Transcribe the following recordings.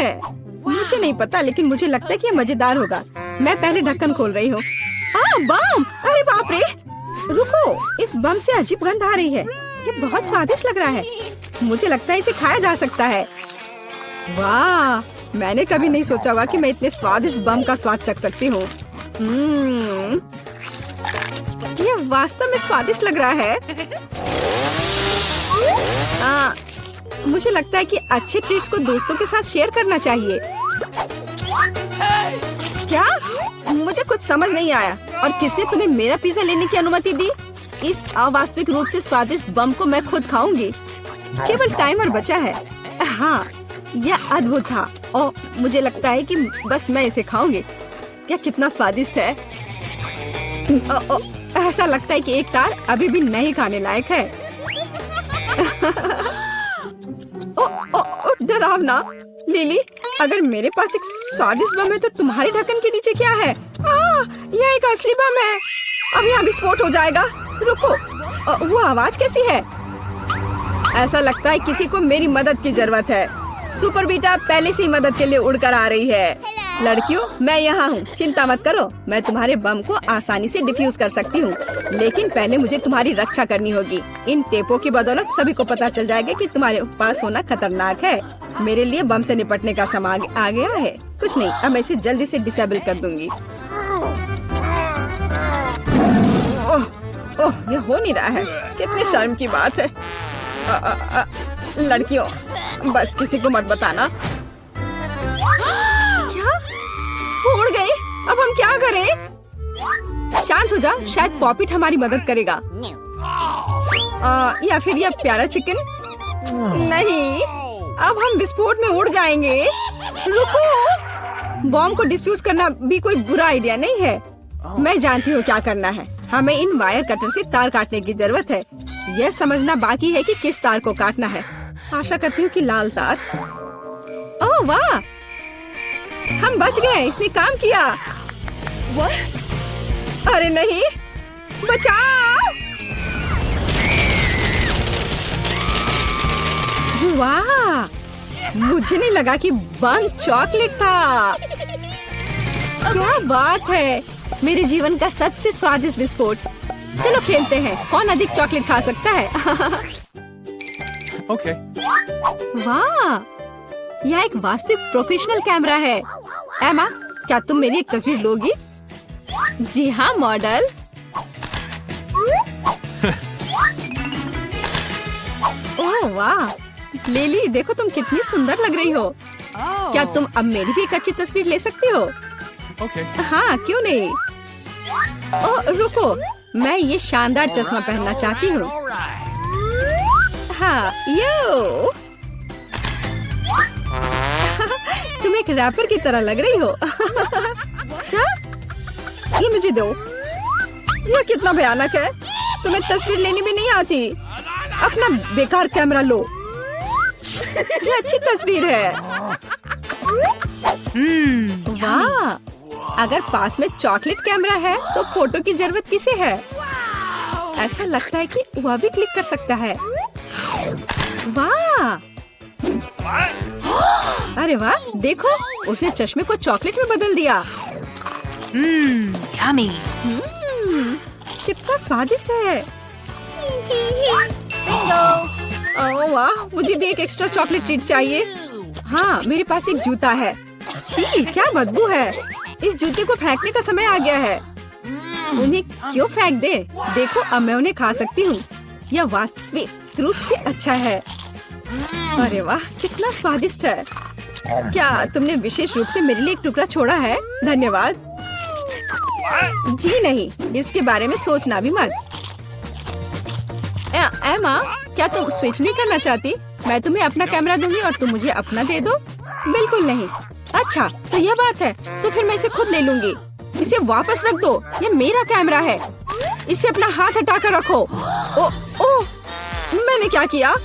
है? मुझे नहीं पता, लेकिन मुझे लगता है कि ये मजेदार होगा। मैं पहले ढक्कन खोल रही हूँ। बम! अरे बाप रे! रुको, इस बम से अजीब गंध आ रही है। ये बहुत स्वादिष्ट लग रहा है। मुझे लगता है इसे खाया जा सकता है। वाह! मैंने कभी नहीं सोचा होगा कि मैं इतने स्वादिष्ट बम का स्वाद चख सकती हूँ। ये वास्तव में स्वादिष्ट लग रहा है। मुझे लगता है कि अच्छे ट्रीट्स को दोस्तों के साथ शेयर करना चाहिए। क्या? मुझे कुछ समझ नहीं आया। और किसने तुम्हें मेरा पिज्जा लेने की अनुमति दी? इस अवास्तविक रूप से स्वादिष्ट बम को मैं खुद खाऊंगी। केवल टाइमर बचा है। हाँ, यह अद्भुत था और मुझे लगता है कि बस मैं इसे खाऊंगी। यह कितना स्वादिष्ट है। ऐसा लगता है कि एक तार अभी भी नहीं खाने लायक है। डरावना। लिली, अगर मेरे पास एक स्वादिष्ट बम है तो तुम्हारे ढक्कन के नीचे क्या है? यह एक असली बम है। अब यहाँ विस्फोट हो जाएगा। रुको, वो आवाज कैसी है? ऐसा लगता है किसी को मेरी मदद की जरूरत है। सुपर बीटा पहले से ही मदद के लिए उड़कर आ रही है। लड़कियों, मैं यहाँ हूँ, चिंता मत करो। मैं तुम्हारे बम को आसानी से डिफ्यूज कर सकती हूँ, लेकिन पहले मुझे तुम्हारी रक्षा करनी होगी। इन टेपों की बदौलत सभी को पता चल जाएगा कि तुम्हारे पास होना खतरनाक है। मेरे लिए बम से निपटने का समय आ गया है। कुछ नहीं, अब मैं इसे जल्दी से डिसेबल कर दूंगी। ओह, ये हो नहीं रहा है। कितनी शर्म की बात है। लड़कियों, बस किसी को मत बताना। क्या? वो उड़ गई। अब हम क्या करें? शांत हो जा, शायद पॉपिट हमारी मदद करेगा। या फिर यह प्यारा चिकन? नहीं, अब हम विस्फोट में उड़ जाएंगे। रुको, बॉम्ब को डिफ्यूज करना भी कोई बुरा आइडिया नहीं है। मैं जानती हूँ क्या करना है। हमें इन वायर कटर से तार काटने की जरूरत है। यह समझना बाकी है कि किस तार को काटना है। आशा करती हूँ कि लाल तार। ओह वाह, हम बच गए। इसने काम किया। अरे नहीं, बचाओ! वाह, मुझे नहीं लगा कि बम चॉकलेट था। क्या बात है, मेरे जीवन का सबसे स्वादिष्ट विस्फोट। चलो खेलते हैं, कौन अधिक चॉकलेट खा सकता है। Okay. वाह, यह एक वास्तविक प्रोफेशनल कैमरा है। एमा, क्या तुम मेरी एक तस्वीर लोगी? जी हाँ मॉडल। ओह वाह, लिली देखो तुम कितनी सुंदर लग रही हो। क्या तुम अब मेरी भी एक अच्छी तस्वीर ले सकती हो? Okay. हाँ, क्यों नहीं। ओह रुको, मैं ये शानदार चश्मा पहनना चाहती हूँ। हाँ, यो। तुम एक रैपर की तरह लग रही हो। क्या? ये मुझे दो। यह कितना भयानक है। तुम्हें तस्वीर लेनी भी नहीं आती। अपना बेकार कैमरा लो। ये अच्छी तस्वीर है। वाह, अगर पास में चॉकलेट कैमरा है तो फोटो की जरूरत किसे है? ऐसा लगता है कि वह भी क्लिक कर सकता है। वाह, अरे वाह, देखो उसने चश्मे को चॉकलेट में बदल दिया। yummy. कितना स्वादिष्ट है। ओह वाह, मुझे भी एक एक्स्ट्रा चॉकलेट ट्रीट चाहिए। हाँ, मेरे पास एक जूता है। छी, क्या बदबू है। इस जूते को फेंकने का समय आ गया है। उन्हें क्यों फेंक दे? देखो, अब मैं उन्हें खा सकती हूँ। यह वास्तविक रूप से अच्छा है। अरे वाह, कितना स्वादिष्ट है। क्या तुमने विशेष रूप से मेरे लिए एक टुकड़ा छोड़ा है? धन्यवाद। जी नहीं, इसके बारे में सोचना भी मत। एमा, क्या तुम स्विच नहीं करना चाहती? मैं तुम्हें अपना कैमरा दूंगी और तुम मुझे अपना दे दो। बिल्कुल नहीं। अच्छा, तो यह बात है, तो फिर मैं इसे खुद ले लूंगी। इसे वापस रख दो, ये मेरा कैमरा है। इसे अपना हाथ हटाकर रखो। ओह, मैंने क्या किया?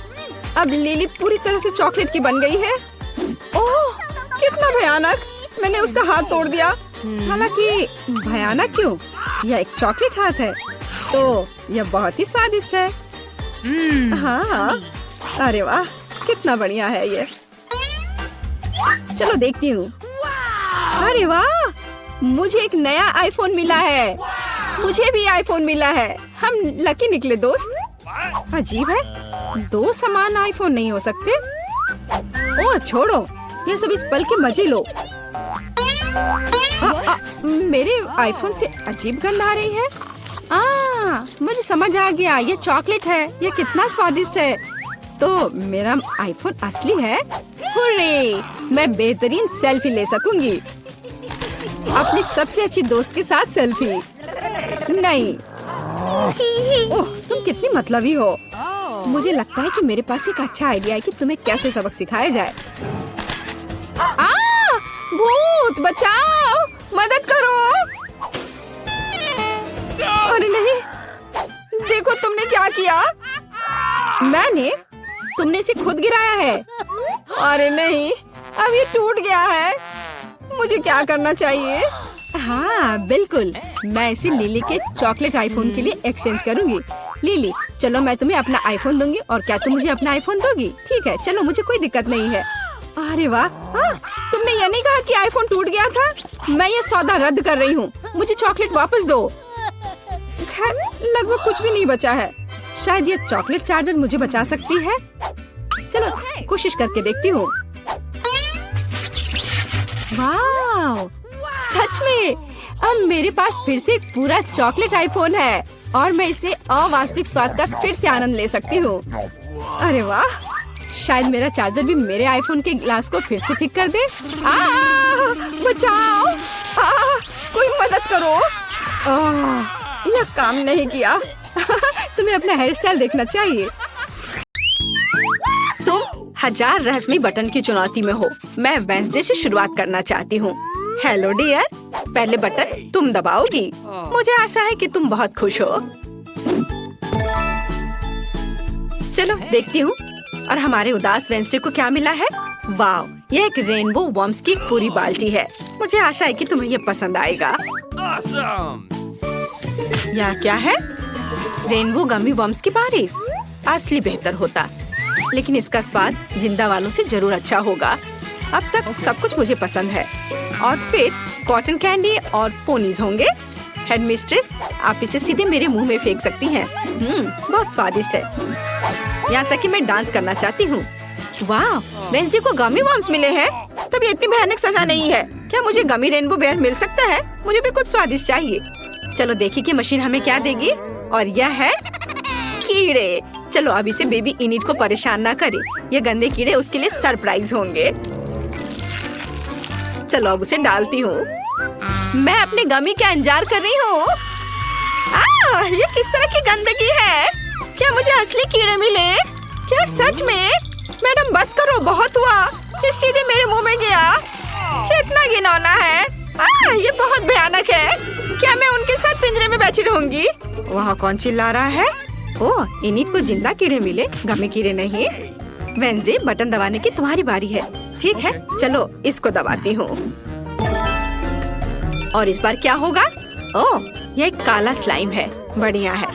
अब लिली पूरी तरह से चॉकलेट की बन गई है। ओह, कितना भयानक। मैंने उसका हाथ तोड़ दिया। हालांकि भयानक क्यों? यह एक चॉकलेट हाथ है, तो यह बहुत ही स्वादिष्ट है। हाँ, अरे वाह, कितना बढ़िया है ये। चलो देखती हूँ। अरे वाह, मुझे एक नया आईफोन मिला है। मुझे भी आईफोन मिला है। हम लकी निकले दोस्त। अजीब है, दो समान आईफोन नहीं हो सकते। ओह छोड़ो, ये सब इस पल के मजे लो। मेरे आईफोन से अजीब गंध आ रही है। मुझे समझ आ गया, ये चॉकलेट है। ये कितना स्वादिष्ट है। तो मेरा आईफोन असली है। हुर्रे, मैं बेहतरीन सेल्फी ले सकूंगी। अपनी सबसे अच्छी दोस्त के साथ सेल्फी। नहीं, ओह तुम कितनी मतलबी हो। मुझे लगता है कि मेरे पास एक अच्छा आइडिया है कि तुम्हें कैसे सबक सिखाया जाए। भूत बचाओ, मदद करो। अरे नहीं, देखो तुमने क्या किया। मैंने, तुमने इसे खुद गिराया है। अरे नहीं, अब ये टूट गया है। मुझे क्या करना चाहिए? हाँ बिल्कुल, मैं इसे लिली के चॉकलेट आईफोन के लिए एक्सचेंज करूंगी। लिली, चलो मैं तुम्हें अपना आईफोन दूंगी और क्या तुम मुझे अपना आईफोन दोगी? ठीक है, चलो, मुझे कोई दिक्कत नहीं है। अरे वाह, तुमने ये नहीं कहा कि आईफोन टूट गया था? मैं ये सौदा रद्द कर रही हूँ। मुझे चॉकलेट वापस दो। खैर, लगभग कुछ भी नहीं बचा है। शायद ये चॉकलेट चार्जर मुझे बचा सकती है। चलो कोशिश करके देखती हूँ। वाह, सच में अब मेरे पास फिर से एक पूरा चॉकलेट आईफोन है और मैं इसे अवास्तविक स्वाद का फिर से आनंद ले सकती हूँ। अरे वाह, शायद मेरा चार्जर भी मेरे आईफोन के ग्लास को फिर से ठीक कर दे। बचाओ, कोई मदद करो। यह काम नहीं किया। तुम्हें अपना हेयर स्टाइल देखना चाहिए। तुम हजार रहस्यमयी बटन की चुनौती में हो। मैं वेडनेसडे से शुरुआत करना चाहती हूँ। हेलो डियर, पहले बटन तुम दबाओगी। मुझे आशा है कि तुम बहुत खुश हो। चलो देखती हूँ। और हमारे उदास वेडनेसडे को क्या मिला है? वाह, यह एक रेनबो वर्म्स की एक पूरी बाल्टी है। मुझे आशा है कि तुम्हें यह पसंद आएगा। यह क्या है? रेनबो गमी वर्म्स की बारिश। असली बेहतर होता, लेकिन इसका स्वाद जिंदा वालों से जरूर अच्छा होगा। अब तक सब कुछ मुझे पसंद है। और फिर कॉटन कैंडी और पोनीज होंगे। हेडमिस्ट्रेस, आप इसे सीधे मेरे मुंह में फेंक सकती हैं। बहुत स्वादिष्ट है। यहाँ तक कि मैं डांस करना चाहती हूँ। वाह, वेडनेसडे को गमी वर्म्स मिले हैं। तब ये इतनी भयानक सजा नहीं है। क्या मुझे गमी रेनबो बेयर मिल सकता है? मुझे भी कुछ स्वादिष्ट चाहिए। चलो देखिए कि मशीन हमें क्या देगी। और यह है कीड़े। चलो अब इसे बेबी इनिट को परेशान ना करे। ये गंदे कीड़े उसके लिए सरप्राइज होंगे। चलो अब उसे डालती हूँ। मैं अपने गमी का इंतजार कर रही हूँ। ये किस तरह की गंदगी है? क्या मुझे असली कीड़े मिले? क्या सच में? मैडम बस करो, बहुत हुआ। ये सीधे मेरे मुंह में गया। कितना घिनौना है। ये बहुत भयानक है। क्या मैं उनके साथ पिंजरे में बैठी रहूंगी? वहाँ कौन चिल्ला रहा है? ओह, इनिट को जिंदा कीड़े मिले, गमी कीड़े नहीं। वेडनेसडे, बटन दबाने की तुम्हारी बारी है। ठीक है, चलो इसको दबाती हूँ। और इस बार क्या होगा? ओह, यह एक काला स्लाइम है। बढ़िया है।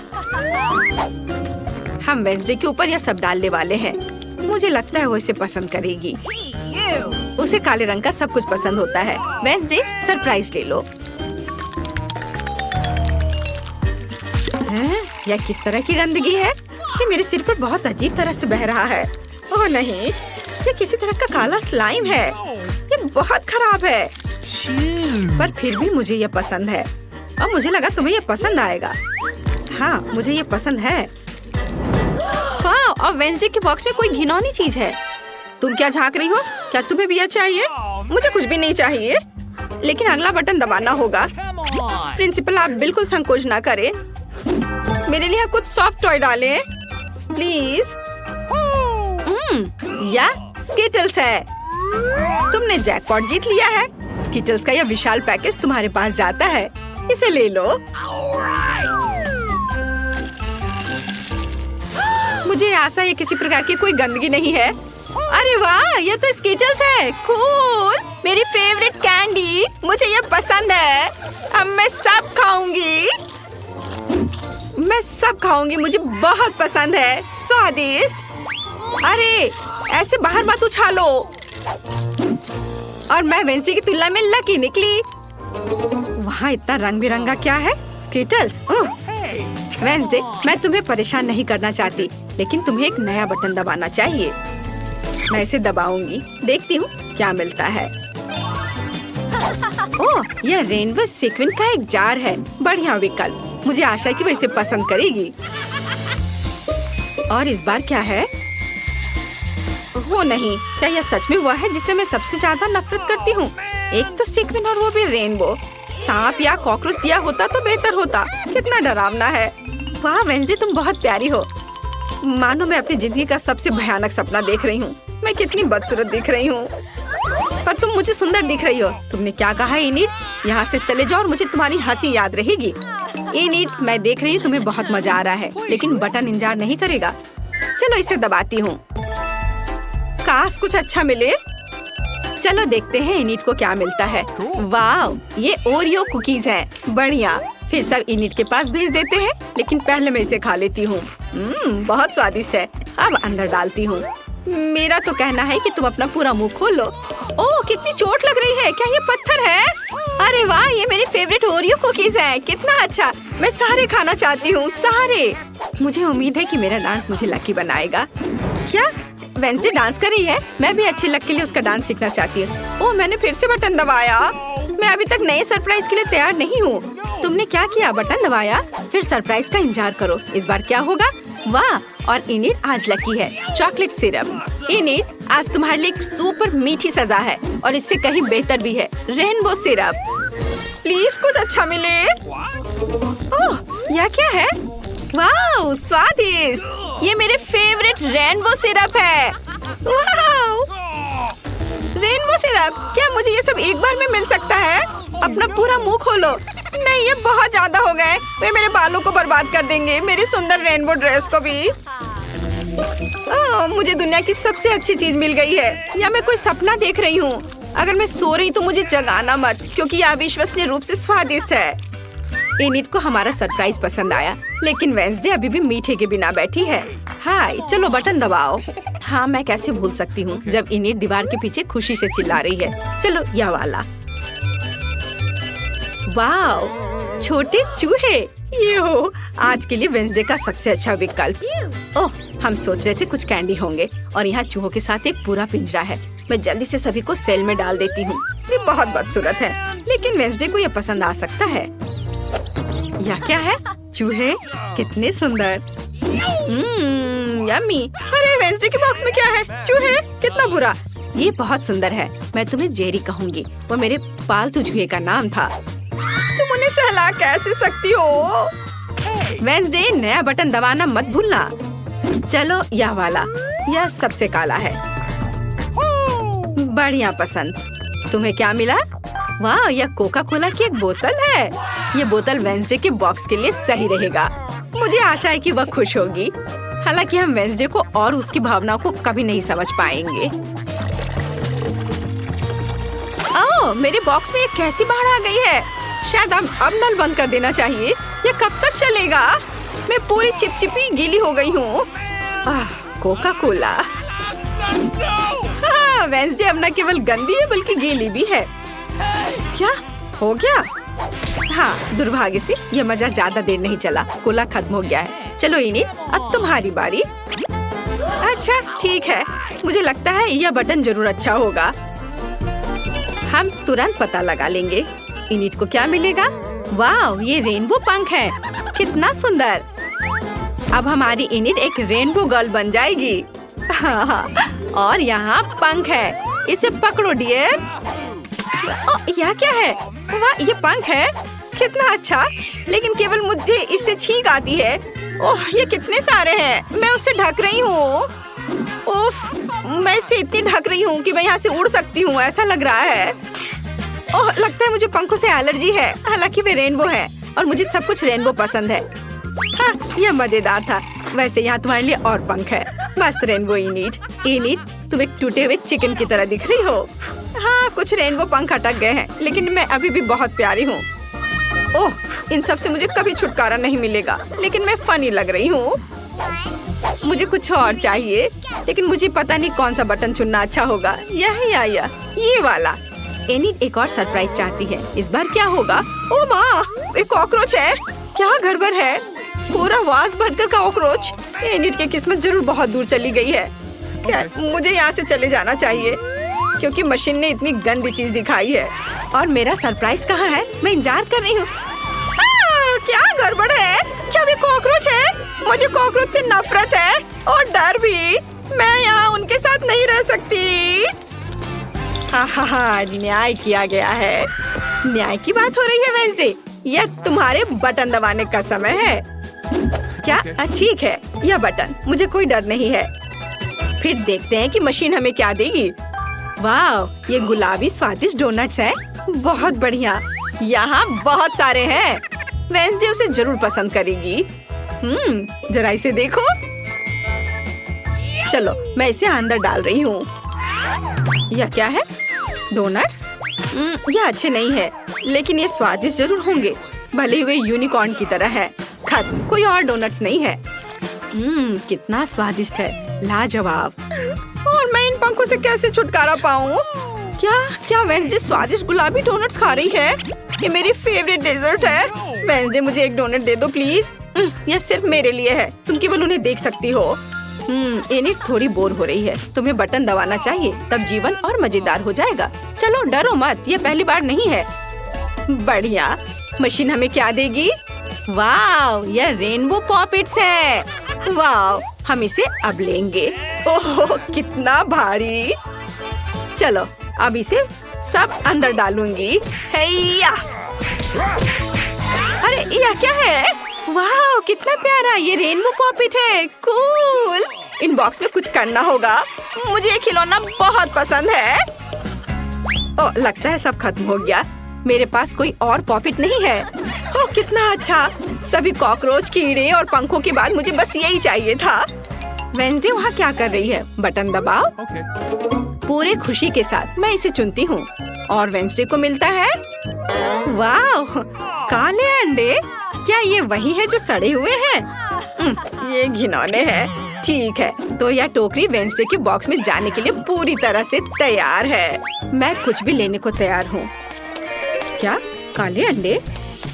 हम वेडनेसडे के ऊपर यह सब डालने वाले हैं। मुझे लगता है वो इसे पसंद करेगी। उसे काले रंग का सब कुछ पसंद होता है। वेडनेसडे, सरप्राइज ले लो। यह किस तरह की गंदगी है? ये मेरे सिर पर बहुत अजीब तरह से बह रहा है। ओह नहीं, ये किसी तरह का काला स्लाइम है। ये बहुत खराब है। पर फिर भी मुझे ये पसंद है। और मुझे लगा तुम्हें ये पसंद आएगा। हाँ, मुझे ये पसंद है। हाँ, और वेडनेसडे के बॉक्स में कोई घिनौनी चीज है। तुम क्या झांक रही हो? क्या तुम्हें भी यह चाहिए? मुझे कुछ भी नहीं चाहिए, लेकिन अगला बटन दबाना होगा। प्रिंसिपल, आप बिल्कुल संकोच ना करें। मेरे लिए कुछ सॉफ्ट टॉय डालें, प्लीज। यह स्किटल्स है। तुमने जैकपॉट जीत लिया है। स्किटल्स का यह विशाल पैकेज तुम्हारे पास जाता है। इसे ले लो। मुझे आशा है किसी प्रकार की कोई गंदगी नहीं है। अरे वाह, ये तो स्किटल्स है। कूल, मेरी फेवरेट कैंडी। मुझे ये पसंद है। अब मैं सब खाऊंगी। मुझे बहुत पसंद है। स्वादिष्ट। अरे ऐसे बाहर मत उछालो। और मैं वेंसडे की तुलना में लकी निकली। वहाँ इतना रंग बिरंगा क्या है? स्किटल्स। वेंसडे, मैं तुम्हें परेशान नहीं करना चाहती, लेकिन तुम्हें एक नया बटन दबाना चाहिए। मैं इसे दबाऊंगी, देखती हूँ क्या मिलता है। ओह, यह रेनबो सीक्वेंस का एक जार है। बढ़िया विकल्प। मुझे आशा है कि वह इसे पसंद करेगी। और इस बार क्या है? वो नहीं, क्या यह सच में वह है जिससे मैं सबसे ज्यादा नफरत करती हूँ? एक तो सीक्वेंस और वो भी रेनबो। सांप या कॉकरोच दिया होता तो बेहतर होता। कितना डरावना है। वाह वेंसडे, तुम बहुत प्यारी हो। मानो मैं अपनी जिंदगी का सबसे भयानक सपना देख रही हूँ। मैं कितनी बदसूरत दिख रही हूँ, पर तुम मुझे सुंदर दिख रही हो। तुमने क्या कहा इनिट? यहाँ से चले जाओ और मुझे तुम्हारी हंसी याद रहेगी। इनिट, मैं देख रही हूँ तुम्हें बहुत मजा आ रहा है, लेकिन बटन इंतजार नहीं करेगा। चलो इसे दबाती हूँ। काश कुछ अच्छा मिले। चलो देखते हैं इनिट को क्या मिलता है। वाह, ये ओरियो कुकीज हैं। बढ़िया। फिर सब इनिट के पास भेज देते हैं, लेकिन पहले मैं इसे खा लेती हूँ। बहुत स्वादिष्ट है। अब अंदर डालती हूँ। मेरा तो कहना है कि तुम अपना पूरा मुंह खोलो। ओह, कितनी चोट लग रही है। क्या ये पत्थर है? अरे वाह, ये मेरी फेवरेट ओरियो कुकीज है। कितना अच्छा। मैं सारे खाना चाहती हूँ, सारे। मुझे उम्मीद है कि मेरा डांस मुझे लकी बनाएगा। क्या वेंसडे डांस कर रही है? मैं भी अच्छी लक के लिए उसका डांस सीखना चाहती हूँ। ओह, मैंने फिर से बटन दबाया। मैं अभी तक नए सरप्राइज के लिए तैयार नहीं हूँ। तुमने क्या किया? बटन दबाया, फिर सरप्राइज का इंतजार करो। इस बार क्या होगा? वाह, और इनिट आज लकी है। Chocolate syrup. इनिट, आज तुम्हारे लिए एक सुपर मीठी सजा है, और इससे कहीं बेहतर भी है। Rainbow syrup. प्लीज कुछ अच्छा मिले। ओह, यह क्या है? वाह, स्वादिष्ट। ये मेरे फेवरेट रेनबो सिरप है। वाह, रेनबो सिरप। क्या मुझे ये सब एक बार में मिल सकता है? अपना पूरा मुंह खोलो। नहीं, ये बहुत ज्यादा हो गए। वे मेरे बालों को बर्बाद कर देंगे, मेरी सुंदर रेनबो ड्रेस को भी। मुझे दुनिया की सबसे अच्छी चीज मिल गई है। या मैं कोई सपना देख रही हूँ? अगर मैं सो रही तो मुझे जगाना मत, क्योंकि यह अविश्वसनीय रूप से स्वादिष्ट है। इनिट को हमारा सरप्राइज पसंद आया, लेकिन वेंसडे अभी भी मीठे के बिना बैठी है। हाय, चलो बटन दबाओ। हाँ, मैं कैसे भूल सकती हूँ जब इनिट दीवार के पीछे खुशी से चिल्ला रही है। चलो यह वाला। वाओ, छोटे चूहे। ये हो आज के लिए वेंसडे का सबसे अच्छा विकल्प। ओह, हम सोच रहे थे कुछ कैंडी होंगे, और यहाँ चूहों के साथ एक पूरा पिंजरा है। मैं जल्दी से सभी को सेल में डाल देती हूँ। ये बहुत बदसूरत है, लेकिन वेंसडे को ये पसंद आ सकता है। यह क्या है? चूहे कितने सुंदर। यम्मी। अरे वेंसडे के बॉक्स में क्या है? चूहे, कितना बुरा। ये बहुत सुंदर है। मैं तुम्हें जेरी कहूँगी, वो मेरे पालतू चूहे का नाम था। तुम उन्हें सहला कैसे सकती हो? वेंसडे, नया बटन दबाना मत भूलना। चलो यह वाला। यह सबसे काला है। बढ़िया पसंद। तुम्हें क्या मिला? वाह, यह कोका कोला की एक बोतल है। ये बोतल वेंसडे के बॉक्स के लिए सही रहेगा। मुझे आशा है कि वह खुश होगी। हालांकि हम वेंसडे को और उसकी भावनाओं को कभी नहीं समझ पाएंगे। ओह, मेरे बॉक्स में एक कैसी बाढ़ आ गई है। शायद अब नल बंद कर देना चाहिए। ये कब तक चलेगा? मैं पूरी चिपचिपी गीली हो गई हूँ। Coca Cola. वेंसडे अब न केवल गंदी है बल्कि गीली भी है। क्या हो गया? हाँ, दुर्भाग्य से ये मजा ज्यादा देर नहीं चला। कोला खत्म हो गया है। चलो इनिट, अब तुम्हारी बारी। अच्छा ठीक है, मुझे लगता है यह बटन जरूर अच्छा होगा। हम तुरंत पता लगा लेंगे। इनिट को क्या मिलेगा? वाह, ये रेनबो पंख है। कितना सुंदर। अब हमारी इनिट एक रेनबो गर्ल बन जाएगी। और यहाँ पंख है। इसे पकड़ो डियर। यह क्या है? वाह, ये पंख है। कितना अच्छा, लेकिन केवल मुझे इससे छींक आती है। ओह, ये कितने सारे हैं। मैं उससे ढक रही हूँ। उफ, मैं इससे इतनी ढक रही हूँ कि मैं यहाँ से उड़ सकती हूँ, ऐसा लग रहा है। ओह, लगता है मुझे पंखों से एलर्जी है। हालांकि वे रेनबो है और मुझे सब कुछ रेनबो पसंद है। हाँ, यह मजेदार था। वैसे यहाँ तुम्हारे लिए और पंख है। मस्त रेनबो इनिट। इनिट, तुम एक टूटे हुए चिकन की तरह दिख रही हो। हाँ, कुछ रेनबो पंख अटक गए हैं, लेकिन मैं अभी भी बहुत प्यारी हूँ। ओह, इन सब से मुझे कभी छुटकारा नहीं मिलेगा, लेकिन मैं फनी लग रही हूँ। मुझे कुछ और चाहिए, लेकिन मुझे पता नहीं कौन सा बटन चुनना अच्छा होगा। यह या ये वाला। एनिट एक और सरप्राइज चाहती है। इस बार क्या होगा? ओ माँ, एक कॉकरोच है। क्या घर भर है? पूरा वास भरकर कॉकरोच। एनिट की किस्मत जरूर बहुत दूर चली गई है। क्या मुझे यहाँ से चले जाना चाहिए, क्योंकि मशीन ने इतनी गंदी चीज दिखाई है। और मेरा सरप्राइज कहाँ है? मैं इंतजार कर रही हूँ। क्या गड़बड़ है? क्या वे कॉकरोच है? मुझे कॉकरोच से नफरत है और डर भी। मैं यहाँ उनके साथ नहीं रह सकती। न्याय किया गया है। न्याय की बात हो रही है वेंसडे। यह तुम्हारे बटन दबाने का समय है क्या? ठीक है, यह बटन। मुझे कोई डर नहीं है। फिर देखते हैं कि मशीन हमें क्या देगी। वाह, ये गुलाबी स्वादिष्ट डोनट्स है। बहुत बढ़िया। यहाँ बहुत सारे हैं। वेंसडे उसे जरूर पसंद करेगी। जरा इसे देखो। चलो, मैं इसे अंदर डाल रही हूँ। यह क्या है? डोनट्स? यह अच्छे नहीं है, लेकिन ये स्वादिष्ट जरूर होंगे। भले ही वे यूनिकॉर्न की तरह है। खत्म, कोई और डोनट्स नहीं है। कितना स्वादिष्ट है, लाजवाब। और मैं इन पंखों से कैसे छुटकारा पाऊँ? क्या वेंसडे स्वादिष्ट गुलाबी डोनट्स खा रही है? ये मेरी फेवरेट डेजर्ट है। वेंसडे, मुझे एक डोनट दे दो प्लीज। यह सिर्फ मेरे लिए है। तुम केवल उन्हें देख सकती हो। एनिट थोड़ी बोर हो रही है। तुम्हें बटन दबाना चाहिए, तब जीवन और मजेदार हो जाएगा। चलो, डरो मत, यह पहली बार नहीं है। बढ़िया। मशीन हमें क्या देगी? वाह, यह रेनबो पॉपिट्स है। वाह, हम इसे अब लेंगे। ओह, कितना भारी। चलो, अब इसे सब अंदर डालूंगी। हैया। अरे यह क्या है? वाह, कितना प्यारा। ये रेनबो पॉपिट है। कूल। इन बॉक्स में कुछ करना होगा। मुझे ये खिलौना बहुत पसंद है। ओह, लगता है सब खत्म हो गया। मेरे पास कोई और पॉपिट नहीं है। ओह, कितना अच्छा। सभी कॉकरोच, कीड़े और पंखों के बाद मुझे बस यही चाहिए था। वेंसडे वहाँ क्या कर रही है? बटन दबाओ। पूरे खुशी के साथ मैं इसे चुनती हूँ और वेंसडे को मिलता है। वाह, काले अंडे। क्या ये वही है जो सड़े हुए हैं? ये घिनौने हैं। ठीक है, तो यह टोकरी वेंसडे के बॉक्स में जाने के लिए पूरी तरह से तैयार है। मैं कुछ भी लेने को तैयार हूँ। क्या काले अंडे?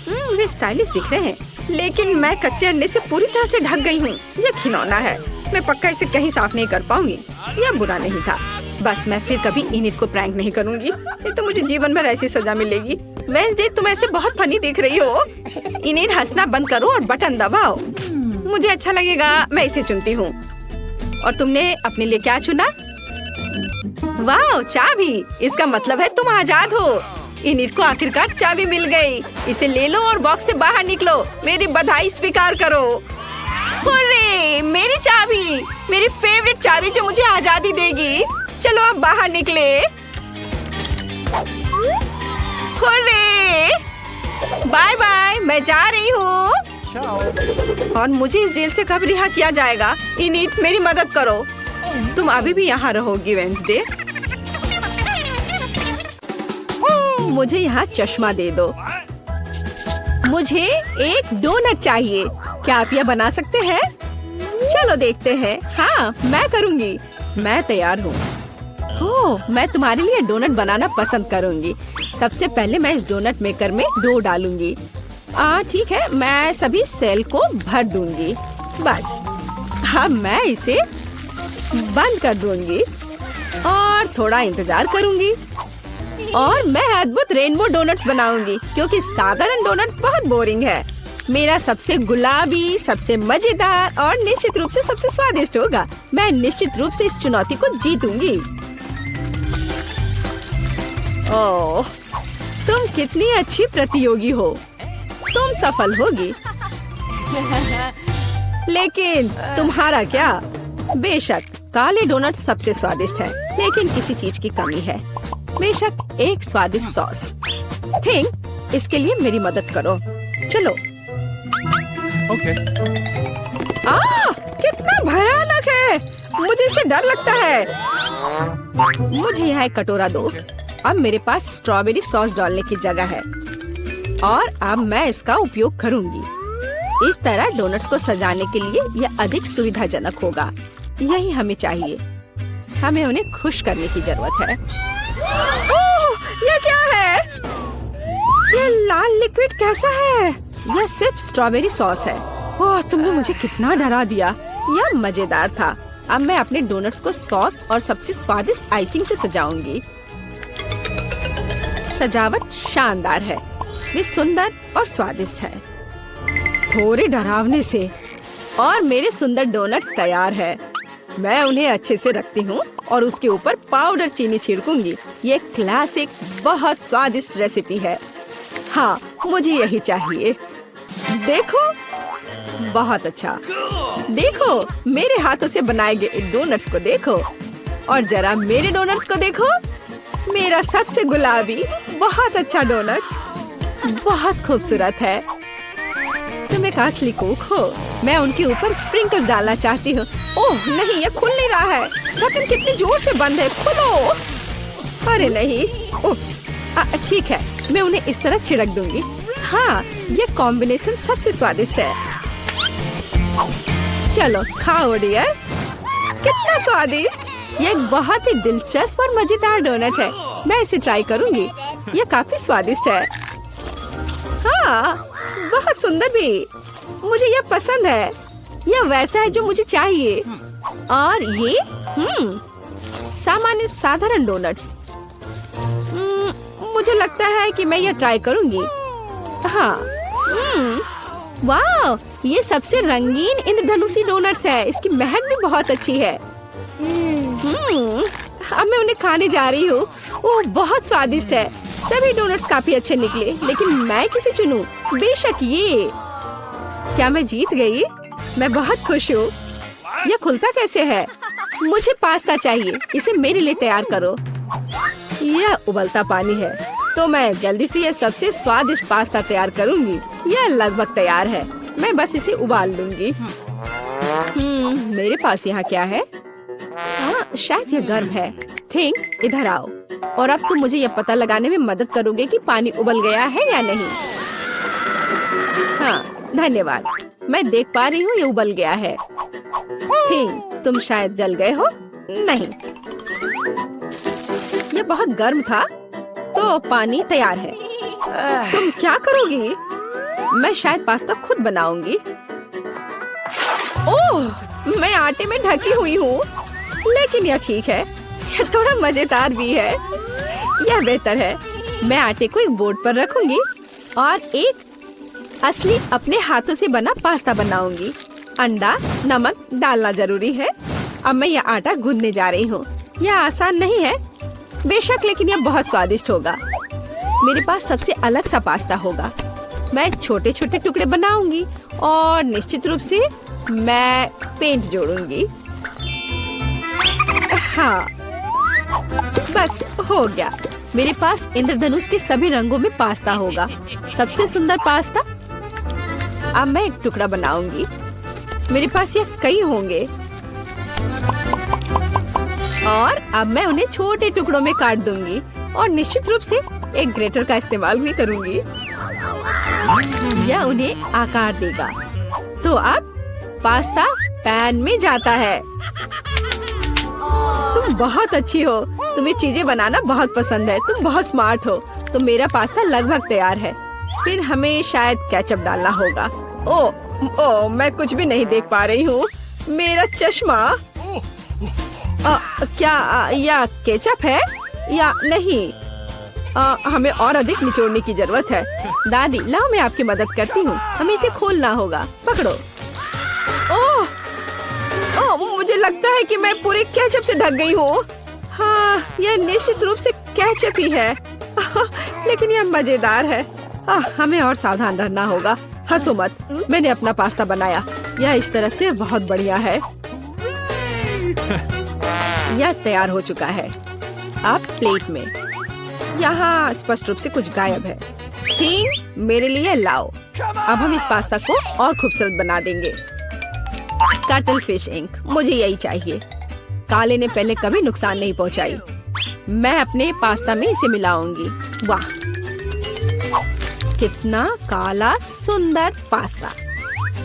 वे स्टाइलिश दिख रहे हैं, लेकिन मैं कच्चे अंडे से पूरी तरह से ढक गई हूँ। यह घिनौना है। मैं पक्का इसे कहीं साफ नहीं कर पाऊंगी। यह बुरा नहीं था। बस मैं फिर कभी इनिट को प्रैंक नहीं करूंगी। ये तो मुझे जीवन भर ऐसी सजा मिलेगी। वेंसडे, तुम ऐसे बहुत फनी दिख रही हो। इनिट, हंसना बंद करो और बटन दबाओ। मुझे अच्छा लगेगा। मैं इसे चुनती हूँ। और तुमने अपने लिए क्या चुना? वाह, चाबी। इसका मतलब है तुम आजाद हो। इनिट को आखिरकार चाबी मिल गई। इसे ले लो और बॉक्स से बाहर निकलो। मेरी बधाई स्वीकार करो। हुर्रे, मेरी चाबी, मेरी फेवरेट चाबी जो मुझे आजादी देगी। चलो अब बाहर निकले। हुर्रे, बाय बाय, मैं जा रही हूँ। और मुझे इस जेल से कब रिहा किया जाएगा? इनिट, मेरी मदद करो। तुम अभी भी यहाँ रहोगी वेंसडे। मुझे यहाँ चश्मा दे दो। मुझे एक डोनट चाहिए। क्या आप यह बना सकते हैं? चलो देखते हैं। हाँ, मैं करूँगी। मैं तैयार हूँ। ओह, मैं तुम्हारे लिए डोनट बनाना पसंद करूँगी। सबसे पहले मैं इस डोनट मेकर में डो डालूंगी। ठीक है, मैं सभी सेल को भर दूंगी। बस अब मैं इसे बंद कर दूंगी और थोड़ा इंतजार करूंगी। और मैं अद्भुत रेनबो डोनट्स बनाऊंगी, क्योंकि साधारण डोनट्स बहुत बोरिंग है। मेरा सबसे गुलाबी, सबसे मजेदार और निश्चित रूप से सबसे स्वादिष्ट होगा। मैं निश्चित रूप से इस चुनौती को जीतूंगी। ओह, तुम कितनी अच्छी प्रतियोगी हो। तुम सफल होगी। लेकिन तुम्हारा क्या? बेशक काले डोनट सबसे स्वादिष्ट है, लेकिन किसी चीज की कमी है। बेशक एक स्वादिष्ट सॉस। थिंक, इसके लिए मेरी मदद करो। चलो। ओके। कितना भयानक है। मुझे इससे डर लगता है। मुझे यहाँ एक कटोरा दो। अब मेरे पास स्ट्रॉबेरी सॉस डालने की जगह है और अब मैं इसका उपयोग करूंगी। इस तरह डोनट्स को सजाने के लिए यह अधिक सुविधाजनक होगा। यही हमें चाहिए। हमें उन्हें खुश करने की जरूरत है। ओह, यह ये लाल लिक्विड कैसा है? यह सिर्फ स्ट्रॉबेरी सॉस है। ओह, तुमने मुझे कितना डरा दिया। यह मजेदार था। अब मैं अपने डोनट्स को सॉस और सबसे स्वादिष्ट आइसिंग से सजाऊंगी। सजावट शानदार है। वे सुंदर और स्वादिष्ट है। थोड़े डरावने से। और मेरे सुंदर डोनट्स तैयार है। मैं उन्हें अच्छे से रखती हूँ और उसके ऊपर पाउडर चीनी छिड़कूंगी। ये क्लासिक बहुत स्वादिष्ट रेसिपी है। हाँ, मुझे यही चाहिए। देखो, बहुत अच्छा। देखो, मेरे हाथों से बनाए गए डोनट्स को देखो। और जरा मेरे डोनट्स को देखो। मेरा सबसे गुलाबी बहुत अच्छा डोनट्स। बहुत खूबसूरत है। तुम एक असली कुक हो। मैं उनके ऊपर स्प्रिंकल्स डालना चाहती हूँ। ओह नहीं, ये खुल नहीं रहा है। ढक्कन कितनी जोर से बंद है। खोलो। अरे नहीं, उप्स। ठीक है, मैं उन्हें इस तरह छिड़क दूंगी। हाँ, ये कॉम्बिनेशन सबसे स्वादिष्ट है। चलो खाओ डियर। कितना स्वादिष्ट। ये एक बहुत ही दिलचस्प और मजेदार डोनट है। मैं इसे ट्राई करूंगी। ये काफी स्वादिष्ट है। हाँ, बहुत सुंदर भी। मुझे यह पसंद है। यह वैसा है जो मुझे चाहिए। और ये सामान्य साधारण डोनट्स। मुझे लगता है कि मैं यह ट्राई करूंगी। हाँ, वाह, ये सबसे रंगीन इंद्रधनुषी डोनट्स है। इसकी महक भी बहुत अच्छी है। अब मैं उन्हें खाने जा रही हूँ। ओह, बहुत स्वादिष्ट है। सभी डोनट्स काफी अच्छे निकले, लेकिन मैं किसे चुनूं? बेशक ये। क्या मैं जीत गई? मैं बहुत खुश हूँ। यह खुलता कैसे है? मुझे पास्ता चाहिए। इसे मेरे लिए तैयार करो। यह उबलता पानी है, तो मैं जल्दी से यह सबसे स्वादिष्ट पास्ता तैयार करूंगी। यह लगभग तैयार है। मैं बस इसे उबाल लूंगी। मेरे पास यहाँ क्या है? हाँ, शायद यह गर्म है। थिंक, इधर आओ। और अब तुम मुझे यह पता लगाने में मदद करोगे कि पानी उबल गया है या नहीं। हाँ, धन्यवाद। मैं देख पा रही हूँ ये उबल गया है। थिंक, तुम शायद जल गए हो। नहीं, यह बहुत गर्म था, तो पानी तैयार है। तुम क्या करोगी? मैं शायद पास्ता खुद बनाऊंगी। ओह, मैं आटे में ढकी हुई हूँ, लेकिन यह ठीक है। यह थोड़ा मजेदार भी है। यह बेहतर है। मैं आटे को एक बोर्ड पर रखूंगी और एक असली अपने हाथों से बना पास्ता बनाऊंगी। अंडा, नमक डालना जरूरी है। अब मैं यह आटा गूंदने जा रही हूँ। यह आसान नहीं है बेशक, लेकिन यह बहुत स्वादिष्ट होगा। मेरे पास सबसे अलग सा पास्ता होगा। मैं छोटे छोटे टुकड़े बनाऊंगी और निश्चित रूप से मैं पेंट जोड़ूंगी। हाँ, बस हो गया। मेरे पास इंद्रधनुष के सभी रंगों में पास्ता होगा। सबसे सुंदर पास्ता। अब मैं एक टुकड़ा बनाऊंगी। मेरे पास ये कई होंगे और अब मैं उन्हें छोटे टुकड़ों में काट दूंगी और निश्चित रूप से एक ग्रेटर का इस्तेमाल भी करूंगी। यह उन्हें आकार देगा। तो अब पास्ता पैन में जाता है। तुम बहुत अच्छी हो। तुम्हें चीजें बनाना बहुत पसंद है। तुम बहुत स्मार्ट हो। तो मेरा पास्ता लगभग तैयार है। फिर हमें शायद केचप डालना होगा। ओह, मैं कुछ भी नहीं देख पा रही हूँ। मेरा चश्मा। क्या यह केचप है या नहीं? हमें और अधिक निचोड़ने की जरूरत है। दादी, लाओ मैं आपकी मदद करती हूँ। हमें इसे खोलना होगा। पकड़ो। ओह, मुझे लगता है कि मैं पूरे केचप से ढक गई हूँ। हाँ, यह निश्चित रूप से केचप ही है। लेकिन यह मजेदार है। हमें और सावधान रहना होगा। हंसो मत, मैंने अपना पास्ता बनाया। यह इस तरह से बहुत बढ़िया है। यह तैयार हो चुका है। अब प्लेट में। यहाँ स्पष्ट रूप से कुछ गायब है। थिंग, मेरे लिए लाओ। अब हम इस पास्ता को और खूबसूरत बना देंगे। कटल फिश इंक, मुझे यही चाहिए। काले ने पहले कभी नुकसान नहीं पहुंचाई। मैं अपने पास्ता में इसे मिलाऊंगी। वाह, कितना काला सुंदर पास्ता।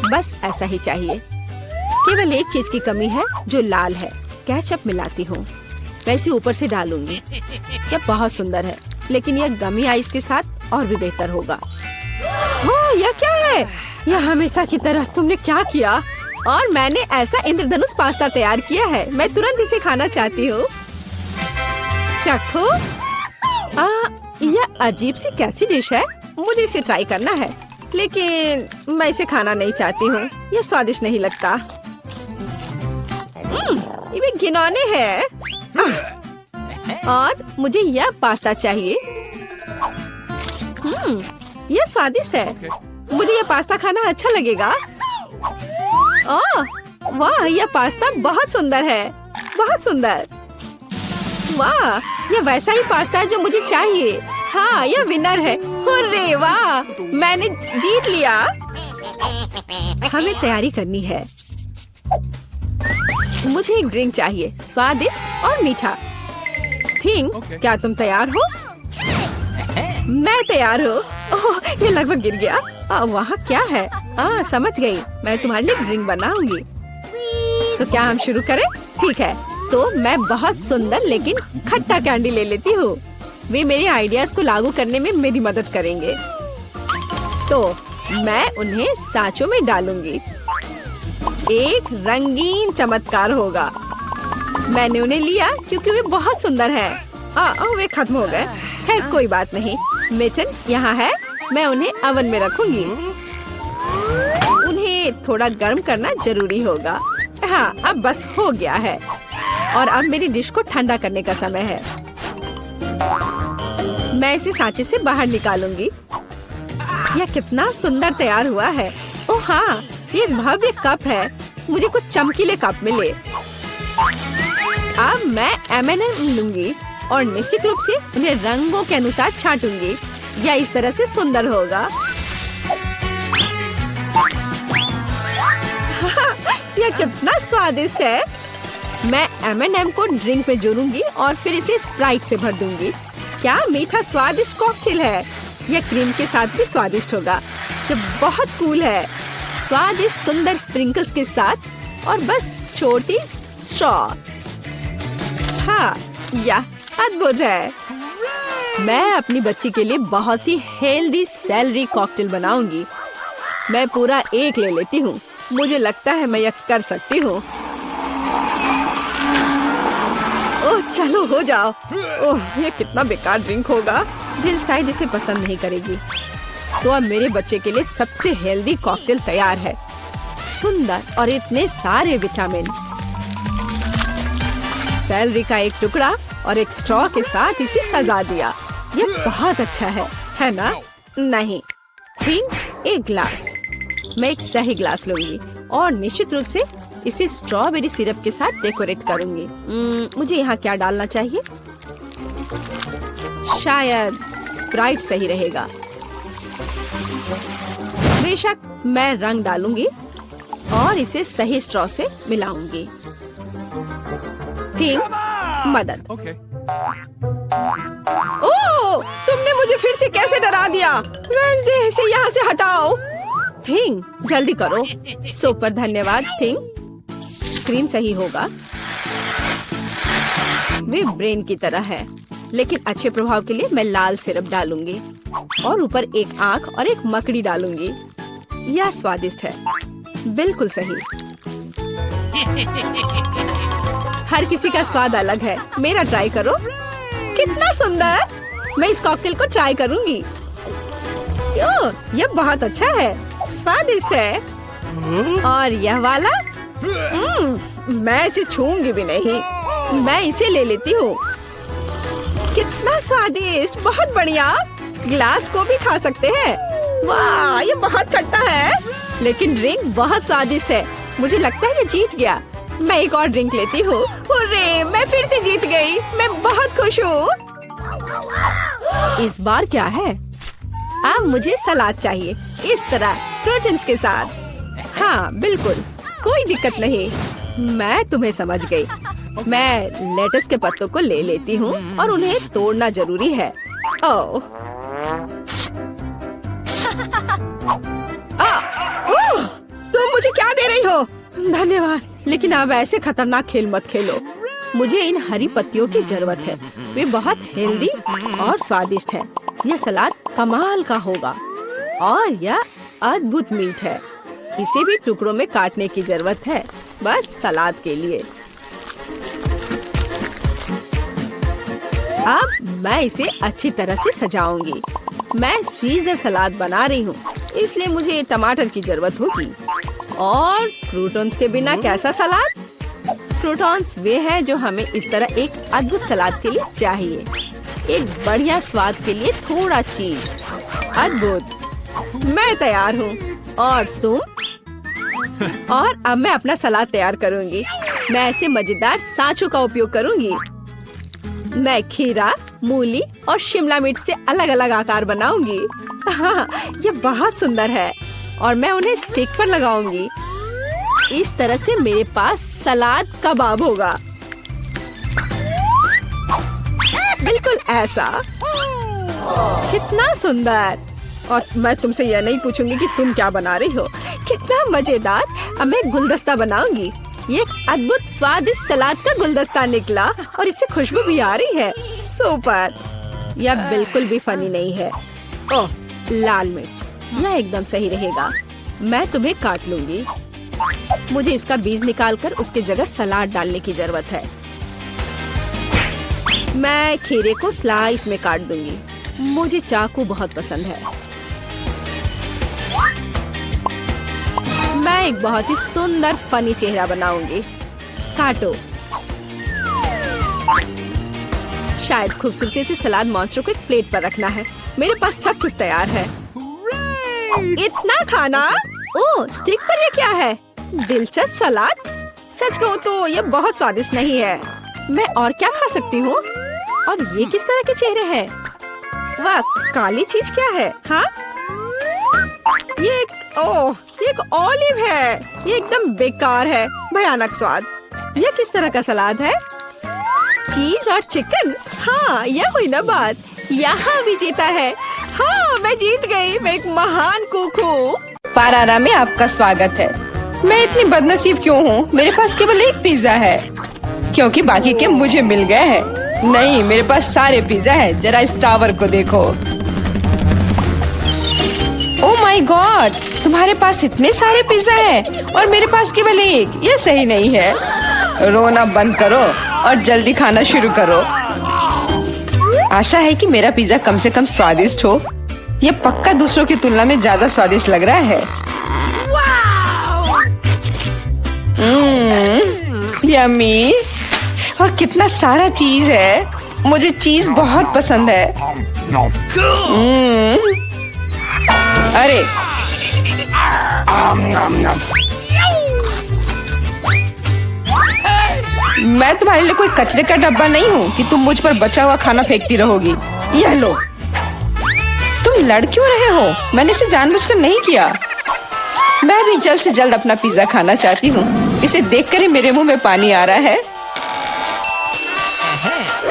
बस ऐसा ही चाहिए। केवल एक चीज की कमी है जो लाल है। केचप मिलाती हूँ। वैसे ऊपर से डालूंगी। यह बहुत सुंदर है, लेकिन यह गमी आइस के साथ और भी बेहतर होगा। हाँ, यह क्या है? यह हमेशा की तरह तुमने क्या किया? और मैंने ऐसा इंद्रधनुष पास्ता तैयार किया है। मैं तुरंत इसे खाना चाहती हूँ। चखो। यह अजीब सी कैसी डिश है? मुझे इसे ट्राई करना है, लेकिन मैं इसे खाना नहीं चाहती हूँ। यह स्वादिष्ट नहीं लगता। ये घिनौने है। और मुझे यह पास्ता चाहिए। यह स्वादिष्ट है। मुझे यह पास्ता खाना अच्छा लगेगा। वाह, यह पास्ता बहुत सुंदर है, बहुत सुंदर। वाह, यह वैसा ही पास्ता है जो मुझे चाहिए। हाँ, यह विनर है। हुर्रे, वाह, मैंने जीत लिया। हमें तैयारी करनी है। मुझे एक ड्रिंक चाहिए, स्वादिष्ट और मीठा। थिंग, क्या तुम तैयार हो? मैं तैयार हूँ। ओह, ये लगभग गिर गया। वहाँ क्या है? समझ गई। मैं तुम्हारे लिए ड्रिंक बनाऊंगी। तो क्या हम शुरू करें? ठीक है। तो मैं बहुत सुंदर लेकिन खट्टा कैंडी ले लेती हूँ। वे मेरे आइडियाज को लागू करने में मेरी मदद करेंगे। तो मैं उन्हें सांचों में डालूंगी। एक रंगीन चमत्कार होगा। मैंने उन्हें लिया क्योंकि वे बहुत सुंदर हैं। वे खत्म हो गए। खैर, कोई बात नहीं। मिचन यहाँ है। मैं उन्हें ओवन में रखूंगी। उन्हें थोड़ा गर्म करना जरूरी होगा। हाँ, अब बस हो गया है। और अब मेरी डिश को ठंडा करने का समय है। मैं इसे सांचे से बाहर निकालूंगी। यह कितना सुंदर तैयार हुआ है। ओह हाँ, ये भव्य कप है। मुझे कुछ चमकीले कप मिले। अब मैं M&M लूंगी और निश्चित रूप से उन्हें रंगों के अनुसार छांटूंगी। यह इस तरह से सुंदर होगा। यह कितना स्वादिष्ट है। मैं M&M को ड्रिंक में जोड़ूंगी और फिर इसे स्प्राइट से भर दूंगी। क्या मीठा स्वादिष्ट कॉकटेल है। यह क्रीम के साथ भी स्वादिष्ट होगा। यह बहुत कूल है। स्वादिष्ट सुंदर स्प्रिंकल्स के साथ और बस छोटी स्ट्रॉ। हाँ, यह अद्भुत है। मैं अपनी बच्ची के लिए बहुत ही हेल्दी सेलरी कॉकटेल बनाऊंगी। मैं पूरा एक ले लेती हूँ। मुझे लगता है मैं यह कर सकती हूँ। ओह, चलो हो जाओ। ओह, ये कितना बेकार ड्रिंक होगा। जिल शायद इसे पसंद नहीं करेगी। तो अब मेरे बच्चे के लिए सबसे हेल्दी कॉकटेल तैयार है। सुंदर और इतने सारे विटामिन। सेलरी का एक टुकड़ा और एक स्ट्रॉ के साथ इसे सजा दिया। ये बहुत अच्छा है ना? नहीं, थिंक एक ग्लास। मैं एक सही ग्लास लूंगी और निश्चित रूप से इसे स्ट्रॉबेरी सिरप के साथ डेकोरेट करूंगी। मुझे यहाँ क्या डालना चाहिए? शायद स्प्राइट सही रहेगा। बेशक, मैं रंग डालूंगी और इसे सही स्ट्रॉ से मिलाऊंगी। थिंक, मदद। ओह, तुमने मुझे फिर से कैसे डरा दिया? वेडनेसडे से यहाँ से हटाओ। थिंक, जल्दी करो। सुपर धन्यवाद थिंक। क्रीम सही होगा। वे ब्रेन की तरह है, लेकिन अच्छे प्रभाव के लिए मैं लाल सिरप डालूंगी और ऊपर एक आंख और एक मकड़ी डालूंगी। यह स्वादिष्ट है, बिल्कुल सही। हर किसी का स्वाद अलग है। मेरा ट्राई करो। कितना सुंदर। मैं इस कॉकटेल को ट्राई करूंगी। यह बहुत अच्छा है, स्वादिष्ट है। और यह वाला मैं इसे छूंगी भी नहीं। मैं इसे ले लेती हूँ। कितना स्वादिष्ट, बहुत बढ़िया। ग्लास को भी खा सकते हैं। वाह, ये बहुत खट्टा है, लेकिन ड्रिंक बहुत स्वादिष्ट है। मुझे लगता है ये जीत गया। मैं एक और ड्रिंक लेती हूँ। हुर्रे, मैं फिर से जीत गई। मैं बहुत खुश हूँ। इस बार क्या है? अब मुझे सलाद चाहिए, इस तरह प्रोटीन्स के साथ। हाँ बिल्कुल, कोई दिक्कत नहीं। मैं तुम्हें समझ गई। मैं लेटस के पत्तों को ले लेती हूँ और उन्हें तोड़ना जरूरी है। ओह, तुम मुझे क्या दे रही हो? धन्यवाद, लेकिन अब ऐसे खतरनाक खेल मत खेलो। मुझे इन हरी पत्तियों की जरूरत है। वे बहुत हेल्दी और स्वादिष्ट है। यह सलाद कमाल का होगा और यह अद्भुत मीठ है। इसे भी टुकड़ों में काटने की जरूरत है, बस सलाद के लिए। अब मैं इसे अच्छी तरह से सजाऊंगी। मैं सीजर सलाद बना रही हूँ, इसलिए मुझे टमाटर की जरूरत होगी। और क्रूटॉन्स के बिना कैसा सलाद? क्रूटॉन्स वे हैं जो हमें इस तरह एक अद्भुत सलाद के लिए चाहिए। एक बढ़िया स्वाद के लिए थोड़ा चीज। अद्भुत। मैं तैयार हूँ और तुम? और अब मैं अपना सलाद तैयार करूँगी। मैं ऐसे मजेदार सांचों का उपयोग करूँगी। मैं खीरा, मूली और शिमला मिर्च से अलग अलग आकार बनाऊंगी। हाँ, ये बहुत सुंदर है और मैं उन्हें स्टिक पर लगाऊंगी। इस तरह से मेरे पास सलाद कबाब होगा। बिल्कुल ऐसा। कितना सुंदर। और मैं तुमसे यह नहीं पूछूंगी कि तुम क्या बना रही हो। कितना मजेदार। अब मैं गुलदस्ता बनाऊंगी। ये एक अद्भुत स्वादिष्ट सलाद का गुलदस्ता निकला और इससे खुशबू भी आ रही है। सुपर। यह बिल्कुल भी फनी नहीं है। ओह, लाल मिर्च, यह एकदम सही रहेगा। मैं तुम्हें काट लूंगी। मुझे इसका बीज निकालकर उसके जगह सलाद डालने की जरूरत है। मैं खीरे को स्लाइस में काट दूंगी। मुझे चाकू बहुत पसंद है। मैं एक बहुत ही सुंदर फनी चेहरा बनाऊंगी। काटो। शायद खूबसूरती से सलाद मॉन्स्टर को एक प्लेट पर रखना है। मेरे पास सब कुछ तैयार है। इतना खाना? ओह, स्टिक पर ये क्या है? दिलचस्प सलाद। सच कहूँ तो ये बहुत स्वादिष्ट नहीं है। मैं और क्या खा सकती हूँ? और ये किस तरह के चेहरे हैं? वाह, काली चीज क्या है? हाँ, ये एक ऑलिव है। ये एकदम बेकार है। भयानक स्वाद। ये किस तरह का सलाद है? चीज और चिकन। हाँ, यह हुई ना बात। यहाँ भी जीता है। हाँ, मैं जीत गई। मैं एक महान कुक हूँ। पारारा में आपका स्वागत है। मैं इतनी बदनसीब क्यों हूँ? मेरे पास केवल एक पिज्जा है, क्योंकि बाकी के मुझे मिल गए हैं। नहीं, मेरे पास सारे पिज्जा है। जरा इस टावर को देखो। ओह माय गॉड, तुम्हारे पास इतने सारे पिज्जा हैं और मेरे पास केवल एक। यह सही नहीं है। रोना बंद करो और जल्दी खाना शुरू करो। आशा है कि मेरा पिज्जा कम से कम स्वादिष्ट हो। यह पक्का दूसरों की तुलना में ज्यादा स्वादिष्ट लग रहा है। यम्मी। और कितना सारा चीज है। मुझे चीज बहुत पसंद है। अरे, मैं तुम्हारे लिए कोई कचरे का डब्बा नहीं हूँ कि तुम मुझ पर बचा हुआ खाना फेंकती रहोगी। यह लो। तुम लड़ क्यों रहे हो? मैंने इसे जानबूझकर नहीं किया। मैं भी जल्द से जल्द अपना पिज्जा खाना चाहती हूँ। इसे देखकर ही मेरे मुंह में पानी आ रहा है।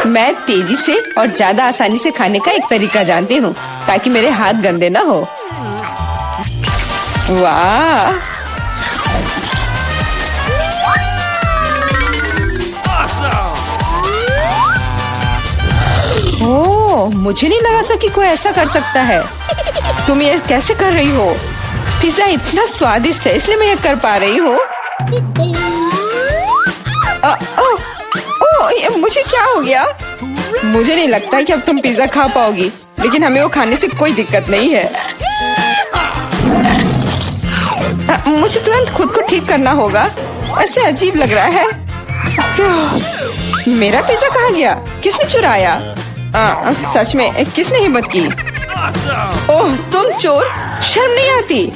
मैं तेजी से और ज्यादा आसानी से खाने का एक तरीका जानती हूँ, ताकि मेरे हाथ गंदे ना हो। वाह, ओह, मुझे नहीं लगा था कि कोई ऐसा कर सकता है। तुम ये कैसे कर रही हो? पिज्जा इतना स्वादिष्ट है, इसलिए मैं ये कर पा रही हूँ। मुझे क्या हो गया? मुझे नहीं लगता कि अब तुम पिज्जा खा पाओगी, लेकिन हमें वो खाने से कोई दिक्कत नहीं है। मुझे तुरंत खुद को ठीक करना होगा। ऐसे अजीब लग रहा है। मेरा पिज्जा कहाँ गया? किसने चुराया? सच में किसने हिम्मत की? ओह, तुम चोर! शर्म नहीं आती?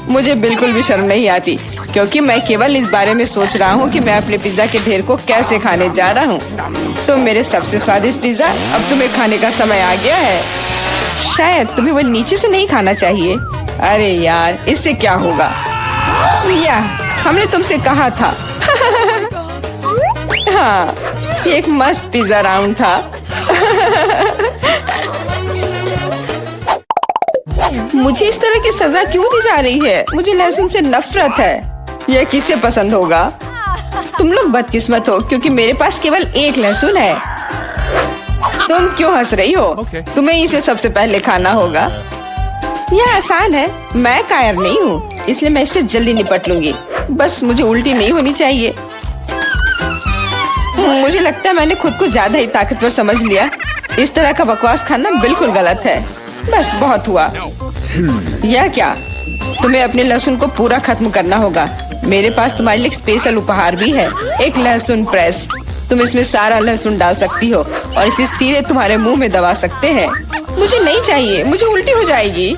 मुझे बिल्कुल भी शर्म नहीं आती, क्योंकि मैं केवल इस बारे में सोच रहा हूँ कि मैं अपने पिज्जा के ढेर को कैसे खाने जा रहा हूँ। तो मेरे सबसे स्वादिष्ट पिज्जा अब तुम्हें खाने का समय आ गया है। शायद तुम्हें वो नीचे से नहीं खाना चाहिए। अरे यार, इससे क्या होगा? या, हमने तुमसे कहा था। हाँ, ये एक मस्त पिज्जा राउंड था। मुझे इस तरह की सजा क्यों दी जा रही है? मुझे लहसुन से नफरत है। यह किसे पसंद होगा? तुम लोग बदकिस्मत हो क्योंकि मेरे पास केवल एक लहसुन है। तुम क्यों हंस रही हो? Okay. तुम्हें इसे सबसे पहले खाना होगा। यह आसान है, मैं कायर नहीं हूँ, इसलिए मैं इससे जल्दी निपट लूंगी। बस मुझे उल्टी नहीं होनी चाहिए। मुझे लगता है मैंने खुद को ज्यादा ही ताकतवर समझ लिया। इस तरह का बकवास खाना बिल्कुल गलत है। बस बहुत हुआ। यह क्या? तुम्हें अपने लहसुन को पूरा खत्म करना होगा। मेरे पास तुम्हारे लिए एक स्पेशल उपहार भी है, एक लहसुन प्रेस। तुम इसमें सारा लहसुन डाल सकती हो और इसे सीधे तुम्हारे मुंह में दबा सकते हैं। मुझे नहीं चाहिए, मुझे उल्टी हो जाएगी।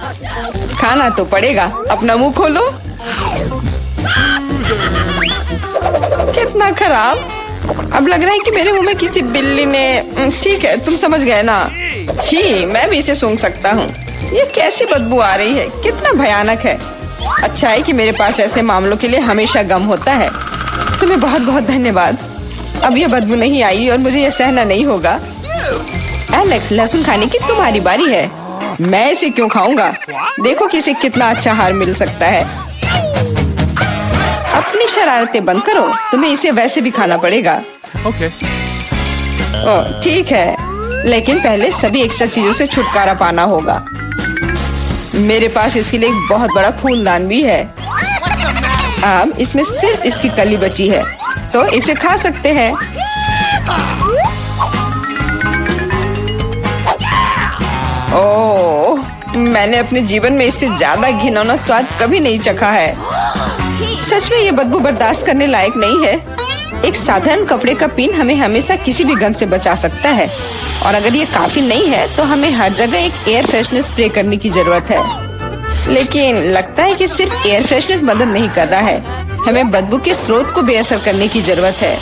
खाना तो पड़ेगा, अपना मुंह खोलो। कितना खराब। अब लग रहा है कि मेरे मुंह में किसी बिल्ली ने। ठीक है, तुम समझ गए ना। छी, मैं भी इसे सूंघ सकता हूँ। ये कैसी बदबू आ रही है, कितना भयानक है। अच्छा है कि मेरे पास ऐसे मामलों के लिए हमेशा गम होता है। तुम्हें बहुत बहुत धन्यवाद। अब ये बदबू नहीं आई और मुझे ये सहना नहीं होगा। एलेक्स, लहसुन खाने की तुम्हारी बारी है। मैं इसे क्यों खाऊंगा? देखो कि इसे कितना अच्छा आहार मिल सकता है। अपनी शरारतें बंद करो, तुम्हें इसे वैसे भी खाना पड़ेगा। Okay. ओह, ठीक है, लेकिन पहले सभी एक्स्ट्रा चीजों से छुटकारा पाना होगा। मेरे पास इसके लिए एक बहुत बड़ा फूलदान भी है। अब इसमें सिर्फ इसकी कली बची है, तो इसे खा सकते हैं। ओह, मैंने अपने जीवन में इससे ज्यादा घिनौना स्वाद कभी नहीं चखा है। सच में ये बदबू बर्दाश्त करने लायक नहीं है। एक साधारण कपड़े का पिन हमें हमेशा किसी भी गंध से बचा सकता है, और अगर ये काफी नहीं है तो हमें हर जगह एक एयर फ्रेशनर स्प्रे करने की जरूरत है। लेकिन लगता है कि सिर्फ एयर फ्रेशनर मदद नहीं कर रहा है, हमें बदबू के स्रोत को बेअसर करने की जरूरत है।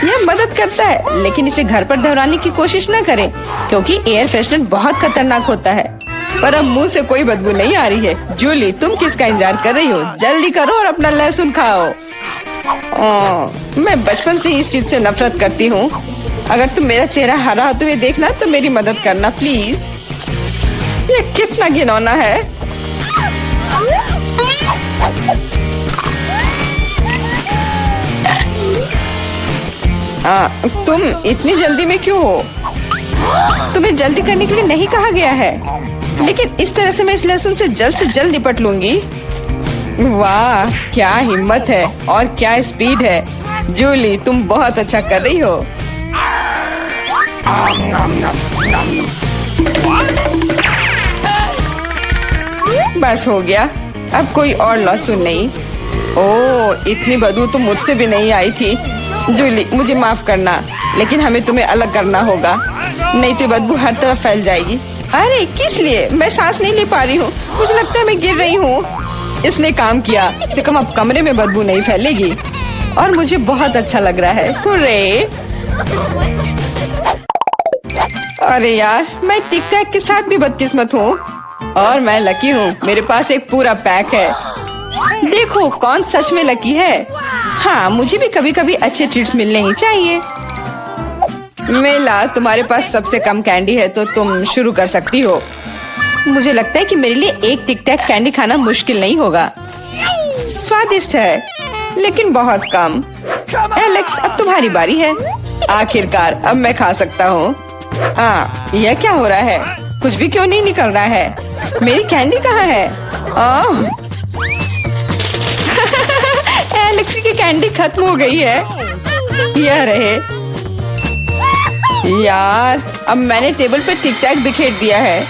यह मदद करता है, लेकिन इसे घर पर दोहराने की कोशिश न करें क्योंकि एयर फ्रेशनर बहुत खतरनाक होता है। पर अब मुंह से कोई बदबू नहीं आ रही है। जूली, तुम किसका इंतजार कर रही हो? जल्दी करो और अपना लहसुन खाओ। मैं बचपन से ही इस चीज से नफरत करती हूँ। अगर तुम मेरा चेहरा हरा होते हुए देखना तो मेरी मदद करना प्लीज। ये कितना घिनौना है। तुम इतनी जल्दी में क्यों हो? तुम्हें जल्दी करने के लिए नहीं कहा गया है, लेकिन इस तरह से मैं इस लहसुन से जल्द निपट लूंगी। वाह, क्या हिम्मत है और क्या स्पीड है। जूली, तुम बहुत अच्छा कर रही हो। बस हो गया, अब कोई और लहसुन नहीं। ओह, इतनी बदबू तो मुझसे भी नहीं आई थी। जूली, मुझे माफ करना, लेकिन हमें तुम्हें अलग करना होगा, नहीं तो बदबू हर तरफ फैल जाएगी। अरे किस लिए? मैं सांस नहीं ले पा रही हूँ, मुझे लगता है मैं गिर रही हूँ। इसने काम किया, से कम अब कमरे में बदबू नहीं फैलेगी और मुझे बहुत अच्छा लग रहा है। हुर्रे! अरे यार, मैं टिक टैक के साथ भी बदकिस्मत हूँ और मैं लकी हूँ, मेरे पास एक पूरा पैक है। देखो कौन सच में लकी है। हाँ, मुझे भी कभी कभी अच्छे ट्रीट्स मिलने ही चाहिए। मेला, तुम्हारे पास सबसे कम कैंडी है तो तुम शुरू कर सकती हो। मुझे लगता है कि मेरे लिए एक टिक टैक कैंडी खाना मुश्किल नहीं होगा। स्वादिष्ट है, लेकिन बहुत कम। एलेक्स, अब तुम्हारी बारी है। आखिरकार अब मैं खा सकता हूँ। यह क्या हो रहा है? कुछ भी क्यों नहीं निकल रहा है? मेरी कैंडी कहाँ है? एलेक्स की कैंडी खत्म हो गई है। यह रहे। यार, अब मैंने टेबल पर टिक टैक बिखेर दिया है।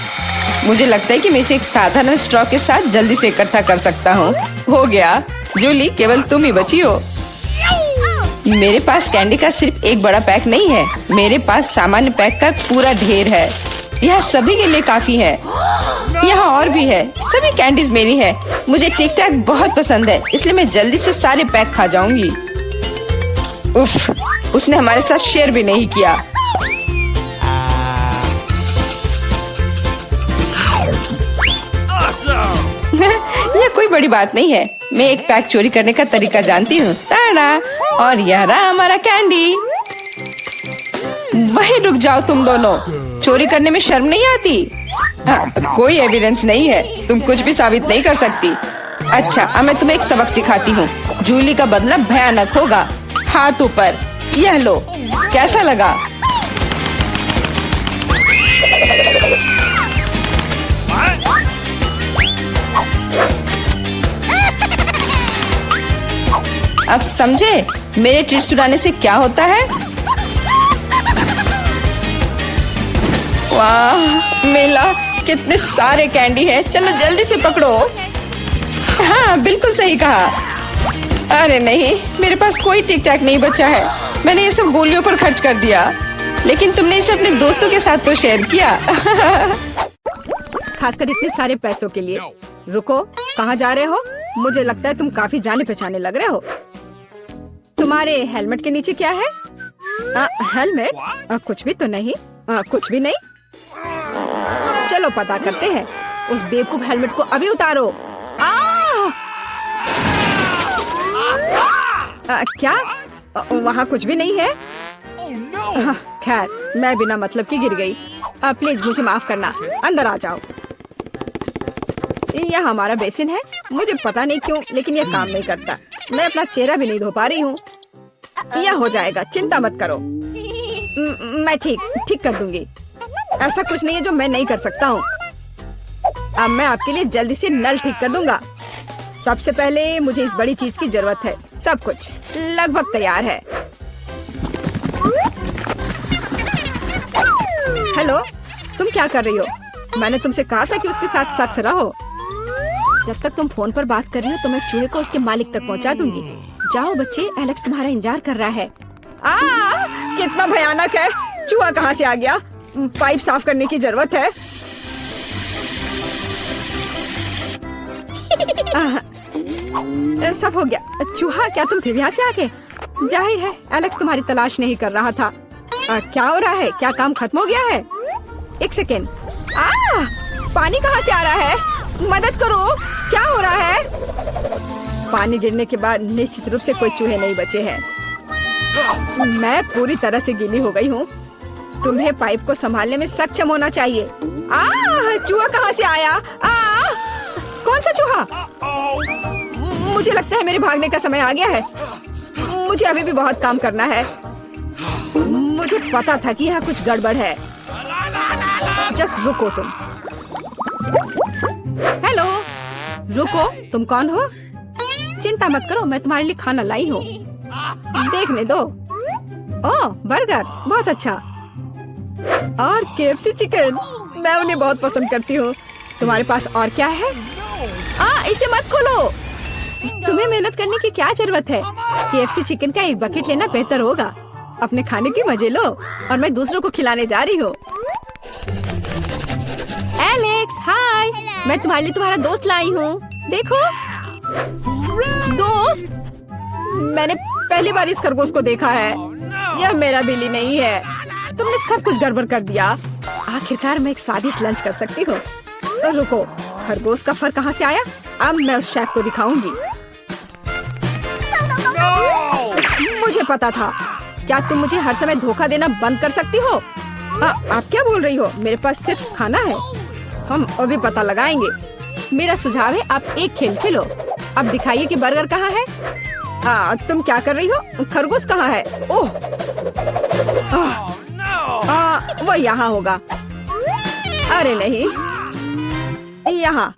मुझे लगता है कि मैं इसे एक साधारण स्ट्रॉ के साथ जल्दी से इकट्ठा कर सकता हूँ। हो गया। जूली, केवल तुम ही बची हो। मेरे पास कैंडी का सिर्फ एक बड़ा पैक नहीं है, मेरे पास सामान्य पैक का पूरा ढेर है। यह सभी के लिए काफी है। यहाँ और भी है। सभी कैंडीज मेरी है। मुझे टिक टैक बहुत पसंद है, इसलिए मैं जल्दी से सारे पैक खा जाऊंगी। उफ, उसने हमारे साथ शेयर भी नहीं किया। यह कोई बड़ी बात नहीं है। मैं एक पैक चोरी करने का तरीका जानती हूँ। टाडा! और यह रहा हमारा कैंडी। वहीं रुक जाओ तुम दोनों। चोरी करने में शर्म नहीं आती? कोई एविडेंस नहीं है, तुम कुछ भी साबित नहीं कर सकती। अच्छा, अब मैं तुम्हें एक सबक सिखाती हूँ। जूली का बदला भयानक होगा। हाथ ऊपर, यह लो। कैसा लगा? अब समझे मेरे ट्रीट्स चुराने से क्या होता है? वाह, मिला। कितने सारे कैंडी है। चलो जल्दी से पकड़ो। हाँ, बिल्कुल सही कहा। अरे नहीं, मेरे पास कोई टिक टैक नहीं बचा है। मैंने ये सब गोलियों पर खर्च कर दिया। लेकिन तुमने इसे अपने दोस्तों के साथ तो शेयर किया। खासकर इतने सारे पैसों के लिए। रुको, कहाँ जा रहे हो? मुझे लगता है तुम काफी जाने पहचाने लग रहे हो। तुम्हारे हेलमेट के नीचे क्या है? हेलमेट? कुछ भी तो नहीं। कुछ भी नहीं। चलो पता करते हैं। उस बेवकूफ हेलमेट को अभी उतारो। क्या? वहाँ कुछ भी नहीं है। खैर, मैं बिना मतलब की गिर गई। प्लीज मुझे माफ करना। अंदर आ जाओ। यह हमारा बेसिन है। मुझे पता नहीं क्यों, लेकिन यह काम नहीं करता। मैं अपना चेहरा भी नहीं धो पा रही हूँ। यह हो जाएगा, चिंता मत करो। मैं ठीक कर दूंगी। ऐसा कुछ नहीं है जो मैं नहीं कर सकता हूँ। अब मैं आपके लिए जल्दी से नल ठीक कर दूंगा। सबसे पहले मुझे इस बड़ी चीज की जरूरत है। सब कुछ लगभग तैयार है। हेलो, तुम क्या कर रही हो? मैंने तुमसे कहा था कि उसके साथ सख्त रहो। जब तक तुम फोन पर बात कर रही हो तो मैं चूहे को उसके मालिक तक पहुंचा दूंगी। जाओ बच्चे, एलेक्स तुम्हारा इंतजार कर रहा है। कितना भयानक है। चूहा कहाँ से आ गया? पाइप साफ करने की जरूरत है। सब हो गया। चूहा, क्या तुम फिर यहाँ से आ गए? जाहिर है एलेक्स तुम्हारी तलाश नहीं कर रहा था। क्या हो रहा है? क्या काम खत्म हो गया है? एक सेकेंड। पानी कहाँ से आ रहा है? मदद करो, क्या हो रहा है? पानी गिरने के बाद निश्चित रूप से कोई चूहे नहीं बचे हैं। मैं पूरी तरह से गीली हो गई हूँ। तुम्हें पाइप को संभालने में सक्षम होना चाहिए। चूहा कहाँ से आया? कौन सा चूहा? मुझे लगता है मेरे भागने का समय आ गया है। मुझे अभी भी बहुत काम करना है। मुझे पता था कि यहाँ कुछ गड़बड़ है। जस्ट रुको तुम। हेलो, रुको, तुम कौन हो? चिंता मत करो, मैं तुम्हारे लिए खाना लाई हूँ। देखने दो। ओह, बर्गर, बहुत अच्छा। और KFC चिकन, मैं उन्हें बहुत पसंद करती हूँ। तुम्हारे पास और क्या है? इसे मत खोलो। तुम्हें मेहनत करने की क्या जरूरत है? KFC चिकन का एक बकेट लेना बेहतर होगा। अपने खाने की मजे लो और मैं दूसरों को खिलाने जा रही हूँ। एलेक्स, हाय, मैं तुम्हारे लिए तुम्हारा दोस्त लाई हूँ। देखो। दोस्त? मैंने पहली बार इस खरगोश को देखा है। यह मेरा बिल्ली नहीं है। तुमने सब कुछ गड़बड़ कर दिया। आखिरकार मैं एक स्वादिष्ट लंच कर सकती हूँ। तो रुको, खरगोश का फर कहाँ से आया? अब मैं उस शेफ को दिखाऊंगी। मुझे पता था। क्या तुम मुझे हर समय धोखा देना बंद कर सकती हो? आप क्या बोल रही हो? मेरे पास सिर्फ खाना है। हम अभी पता लगाएंगे। मेरा सुझाव है आप एक खेल खेलो। अब दिखाइए कि बर्गर कहाँ है। तुम क्या कर रही हो? खरगोश कहाँ है? ओह, वो यहाँ होगा। अरे नहीं, यहाँ।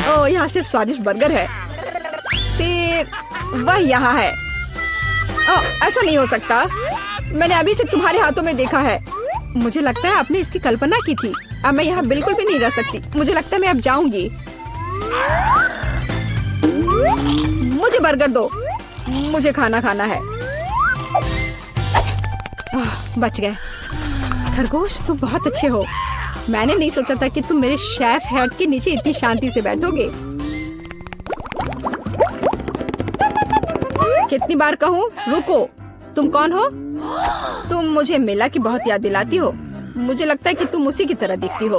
ओह, यहाँ सिर्फ स्वादिष्ट बर्गर है। फिर वह यहाँ है। ऐसा नहीं हो सकता। मैंने अभी से तुम्हारे हाथों में देखा है। मुझे लगता है आपने इसकी कल्पना की थी। अब मैं यहाँ बिल्कुल भी नहीं रह सकती। मुझे लगता है मैं अब जाऊंगी। मुझे बर्गर दो। मुझे खाना खाना है। बच गए। खरगोश, तुम बहुत अच्छे हो। मैंने नहीं सोचा था कि तुम मेरे शेफ हेड के नीचे इतनी शांति से बैठोगे। कितनी बार कहूँ? रुको, तुम कौन हो? तुम मुझे मिला की बहुत याद दिलाती हो। मुझे लगता है कि तुम उसी की तरह दिखती हो।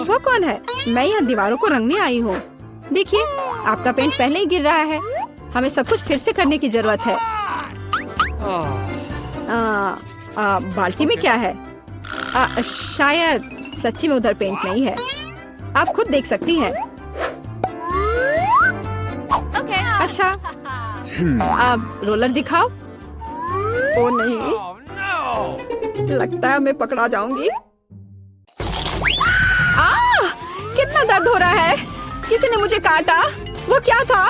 वो कौन है? मैं यहाँ दीवारों को रंगने आई हूँ। देखिए, आपका पेंट पहले ही गिर रहा है। हमें सब कुछ फिर से करने की जरूरत है। बाल्टी में क्या है? शायद सच्ची में उधर पेंट नहीं है। आप खुद देख सकती हैं। अच्छा, अब रोलर दिखाओ। ओ नहीं, लगता है मैं पकड़ा जाऊंगी। कितना दर्द हो रहा है। किसी ने मुझे काटा। वो क्या था?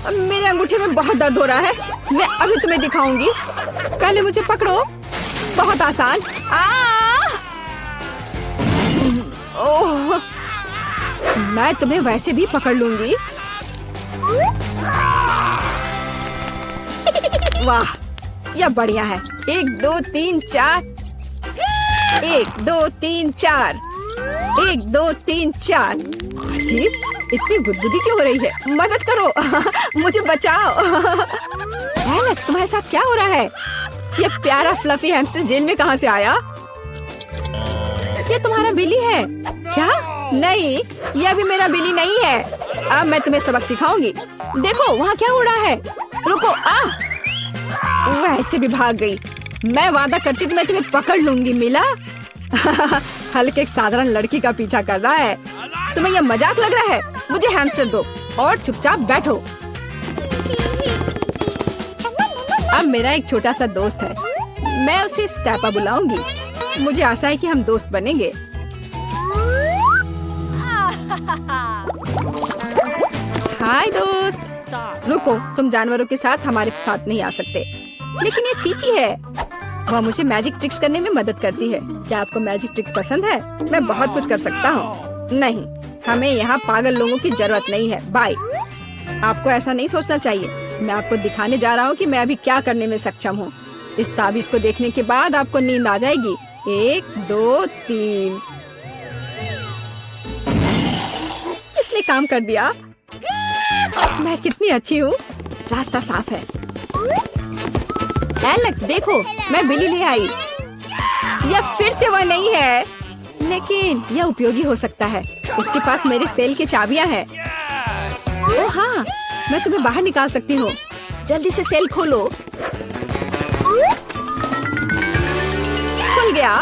मेरे अंगूठे में बहुत दर्द हो रहा है। मैं अभी तुम्हें दिखाऊंगी। पहले मुझे पकड़ो। बहुत आसान। ओह, मैं तुम्हें वैसे भी पकड़ लूंगी। वाह, यह बढ़िया है। 1 2 3 4। 1 2 3 4। 1 2 3 4। अजीब, इतनी गुदगुदी क्यों हो रही है? मदद करो। मुझे बचाओ। एलेक्स, तुम्हारे साथ क्या हो रहा है? ये प्यारा फ्लफी हैमस्टर जेल में कहाँ से आया? ये तुम्हारा बिली है क्या? नहीं, यह भी मेरा बिली नहीं है। अब मैं तुम्हें सबक सिखाऊंगी। देखो वहाँ क्या हो रहा है। रुको। वैसे भी भाग गई। मैं वादा करती तो मैं तुम्हें पकड़ लूंगी। मिला? हल्के एक साधारण लड़की का पीछा कर रहा है। तुम्हें यह मजाक लग रहा है? मुझे हैमस्टर दो और चुपचाप बैठो। अब मेरा एक छोटा सा दोस्त है। मैं उसे स्टैपा बुलाऊंगी। मुझे आशा है कि हम दोस्त बनेंगे। हाय दोस्त। रुको, तुम जानवरों के साथ हमारे साथ नहीं आ सकते। लेकिन ये चीची है। वह मुझे मैजिक ट्रिक्स करने में मदद करती है। क्या आपको मैजिक ट्रिक्स पसंद है? मैं बहुत कुछ कर सकता हूँ। नहीं, हमें यहाँ पागल लोगों की जरूरत नहीं है। बाय। आपको ऐसा नहीं सोचना चाहिए। मैं आपको दिखाने जा रहा हूँ कि मैं अभी क्या करने में सक्षम हूँ। इस ताबीज को देखने के बाद आपको नींद आ जाएगी। 1 2 3। इसने काम कर दिया। मैं कितनी अच्छी हूँ। रास्ता साफ है। एलेक्स देखो, मैं बिली ले आई। यह फिर से वह नहीं है, लेकिन यह उपयोगी हो सकता है। उसके पास मेरे सेल की चाबियां हैं। ओह हाँ, मैं तुम्हें बाहर निकाल सकती हूँ। जल्दी से सेल खोलो। खुल गया।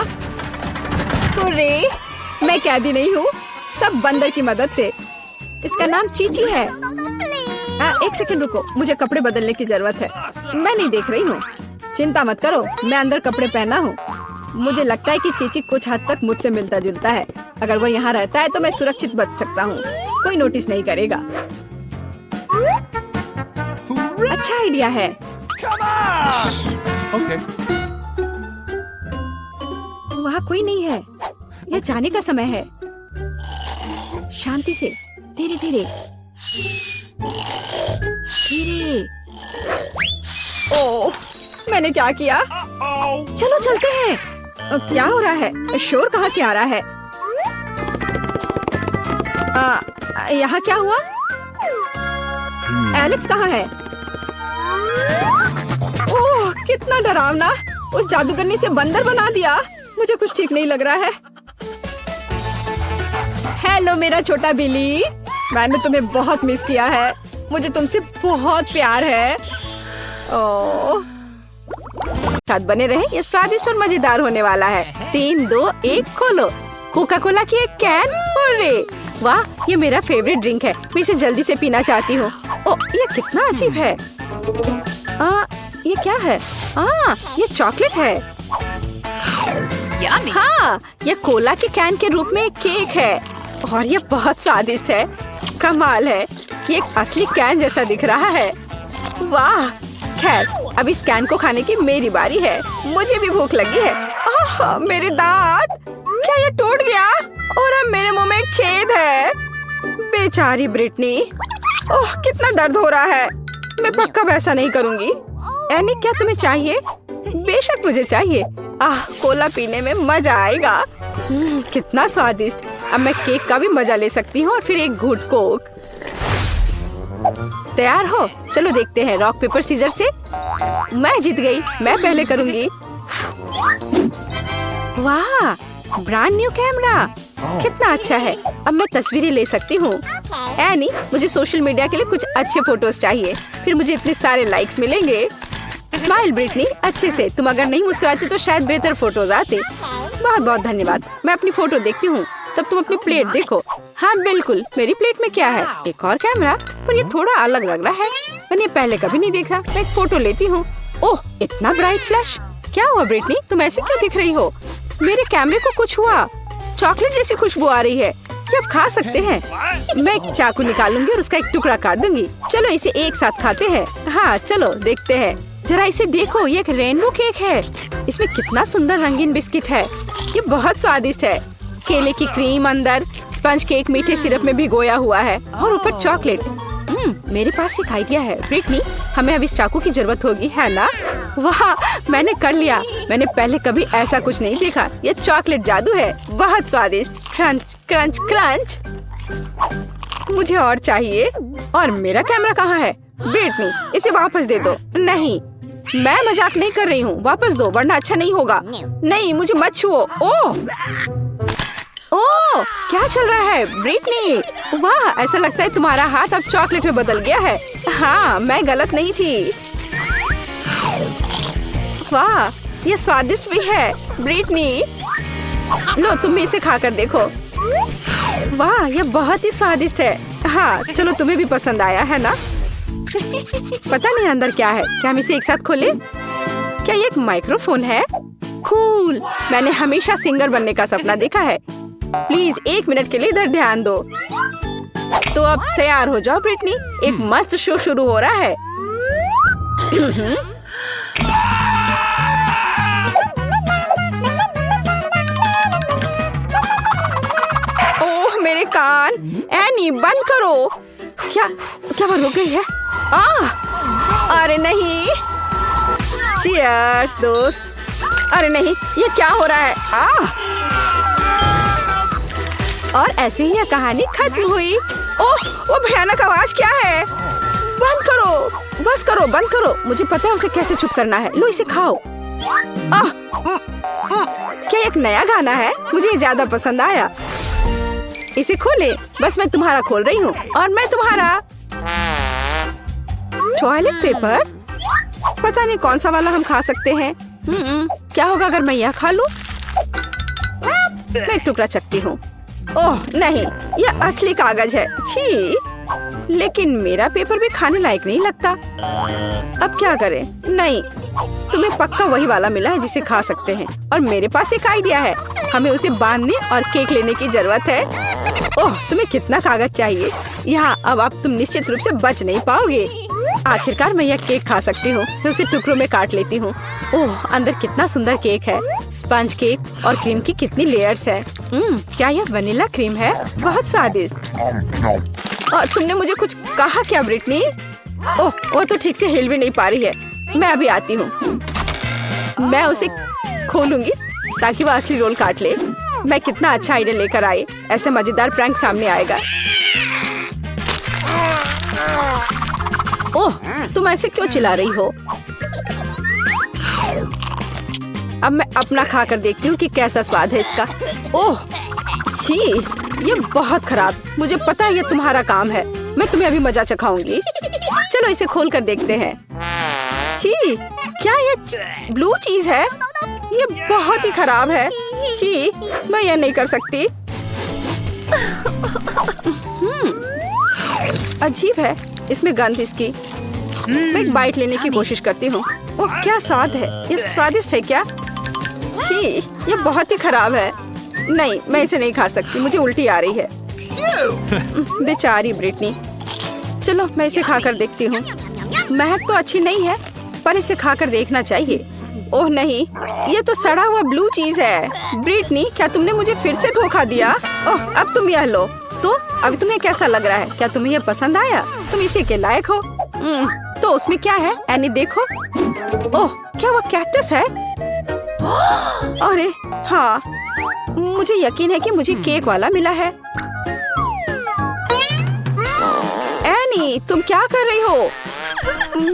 अरे, मैं कैदी नहीं हूँ, सब बंदर की मदद से। इसका नाम चीची है। 1 सेकंड रुको, मुझे कपड़े बदलने की जरूरत है। मैं नहीं देख रही हूँ। चिंता मत करो, मैं अंदर कपड़े पहना हूँ। मुझे लगता है कि चीची कुछ हद तक मुझसे मिलता जुलता है। अगर वो यहाँ रहता है तो मैं सुरक्षित बच सकता हूँ। कोई नोटिस नहीं करेगा। अच्छा आइडिया है। Okay. वहाँ कोई नहीं है। यह जाने का समय है। शांति से, धीरे धीरे धीरे। ओह, मैंने क्या किया? चलो चलते हैं। क्या हो रहा है? शोर कहाँ से आ रहा है? यहाँ क्या हुआ? एलेक्स कहाँ है? ओह, कितना डरावना। उस जादूगरनी से बंदर बना दिया। मुझे कुछ ठीक नहीं लग रहा है। हेलो मेरा छोटा बिली, मैंने तुम्हें बहुत मिस किया है। मुझे तुमसे बहुत प्यार है। ओह, साथ बने रहे, ये स्वादिष्ट और मजेदार होने वाला है। 3 2 1 खोलो। कोका कोला की एक कैन। अरे वाह, ये मेरा फेवरेट ड्रिंक है। मैं इसे जल्दी से पीना चाहती हूँ। ओह, ये कितना अजीब है। ये क्या है? ये चॉकलेट है। हाँ, ये कोला के कैन के रूप में एक केक है और ये बहुत स्वादिष्ट है। कमाल है, ये एक असली कैन जैसा दिख रहा है। वाह, खैर अब इस कैन को खाने की मेरी बारी है। मुझे भी भूख लगी है। मेरे दांत, क्या ये टूट गया? और अब मेरे मुंह में एक छेद है। बेचारी ब्रिटनी। ओह, कितना दर्द हो रहा है। मैं पक्का वैसा नहीं करूंगी। एनी, क्या तुम्हें चाहिए? बेशक मुझे चाहिए। कोला पीने में मजा आएगा। कितना स्वादिष्ट। अब मैं केक का भी मजा ले सकती हूँ और फिर एक घूंट कोक। तैयार हो? चलो देखते हैं रॉक पेपर सीजर से। मैं जीत गई। मैं पहले करूंगी। वाह, ब्रांड न्यू कैमरा, कितना अच्छा है। अब मैं तस्वीरें ले सकती हूँ। एनी, मुझे सोशल मीडिया के लिए कुछ अच्छे फोटोज चाहिए, फिर मुझे इतने सारे लाइक्स मिलेंगे। स्माइल ब्रिटनी, अच्छे से। तुम अगर नहीं मुस्कुराती तो शायद बेहतर फोटोज आते। बहुत बहुत धन्यवाद। मैं अपनी फोटो देखती हूँ। तब तुम अपनी प्लेट देखो। हाँ बिल्कुल, मेरी प्लेट में क्या है? एक और कैमरा, पर ये थोड़ा अलग लग रहा है। मैंने पहले कभी नहीं देखा। मैं एक फोटो लेती हूँ। ओह, इतना ब्राइट फ्लैश। क्या हुआ ब्रिटनी, तुम ऐसे क्यों दिख रही हो? मेरे कैमरे को कुछ हुआ। चॉकलेट जैसी खुशबू आ रही है। ये आप खा सकते हैं। मैं एक चाकू निकालूंगी और उसका एक टुकड़ा काट दूंगी। चलो इसे एक साथ खाते हैं। हाँ चलो देखते हैं। जरा इसे देखो, ये एक रेनबो केक है। इसमें कितना सुंदर रंगीन बिस्किट है। ये बहुत स्वादिष्ट है। केले की क्रीम अंदर, स्पंज केक मीठे सिरप में भिगोया हुआ है और ऊपर चॉकलेट। मेरे पास एक आइडिया है ब्रिटनी, हमें अब इस चाकू की जरूरत होगी, है ना? वाह, मैंने कर लिया। मैंने पहले कभी ऐसा कुछ नहीं देखा। ये चॉकलेट जादू है, बहुत स्वादिष्ट। Crunch crunch crunch. मुझे और चाहिए। और मेरा कैमरा कहाँ है? ब्रिटनी, इसे वापस दे दो। नहीं, मैं मजाक नहीं कर रही हूँ। वापस दो वरना अच्छा नहीं होगा। नहीं, मुझे मत छुओ। ओह, क्या चल रहा है ब्रिटनी? वाह, ऐसा लगता है तुम्हारा हाथ अब चॉकलेट में बदल गया है। हाँ, मैं गलत नहीं थी। वाह, ये स्वादिष्ट भी है ब्रिटनी। लो, तुम भी इसे खाकर देखो। वाह, ये बहुत ही स्वादिष्ट है। हाँ, चलो तुम्हें भी पसंद आया है ना? पता नहीं अंदर क्या है। क्या हम इसे एक साथ खोलें? क्या ये एक माइक्रोफोन है? कूल। मैंने हमेशा सिंगर बनने का सपना देखा है। प्लीज 1 मिनट के लिए इधर ध्यान दो। तो अब तैयार हो जाओ ब्रिटनी, एक मस्त शो शुरू हो रहा है। ओह मेरे कान। एनी बंद करो। क्या क्या वो रुक गई है? अरे नहीं। चीयर्स दोस्त। अरे नहीं, ये क्या हो रहा है? और ऐसे ही यह कहानी खत्म हुई। ओह, वो भयानक आवाज क्या है? बंद करो, बस करो, बंद करो। मुझे पता है उसे कैसे चुप करना है। लो इसे खाओ। क्या एक नया गाना है? मुझे ये ज्यादा पसंद आया। इसे खोले। बस मैं तुम्हारा खोल रही हूँ और मैं तुम्हारा। Toilet paper? पता नहीं कौन सा वाला हम खा सकते हैं। क्या होगा अगर मैं यह खा लूं? मैं एक टुकड़ा चखती हूँ। ओह नहीं, यह असली कागज है। छी, लेकिन मेरा पेपर भी खाने लायक नहीं लगता। अब क्या करें? नहीं, तुम्हें पक्का वही वाला मिला है जिसे खा सकते हैं। और मेरे पास एक आइडिया है। हमें उसे बांधने और केक लेने की जरूरत है। ओह, तुम्हें कितना कागज चाहिए? यहाँ अब तुम निश्चित रूप से बच नहीं पाओगे। आखिरकार मैं यह केक खा सकती हूँ। मैं उसे टुकड़ों में काट लेती हूँ। ओह, अंदर कितना सुंदर केक है। स्पंज केक और क्रीम की कितनी लेयर्स है। क्या यह वनीला क्रीम है? बहुत स्वादिष्ट। और तुमने मुझे कुछ कहा क्या ब्रिटनी? ओह, वो तो ठीक से हिल भी नहीं पा रही है। मैं अभी आती हूँ। मैं उसे खोलूंगी ताकि वो असली रोल काट ले। मैं कितना अच्छा आइडिया लेकर आई। ऐसे मजेदार प्रैंक सामने आएगा। ओह, तुम ऐसे क्यों चिल्ला रही हो? अब मैं अपना खाकर देखती हूँ कि कैसा स्वाद है इसका। ओह छी, ये बहुत खराब। मुझे पता है ये तुम्हारा काम है। मैं तुम्हें अभी मजा चखाऊंगी। चलो इसे खोल कर देखते हैं। छी, क्या ये ब्लू चीज है? ये बहुत ही खराब है। छी, मैं यह नहीं कर सकती। अजीब है इसमें गंध इसकी। मैं एक बाइट लेने की कोशिश करती हूँ। ओह क्या स्वाद है। ये स्वादिष्ट है क्या? छी, ये बहुत ही खराब है। नहीं, मैं इसे नहीं खा सकती। मुझे उल्टी आ रही है। बेचारी ब्रिटनी। चलो मैं इसे खाकर देखती हूँ। महक तो अच्छी नहीं है, पर इसे खाकर देखना चाहिए। ओह नहीं, ये तो सड़ा हुआ ब्लू चीज है। ब्रिटनी, क्या तुमने मुझे फिर से धोखा दिया? ओह, अब तुम यह लो। तो अभी तुम्हें कैसा लग रहा है? क्या तुम्हें यह पसंद आया? तुम इसी के लायक हो। तो उसमें क्या है? एनी देखो। ओह, क्या वो कैक्टस है? अरे हाँ, मुझे यकीन है कि मुझे केक वाला मिला है। एनी, तुम क्या कर रही हो?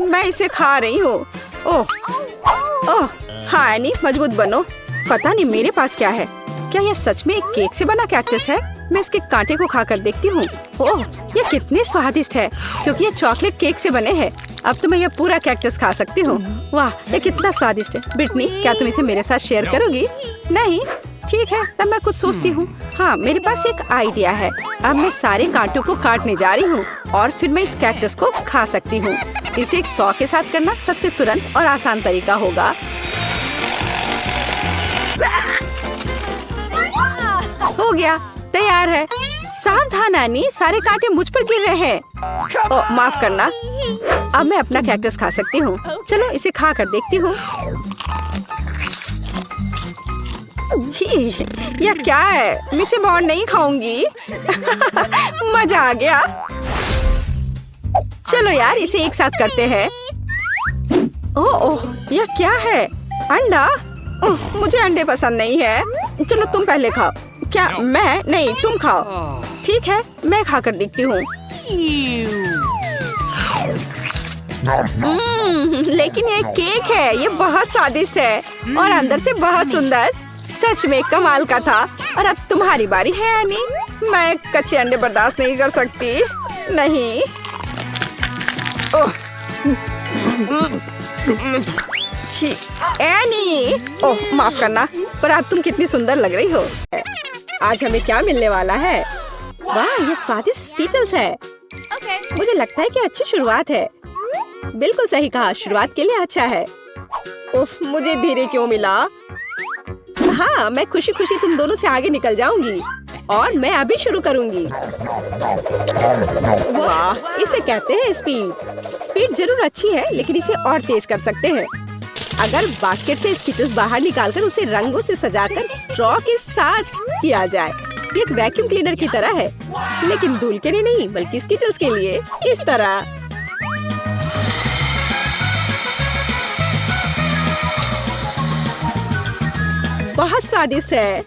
मैं इसे खा रही हूँ। ओह हाँ एनी, मजबूत बनो। पता नहीं मेरे पास क्या है। क्या यह सच में एक केक से बना कैक्टस है? मैं इसके कांटे को खाकर देखती हूँ। ओह, ये कितने स्वादिष्ट है, क्योंकि ये चॉकलेट केक से बने हैं। अब तो मैं यह पूरा कैक्टस खा सकती हूँ। वाह, ये कितना स्वादिष्ट है। ब्रिटनी, क्या तुम इसे मेरे साथ शेयर करोगी? नहीं, ठीक है, तब मैं कुछ सोचती हूँ। हाँ, मेरे पास एक आइडिया है। अब मैं सारे कांटों को काटने जा रही हूँ और फिर मैं इस कैक्टस को खा सकती हूँ। इसे एक सॉ के साथ करना सबसे तुरंत और आसान तरीका होगा। हो गया, तैयार है। सावधान आनी, सारे कांटे मुझ पर गिर रहे हैं। ओह, माफ करना। अब मैं अपना कैक्टस खा सकती हूँ। चलो इसे खा कर देखती हूँ। जी, यह क्या है? मैं इसे बहुत नहीं खाऊंगी। मजा आ गया। चलो यार, इसे एक साथ करते हैं। ओह, यह क्या है? अंडा? ओह, मुझे अंडे पसंद नहीं है। चलो तुम पहले खाओ। क्या? मैं नहीं, तुम खाओ। ठीक है, मैं खाकर देखती हूँ। लेकिन ये केक है, ये बहुत स्वादिष्ट है और अंदर से बहुत सुंदर। सच में कमाल का था। और अब तुम्हारी बारी है एनी। मैं कच्चे अंडे बर्दाश्त नहीं कर सकती। नहीं। ओह, एनी। ओह, माफ करना, पर अब तुम कितनी सुंदर लग रही हो। आज हमें क्या मिलने वाला है? वाह, ये स्वादिष्ट स्कीटल्स है। मुझे लगता है कि अच्छी शुरुआत है। बिल्कुल सही कहा, शुरुआत के लिए अच्छा है। उफ, मुझे धीरे क्यों मिला? हाँ, मैं खुशी खुशी तुम दोनों से आगे निकल जाऊंगी और मैं अभी शुरू करूंगी। वाह, इसे कहते हैं स्पीड। स्पीड जरूर अच्छी है, लेकिन इसे और तेज कर सकते हैं। अगर बास्केट से स्कीटल्स बाहर निकालकर उसे रंगों से सजाकर स्ट्रॉ के साथ किया जाए, ये एक वैक्यूम क्लीनर की तरह है, लेकिन धूल के लिए नहीं बल्कि स्कीटल्स के लिए। इस तरह। बहुत स्वादिष्ट है।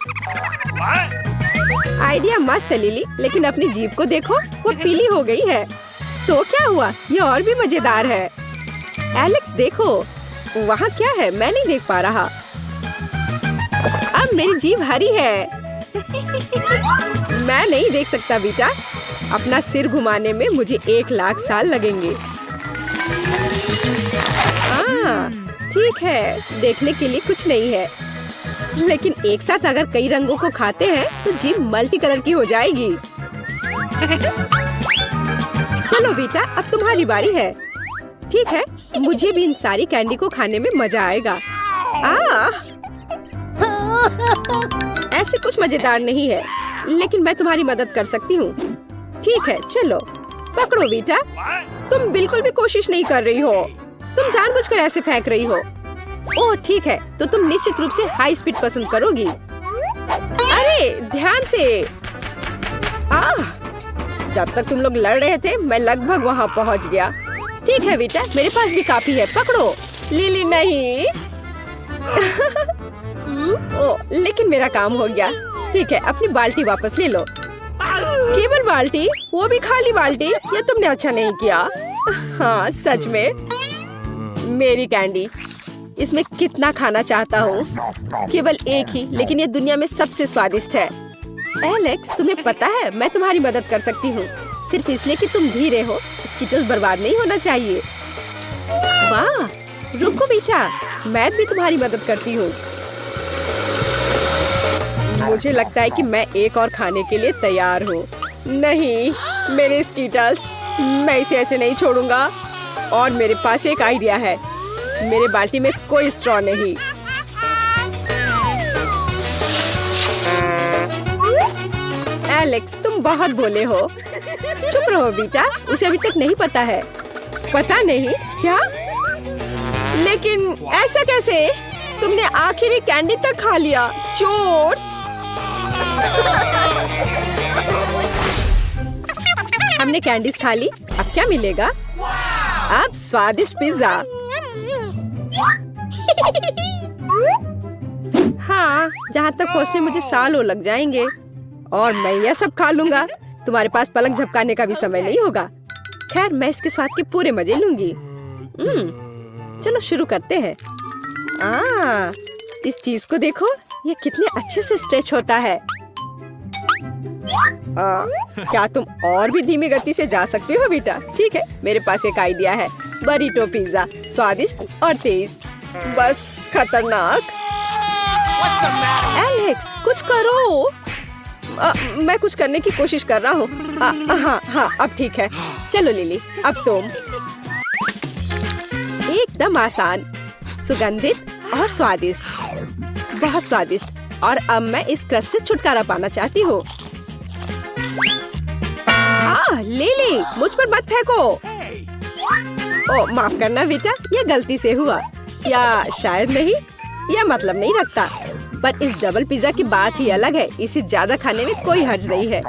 आइडिया मस्त है लिली, लेकिन अपनी जीभ को देखो, वो पीली हो गई है। तो क्या हुआ? ये और भी मजेदार है। एलेक्स देखो, वहाँ क्या है? मैं नहीं देख पा रहा। अब मेरी जीभ हरी है। मैं नहीं देख सकता बेटा। अपना सिर घुमाने में मुझे 1,00,000 साल लगेंगे। ठीक है, देखने के लिए कुछ नहीं है, लेकिन एक साथ अगर कई रंगों को खाते हैं तो जीभ मल्टी कलर की हो जाएगी। चलो बेटा, अब तुम्हारी बारी है। ठीक है, मुझे भी इन सारी कैंडी को खाने में मजा आएगा। ऐसे कुछ मजेदार नहीं है, लेकिन मैं तुम्हारी मदद कर सकती हूँ। ठीक है, चलो पकड़ो बेटा। तुम बिल्कुल भी कोशिश नहीं कर रही हो, तुम जानबूझकर ऐसे फेंक रही हो। ओह ठीक है, तो तुम निश्चित रूप से हाई स्पीड पसंद करोगी। अरे ध्यान से। जब तक तुम लोग लड़ रहे थे मैं लगभग वहाँ पहुँच गया। ठीक है बेटा, मेरे पास भी काफी है, पकड़ो। लिली नहीं। ओह, लेकिन मेरा काम हो गया। ठीक है, अपनी बाल्टी वापस ले लो। केवल बाल्टी, वो भी खाली बाल्टी? ये तुमने अच्छा नहीं किया। हाँ सच में। मेरी कैंडी, इसमें कितना खाना चाहता हूँ। केवल एक ही, लेकिन ये दुनिया में सबसे स्वादिष्ट है। एलेक्स, तुम्हें पता है मैं तुम्हारी मदद कर सकती हूँ, सिर्फ इसलिए कि तुम धीरे हो। स्कीटल्स बर्बाद नहीं होना चाहिए। वाह, रुको बेटा, मैं भी तुम्हारी मदद करती हूँ। मुझे लगता है कि मैं एक और खाने के लिए तैयार हूँ। नहीं, मेरे स्कीटल्स, मैं इसे ऐसे नहीं छोड़ूंगा। और मेरे पास एक आइडिया है। मेरे बाल्टी में कोई स्ट्रॉ नहीं। एलेक्स, तुम बहुत भोले हो। चुप रहो बेटा, उसे अभी तक नहीं पता है। पता नहीं क्या? लेकिन ऐसा कैसे? तुमने आखिरी कैंडी तक खा लिया, चोर। हमने कैंडीज खा ली, अब क्या मिलेगा? अब स्वादिष्ट पिज्जा। हाँ, जहाँ तक पहुँचने मुझे सालों लग जाएंगे और मैं यह सब खा लूंगा। तुम्हारे पास पलक झपकाने का भी समय नहीं होगा। खैर, मैं इसके स्वाद के पूरे मजे लूंगी। चलो शुरू करते हैं। इस चीज को देखो, ये कितने अच्छे से स्ट्रेच होता है। क्या तुम और भी धीमी गति से जा सकते हो बेटा? ठीक है, मेरे पास एक आइडिया है। बरीटो पिज्जा, स्वादिष्ट और तेज, बस खतरनाक। एलेक्स कुछ करो। मैं कुछ करने की कोशिश कर रहा हूँ। हाँ अब ठीक है। चलो लिली अब तुम। एकदम आसान, सुगंधित और स्वादिष्ट, बहुत स्वादिष्ट। और अब मैं इस क्रस्ट से छुटकारा पाना चाहती हूँ। लिली मुझ पर मत फेंको। ओ माफ करना बेटा, यह गलती से हुआ, या शायद नहीं, यह मतलब नहीं रखता। पर इस डबल पिज्जा की बात ही अलग है। इसे ज्यादा खाने में कोई हर्ज नहीं है।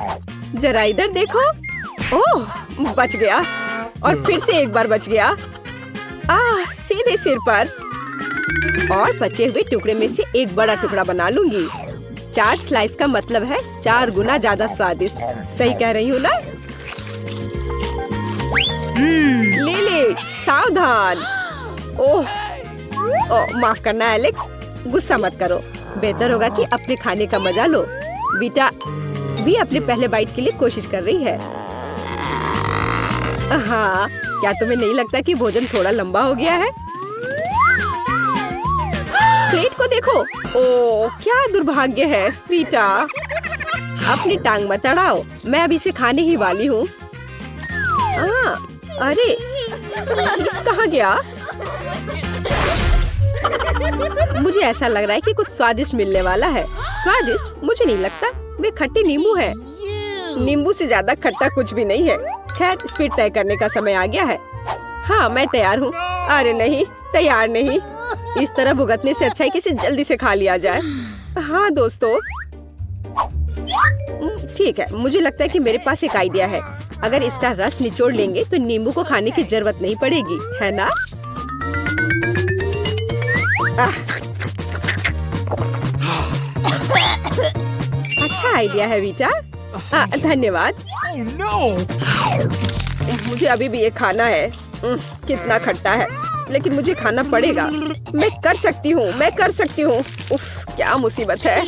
जरा इधर देखो। ओह बच गया, और फिर से एक बार बच गया। सीधे सिर पर। और बचे हुए टुकड़े में से एक बड़ा टुकड़ा बना लूंगी। 4 स्लाइस का मतलब है 4 गुना ज्यादा स्वादिष्ट। सही कह रही हूँ ना? लिली सावधान। ओह माफ करना एलेक्स, गुस्सा मत करो। बेहतर होगा कि अपने खाने का मजा लो। बीटा भी अपने पहले बाइट के लिए कोशिश कर रही है। हाँ, क्या तुम्हें नहीं लगता कि भोजन थोड़ा लंबा हो गया है? प्लेट को देखो। ओह क्या दुर्भाग्य है बीटा। अपनी टांग मत अड़ाओ, मैं अभी इसे खाने ही वाली हूँ। अरे चीज कहाँ गया? मुझे ऐसा लग रहा है कि कुछ स्वादिष्ट मिलने वाला है। स्वादिष्ट? मुझे नहीं लगता, वे खट्टे नींबू है। नींबू से ज्यादा खट्टा कुछ भी नहीं है। खैर स्पीड तय करने का समय आ गया है। हाँ मैं तैयार हूँ। अरे नहीं, तैयार नहीं। इस तरह भुगतने से अच्छा है कि इसे जल्दी से खा लिया जाए। हाँ दोस्तों, ठीक है, मुझे लगता है कि मेरे पास एक आइडिया है। अगर इसका रस निचोड़ लेंगे तो नींबू को खाने की जरूरत नहीं पड़ेगी, है ना? अच्छा आइडिया है बेटा। धन्यवाद। मुझे अभी भी ये खाना है। कितना खट्टा है, लेकिन मुझे खाना पड़ेगा। मैं कर सकती हूँ, मैं कर सकती हूँ। उफ क्या मुसीबत है।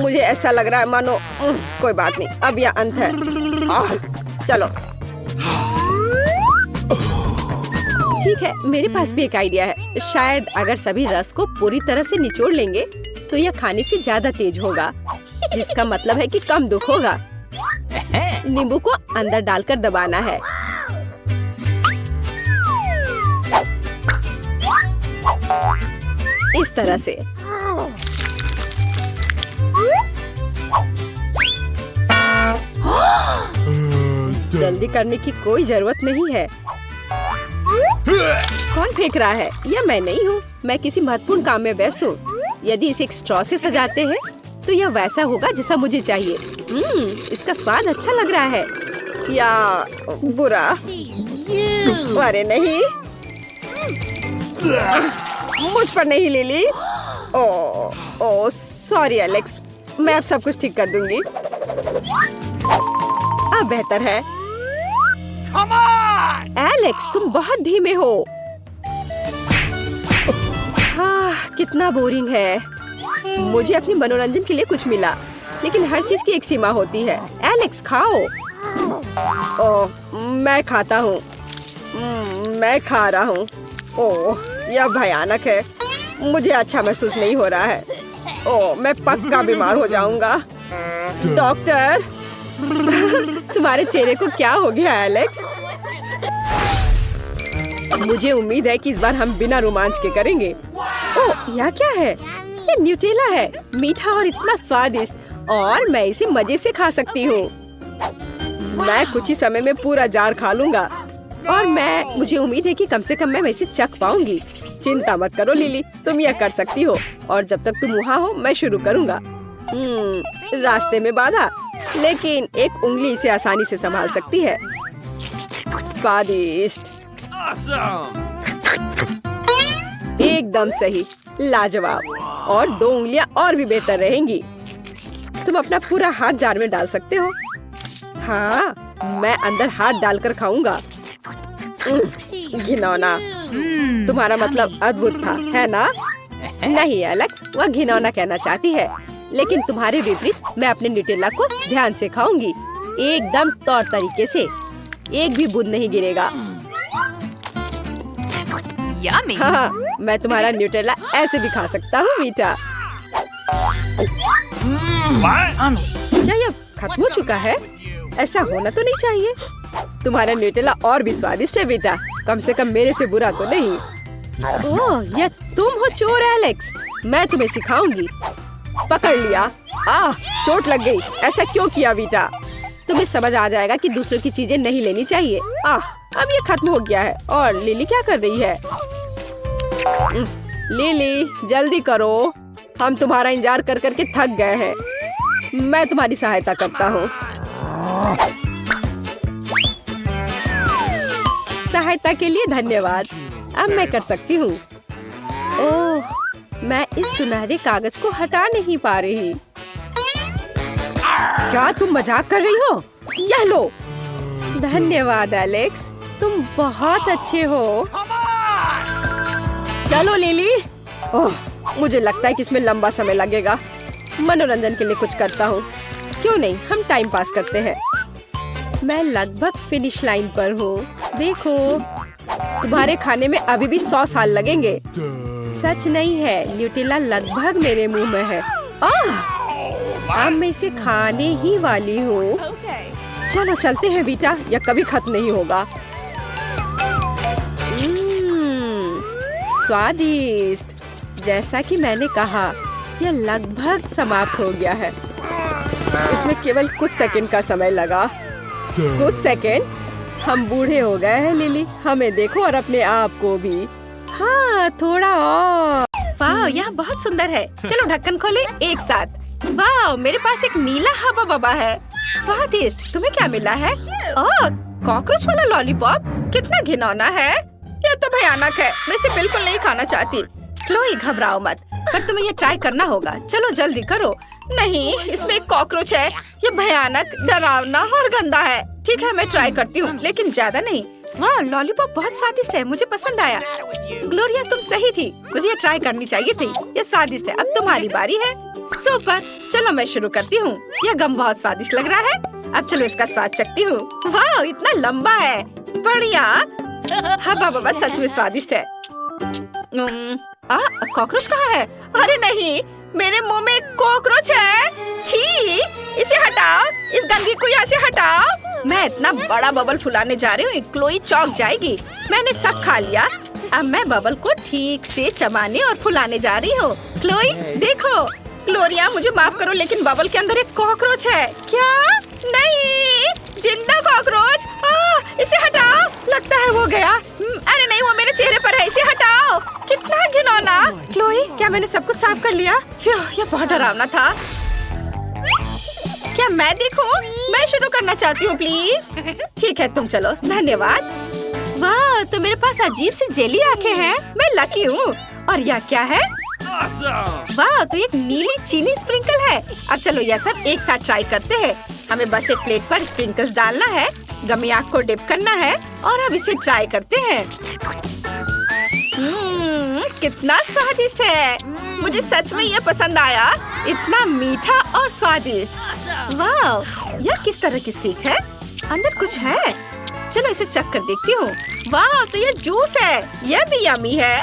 मुझे ऐसा लग रहा है मानो कोई बात नहीं, अब यह अंत है। चलो ठीक है, मेरे पास भी एक आइडिया है। शायद अगर सभी रस को पूरी तरह से निचोड़ लेंगे तो यह खाने से ज्यादा तेज होगा, जिसका मतलब है कि कम दुख होगा। नींबू को अंदर डालकर दबाना है। इस तरह से। जल्दी करने की कोई जरूरत नहीं है। कौन फेंक रहा है? यह मैं नहीं हूँ, मैं किसी महत्वपूर्ण काम में व्यस्त हूँ। यदि इसे एक स्ट्रॉ से सजाते हैं तो यह वैसा होगा जैसा मुझे चाहिए। इसका स्वाद अच्छा लग रहा है या बुरा? अरे नहीं, मुझ पर नहीं लिली। ओ सॉरी एलेक्स, मैं अब सब कुछ ठीक कर दूंगी। अब बेहतर है। एलेक्स तुम बहुत धीमे हो। कितना बोरिंग है। मुझे अपने मनोरंजन के लिए कुछ मिला, लेकिन हर चीज की एक सीमा होती है। एलेक्स खाओ। मैं खाता हूँ। मैं खा रहा हूँ। ओह यह भयानक है। मुझे अच्छा महसूस नहीं हो रहा है। मैं पक्का बीमार हो जाऊंगा। डॉक्टर तुम्हारे चेहरे को क्या हो गया एलेक्स? मुझे उम्मीद है कि इस बार हम बिना रोमांच के करेंगे। यह क्या है? ये न्यूटेला है, मीठा और इतना स्वादिष्ट, और मैं इसे मजे से खा सकती हूँ। मैं कुछ ही समय में पूरा जार खा लूंगा, और मुझे उम्मीद है कि कम से कम मैं इसे चख पाऊंगी। चिंता मत करो लिली, तुम यह कर सकती हो, और जब तक तुम वहाँ हो मैं शुरू करूँगा। रास्ते में बाधा, लेकिन एक उंगली इसे आसानी से संभाल सकती है। स्वादिष्ट, एकदम सही, लाजवाब। और 2 उंगलियां और भी बेहतर रहेंगी। तुम अपना पूरा हाथ जार में डाल सकते हो। हाँ, मैं अंदर हाथ डालकर खाऊंगा। घिनौना। तुम्हारा मतलब अद्भुत था, है ना? नहीं एलेक्स, वह घिनौना कहना चाहती है, लेकिन तुम्हारे विपरीत मैं अपने न्यूटेला को ध्यान से खाऊंगी, एकदम तौर तरीके से। एक भी बूंद नहीं गिरेगा। Yummy. हाँ, मैं तुम्हारा न्यूटेला ऐसे भी खा सकता हूँ मीठा। What? क्या ये खत्म हो चुका है? ऐसा होना तो नहीं चाहिए। तुम्हारा न्यूटेला और भी स्वादिष्ट है बेटा, कम से कम मेरे से बुरा तो नहीं। ओह, ये तुम हो चोर एलेक्स, मैं तुम्हें सिखाऊंगी। पकड़ लिया। चोट लग गई। ऐसा क्यों किया बेटा? तुम्हें समझ आ जाएगा कि दूसरों की चीजें नहीं लेनी चाहिए। अब ये खत्म हो गया है। और लिली क्या कर रही है? लिली जल्दी करो, हम तुम्हारा इंतजार कर करके थक गए हैं। मैं तुम्हारी सहायता करता हूँ। सहायता के लिए धन्यवाद। अब मैं कर सकती हूँ। ओह, मैं इस सुनहरे कागज को हटा नहीं पा रही। क्या तुम मजाक कर रही हो? यह लो। धन्यवाद एलेक्स, तुम बहुत अच्छे हो। चलो लिली। ओह, मुझे लगता है कि इसमें लंबा समय लगेगा। मनोरंजन के लिए कुछ करता हूँ। क्यों नहीं, हम टाइम पास करते हैं। मैं लगभग फिनिश लाइन पर हूँ। देखो, तुम्हारे खाने में अभी भी 100 साल लगेंगे। सच नहीं है, न्यूटेला लगभग मेरे मुंह में है। अब मैं इसे खाने ही वाली हूँ। चलो चलते हैं बेटा, यह कभी खत्म नहीं होगा। स्वादिष्ट। जैसा कि मैंने कहा, यह लगभग समाप्त हो गया है। इसमें केवल कुछ सेकंड का समय लगा। कुछ सेकंड? हम बूढ़े हो गए हैं लिली, हमें देखो और अपने आप को भी। हाँ, थोड़ा और। वाह, यह बहुत सुंदर है। चलो ढक्कन खोले एक साथ। वाह, मेरे पास एक नीला हवा बबा है। स्वादिष्ट। तुम्हें क्या मिला है? ओह, कॉकरोच वाला लॉलीपॉप। कितना घिनौना है। यह तो भयानक है, मैं इसे बिल्कुल नहीं खाना चाहती। क्लोई, घबराओ मत, पर तुम्हें ये ट्राई करना होगा। चलो जल्दी करो। नहीं, इसमें एक कॉकरोच है। ये भयानक, डरावना और गंदा है। ठीक है, मैं ट्राई करती हूँ, लेकिन ज्यादा नहीं। वाह, लॉलीपॉप बहुत स्वादिष्ट है, मुझे पसंद आया। ग्लोरिया, तुम सही थी, मुझे ये ट्राई करनी चाहिए थी। ये स्वादिष्ट है। अब तुम्हारी बारी है। सुपर, चलो मैं शुरू करती हूँ। यह गम बहुत स्वादिष्ट लग रहा है। अब चलो इसका स्वाद चखती हूँ। वाह, इतना लंबा है। बढ़िया। हवा बबा सच में स्वादिष्ट है। कॉकरोच कहाँ है? अरे नहीं, मेरे मुंह में कॉकरोच है। छी, इसे हटाओ, इस गंदगी को यहाँ से हटाओ। मैं इतना बड़ा बबल फुलाने जा रही हूँ, क्लोई चौंक जाएगी। मैंने सब खा लिया। अब मैं बबल को ठीक से चबाने और फुलाने जा रही हूँ। क्लोई देखो। ग्लोरिया, मुझे माफ करो, लेकिन बबल के अंदर एक कॉकरोच है। क्या? नहीं, जिंदा कॉकरोच। इसे हटाओ। लगता है वो गया। अरे नहीं, वो मेरे चेहरे पर है। इसे हटाओ। कितना घिनौना। क्लोई, क्या मैंने सब कुछ साफ कर लिया? यह बहुत डरावना था। क्या मैं देखूं? मैं शुरू करना चाहती हूँ, प्लीज। ठीक है, तुम चलो। धन्यवाद। वाह, तो मेरे पास अजीब सी जेली आंखें हैं। मैं लकी हूँ। और यह क्या है? वाह, तो एक नीली चीनी स्प्रिंकल है। अब चलो यह सब एक साथ ट्राई करते हैं। हमें बस एक प्लेट पर स्प्रिंकल्स डालना है, गमी आग को डिप करना है और अब इसे ट्राई करते हैं। कितना स्वादिष्ट है। मुझे सच में ये पसंद आया। इतना मीठा और स्वादिष्ट। वाह, यह किस तरह की स्टिक है? अंदर कुछ है। चलो इसे चख कर देखती हूँ। वाह, तो ये जूस है। यह भी यमी है।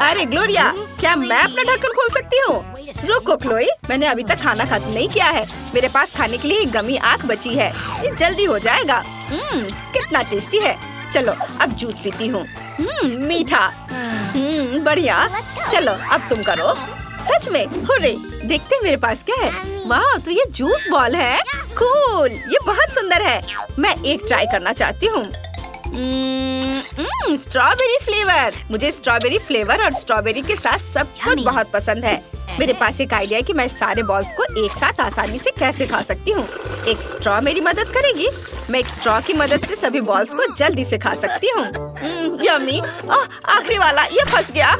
अरे ग्लोरिया, क्या मैं अपना ढक्कन खोल सकती हूँ? रुको क्लोई, मैंने अभी तक खाना खत्म नहीं किया है। मेरे पास खाने के लिए एक गमी आंख बची है। ये जल्दी हो जाएगा। कितना टेस्टी है। चलो अब जूस पीती हूँ। मीठा। बढ़िया। चलो अब तुम करो। सच में? हुर्रे, देखते मेरे पास क्या है। वाह, तो ये जूस बॉल है। कूल, ये बहुत सुंदर है। मैं एक ट्राई करना चाहती हूँ। Strawberry flavour. मुझे स्ट्रॉबेरी फ्लेवर और स्ट्रॉबेरी के साथ सब कुछ बहुत पसंद है। मेरे पास एक आइडिया है कि मैं सारे बॉल्स को एक साथ आसानी से कैसे खा सकती हूँ। एक स्ट्रॉ मेरी मदद करेगी। मैं एक स्ट्रॉ की मदद से सभी बॉल्स को जल्दी से खा सकती हूँ। यम्मी। आखिरी वाला, ये फंस गया।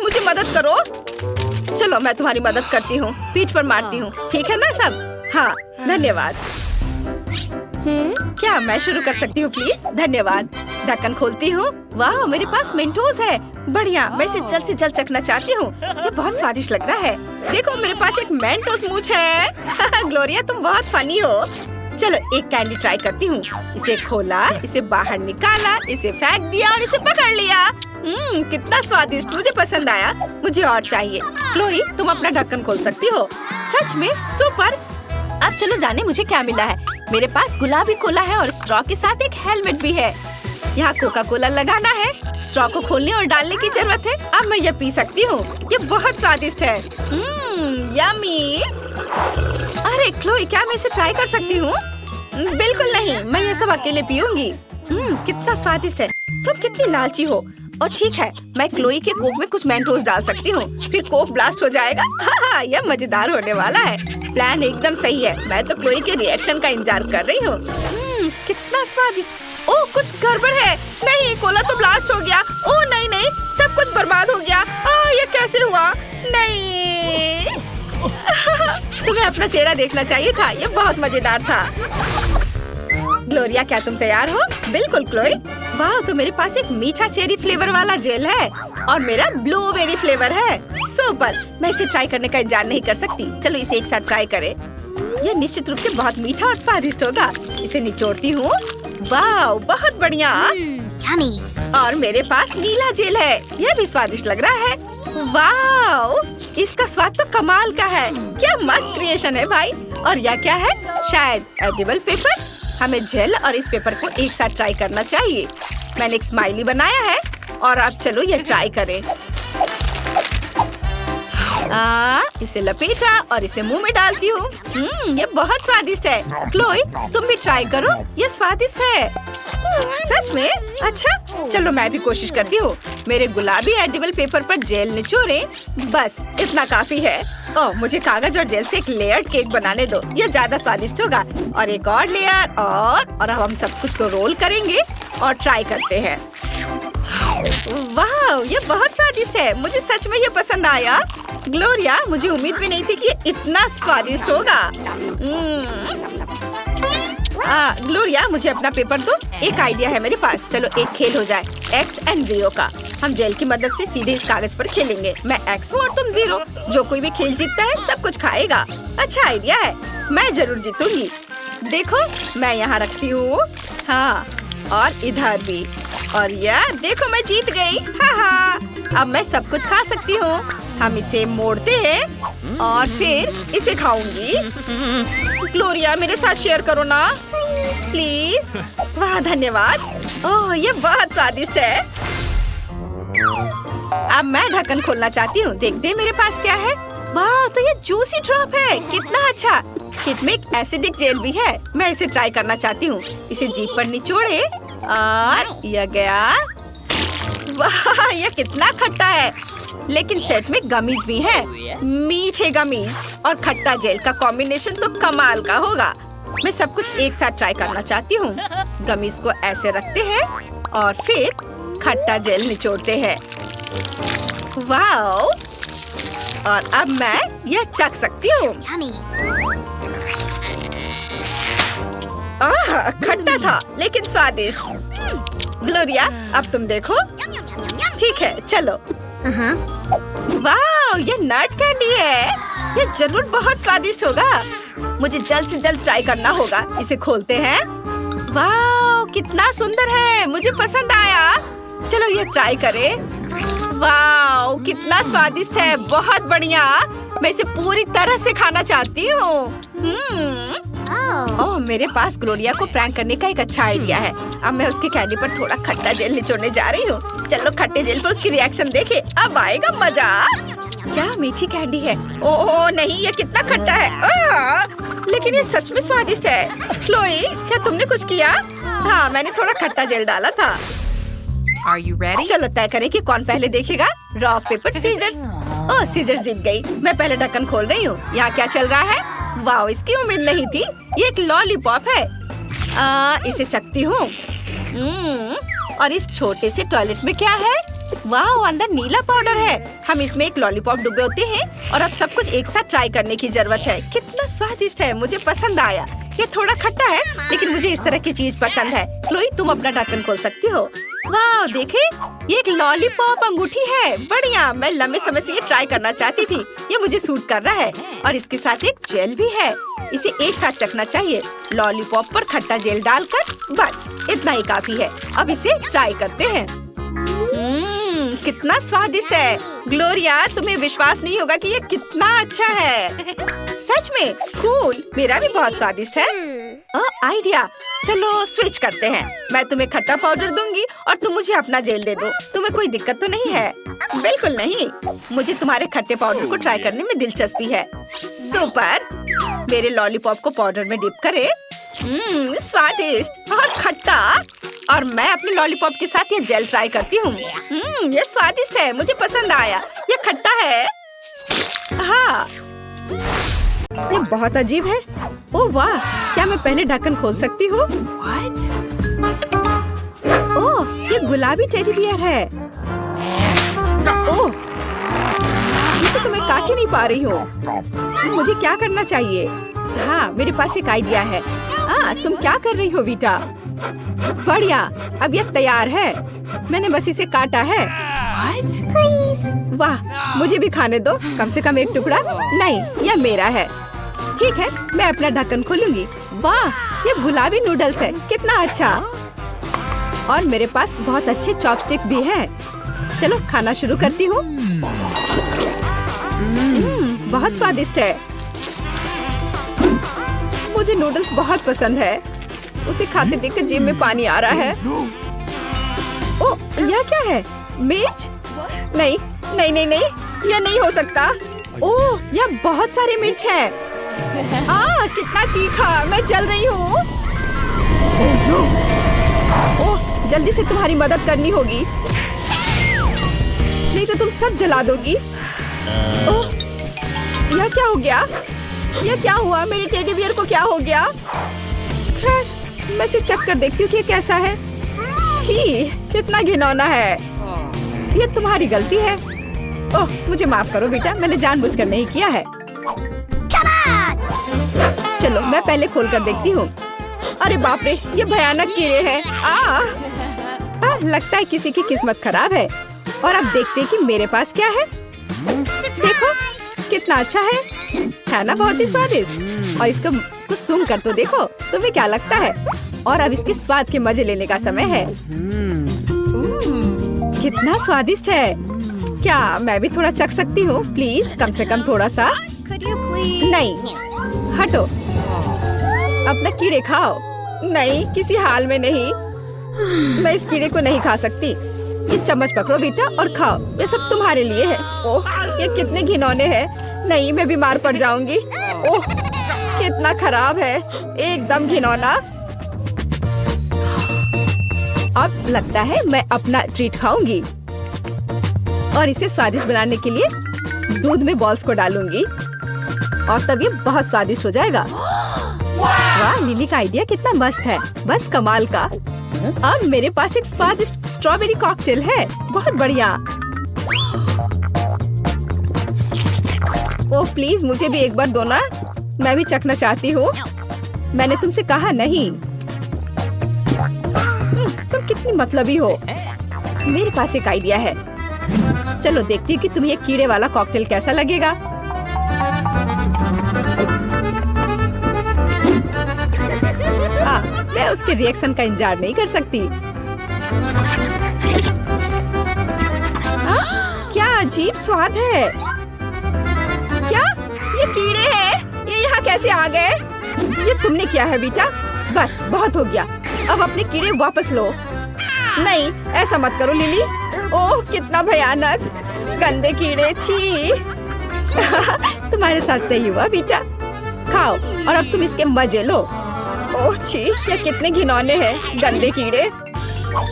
मुझे मदद करो। चलो मैं तुम्हारी मदद करती हूँ। पीठ पर मारती हूँ। ठीक है ना सब? हाँ, धन्यवाद। क्या मैं शुरू कर सकती हूँ प्लीज? धन्यवाद। ढक्कन खोलती हूँ। वाह, मेरे पास मेंटोस है। बढ़िया, मैं इसे जल्द से जल्द चखना चाहती हूँ। ये बहुत स्वादिष्ट लग रहा है। देखो, मेरे पास एक मेंटोस मूंछ है। ग्लोरिया, तुम बहुत फनी हो। चलो एक कैंडी ट्राई करती हूँ। इसे खोला, इसे बाहर निकाला, इसे फेंक दिया और इसे पकड़ लिया। कितना स्वादिष्ट, मुझे पसंद आया। मुझे और चाहिए। क्लोई, तुम अपना ढक्कन खोल सकती हो। सच में सुपर। अब चलो जाने मुझे क्या मिला है। मेरे पास गुलाबी कोला है और स्ट्रॉ के साथ एक हेलमेट भी है। यहाँ कोका कोला लगाना है। स्ट्रॉ को खोलने और डालने की जरूरत है। अब मैं ये पी सकती हूँ। ये बहुत स्वादिष्ट है। यम्मी। अरे क्लोई, क्या मैं इसे ट्राई कर सकती हूँ? बिल्कुल नहीं, मैं ये सब अकेले पीऊंगी। कितना स्वादिष्ट है। तुम कितनी लालची हो। और ठीक है, मैं क्लोई के कोक में कुछ मेंटोस डाल सकती हूँ, फिर कोक ब्लास्ट हो जाएगा। हाँ, यह मजेदार होने वाला है। प्लान एकदम सही है। मैं तो क्लोई के रिएक्शन का इंतजार कर रही हूँ। कितना स्वादिष्ट। ओह, कुछ गड़बड़ है। नहीं, कोला तो ब्लास्ट हो गया। ओह नहीं नहीं, सब कुछ बर्बाद हो गया। ये कैसे हुआ? नहीं। तुम्हें अपना चेहरा देखना चाहिए था। ये बहुत मजेदार था। ग्लोरिया, क्या तुम तैयार हो? बिल्कुल क्लोई। वाह, तो मेरे पास एक मीठा चेरी फ्लेवर वाला जेल है और मेरा ब्लूबेरी फ्लेवर है। सुपर। मैं इसे ट्राई करने का इंतजार नहीं कर सकती। चलो इसे एक साथ ट्राई करें। यह निश्चित रूप से बहुत मीठा और स्वादिष्ट होगा। इसे निचोड़ती हूँ। वाह, बहुत बढ़िया। और मेरे पास नीला जेल है। यह भी स्वादिष्ट लग रहा है। वाह, इसका स्वाद तो कमाल का है। क्या मस्त क्रिएशन है भाई। और यह क्या है? शायद एडिबल पेपर। हमें जेल और इस पेपर को एक साथ ट्राई करना चाहिए। मैंने एक स्माइली बनाया है और अब चलो ये ट्राई करें। इसे लपेटा और इसे मुंह में डालती हूँ। ये बहुत स्वादिष्ट है। क्लोई, तुम भी ट्राई करो। ये स्वादिष्ट है। सच में? अच्छा, चलो मैं भी कोशिश करती हूँ। मेरे गुलाबी एडिबल पेपर पर जेल निचोड़े। बस इतना काफी है। ओह, मुझे कागज और जेल से एक लेयर्ड केक बनाने दो। ये ज्यादा स्वादिष्ट होगा। और एक और लेयर और अब हम सब कुछ को रोल करेंगे और ट्राई करते हैं। वाह, ये बहुत स्वादिष्ट है। मुझे सच में ये पसंद आया। ग्लोरिया, मुझे उम्मीद भी नहीं थी कि ये इतना स्वादिष्ट होगा। ग्लोरिया, मुझे अपना पेपर दो। एक आइडिया है मेरे पास। चलो एक खेल हो जाए, X and 0 का। हम जेल की मदद से सीधे इस कागज पर खेलेंगे। मैं X हूँ और तुम 0। जो कोई भी खेल जीतता है सब कुछ खाएगा। अच्छा आइडिया है। मैं जरूर जीतूंगी। देखो, मैं यहाँ रखती हूँ। हाँ, और इधर भी। और यह देखो, मैं जीत गई। हाँ, अब मैं सब कुछ खा सकती हूँ। हम इसे मोड़ते हैं और फिर इसे खाऊंगी। ग्लोरिया, मेरे साथ शेयर करो ना प्लीज। वाह, धन्यवाद। ओह, ये बहुत स्वादिष्ट है। अब मैं ढक्कन खोलना चाहती हूँ। देखते हैं मेरे पास क्या है। वाह, तो ये जूसी ड्रॉप है। कितना अच्छा। किट में एक एसिडिक जेल भी है। मैं इसे ट्राई करना चाहती हूँ। इसे जीभ पर निचोड़े और यह गया। वाह, यह कितना खट्टा है। लेकिन सेट में गमीज भी हैं। मीठे गमीज और खट्टा जेल का कॉम्बिनेशन तो कमाल का होगा। मैं सब कुछ एक साथ ट्राई करना चाहती हूँ। गमीज को ऐसे रखते हैं और फिर खट्टा जेल निचोड़ते हैं। वाओ, और अब मैं यह चख सकती हूँ। खट्टा था लेकिन स्वादिष्ट। ग्लोरिया, अब तुम देखो। ठीक है, चलो। वाह, ये नट कैंडी है। ये जरूर बहुत स्वादिष्ट होगा। मुझे जल्द से जल्द ट्राई करना होगा। इसे खोलते हैं। वाह, कितना सुंदर है। मुझे पसंद आया। चलो ये ट्राई करें। वाह, कितना स्वादिष्ट है। बहुत बढ़िया। मैं इसे पूरी तरह से खाना चाहती हूँ। ओह, मेरे पास ग्लोरिया को प्रैंक करने का एक अच्छा आइडिया है। अब मैं उसके कैंडी पर थोड़ा खट्टा जेल निचोड़ने जा रही हूँ। चलो खट्टे जेल पर उसकी रिएक्शन देखे। अब आएगा मजा। क्या मीठी कैंडी है। ओह नहीं, ये कितना खट्टा है। लेकिन ये सच में स्वादिष्ट है। क्लोई, क्या तुमने कुछ किया? हाँ, मैंने थोड़ा खट्टा जेल डाला था। Are you ready? चलो तय करें कि कौन पहले देखेगा। Rock paper scissors. Oh, scissors जीत गई। मैं पहले ढक्कन खोल रही हूँ। यहाँ क्या चल रहा है? वाह, इसकी उम्मीद नहीं थी। ये एक लॉलीपॉप है। इसे चखती हूँ। और इस छोटे से टॉयलेट में क्या है? वाह, अंदर नीला पाउडर है। हम इसमें एक लॉलीपॉप डुबोते हैं और अब सब कुछ एक साथ ट्राई करने की जरूरत है। कितना स्वादिष्ट है। मुझे पसंद आया। ये थोड़ा खट्टा है, लेकिन मुझे इस तरह की चीज पसंद है। क्लोई, तुम अपना ढक्कन खोल सकती हो। वाह, देखे, ये एक लॉलीपॉप अंगूठी है। बढ़िया, मैं लंबे समय से ये ट्राई करना चाहती थी। ये मुझे सूट कर रहा है और इसके साथ एक जेल भी है। इसे एक साथ चखना चाहिए। लॉलीपॉप पर खट्टा जेल डालकर, बस इतना ही काफी है। अब इसे ट्राई करते हैं। कितना स्वादिष्ट है। ग्लोरिया, तुम्हें विश्वास नहीं होगा कि ये कितना अच्छा है। सच में कूल। मेरा भी बहुत स्वादिष्ट है। आइडिया, चलो स्विच करते हैं। मैं तुम्हें खट्टा पाउडर दूंगी और तुम मुझे अपना जेल दे दो। तुम्हें कोई दिक्कत तो नहीं है? बिल्कुल नहीं। मुझे तुम्हारे खट्टे पाउडर को ट्राई करने में दिलचस्पी है। सुपर। मेरे लॉलीपॉप को पाउडर में डिप करे। स्वादिष्ट और खट्टा। और मैं अपने लॉलीपॉप के साथ ये जेल ट्राई करती हूँ। ये स्वादिष्ट है, मुझे पसंद आया। ये खट्टा है। हाँ, ये बहुत अजीब है। ओह वाह, क्या मैं पहले ढक्कन खोल सकती हूँ? ओह, ये गुलाबी टेडी बियर है। ओह, इसे तो मैं काट ही नहीं पा रही हूँ। मुझे क्या करना चाहिए? हाँ, मेरे पास एक आइडिया है। तुम क्या कर रही हो वीटा? बढ़िया, अब ये तैयार है। मैंने बस इसे काटा है। वाह, मुझे भी खाने दो, कम से कम एक टुकड़ा। नहीं, यह मेरा है। ठीक है, मैं अपना ढक्कन खोलूंगी। वाह, ये गुलाबी नूडल्स है। कितना अच्छा। और मेरे पास बहुत अच्छे चॉपस्टिक्स भी हैं। चलो खाना शुरू करती हूँ। बहुत स्वादिष्ट है। मुझे नूडल्स बहुत पसंद है। उसे खाते देखकर जीभ में पानी आ रहा है। ओह, यह क्या है? मिर्च? नहीं, नहीं, नहीं, नहीं, यह नहीं हो सकता। ओह, यह बहुत सारी मिर्च है। कितना तीखा, मैं जल रही हूँ। ओह, जल्दी से तुम्हारी मदद करनी होगी, नहीं तो तुम सब जला दोगी। ओह, यह क्या हो गया? यह क्या हुआ? मेरे टेडी बियर को क्या हो गया? खैर, मैं इसे चख कर देखती हूँ कि कैसा है। छी, कितना घिनौना है। यह तुम्हारी गलती है। ओह, मुझे माफ करो बेटा, मैंने जानबूझकर नहीं किया है। चलो, मैं पहले खोल कर देखती हूँ। अरे बाप रे, ये भयानक कीड़े हैं। लगता है किसी की किस्मत खराब है। और अब देखते हैं कि मेरे पास क्या है। देखो, कितना अच्छा है ना? बहुत ही स्वादिष्ट। और इसको सूंघ कर तो देखो, तुम्हें क्या लगता है? और अब इसके स्वाद के मजे लेने का समय है। कितना स्वादिष्ट है। क्या मैं भी थोड़ा चख सकती हूँ? प्लीज, कम से कम थोड़ा सा। नहीं, हटो। अपना कीड़े खाओ। नहीं, किसी हाल में नहीं। मैं इस कीड़े को नहीं खा सकती। ये चम्मच पकड़ो बेटा और खाओ। ये सब तुम्हारे लिए है। ओह, ये कितने घिनौने हैं। नहीं, मैं बीमार पड़ जाऊंगी। ओह, कितना खराब है, एकदम घिनौना। अब लगता है मैं अपना ट्रीट खाऊंगी। और इसे स्वादिष्ट बनाने के लिए दूध में बॉल्स को डालूंगी और तब ये बहुत स्वादिष्ट हो जाएगा। वाह, लिली का आइडिया कितना मस्त है, बस कमाल का। अब मेरे पास एक स्वादिष्ट स्ट्रॉबेरी कॉकटेल है। बहुत बढ़िया। ओह प्लीज, मुझे भी एक बार दो ना, मैं भी चखना चाहती हूँ। मैंने तुमसे कहा नहीं। तुम कितनी मतलबी हो। मेरे पास एक आइडिया है। चलो देखती हूँ कि तुम्हें ये कीड़े वाला कॉकटेल कैसा लगेगा। मैं उसके रिएक्शन का इंतजार नहीं कर सकती। क्या अजीब स्वाद है। क्या ये कीड़े हैं? ये यहाँ कैसे आ गए? ये तुमने किया है बेटा? बस बहुत हो गया, अब अपने कीड़े वापस लो। नहीं, ऐसा मत करो लिली। ओह, कितना भयानक, गंदे कीड़े, छी। तुम्हारे साथ सही हुआ बेटा। खाओ और अब तुम इसके मजे लो। ओह छी, ये कितने घिनौने हैं, गंदे कीड़े।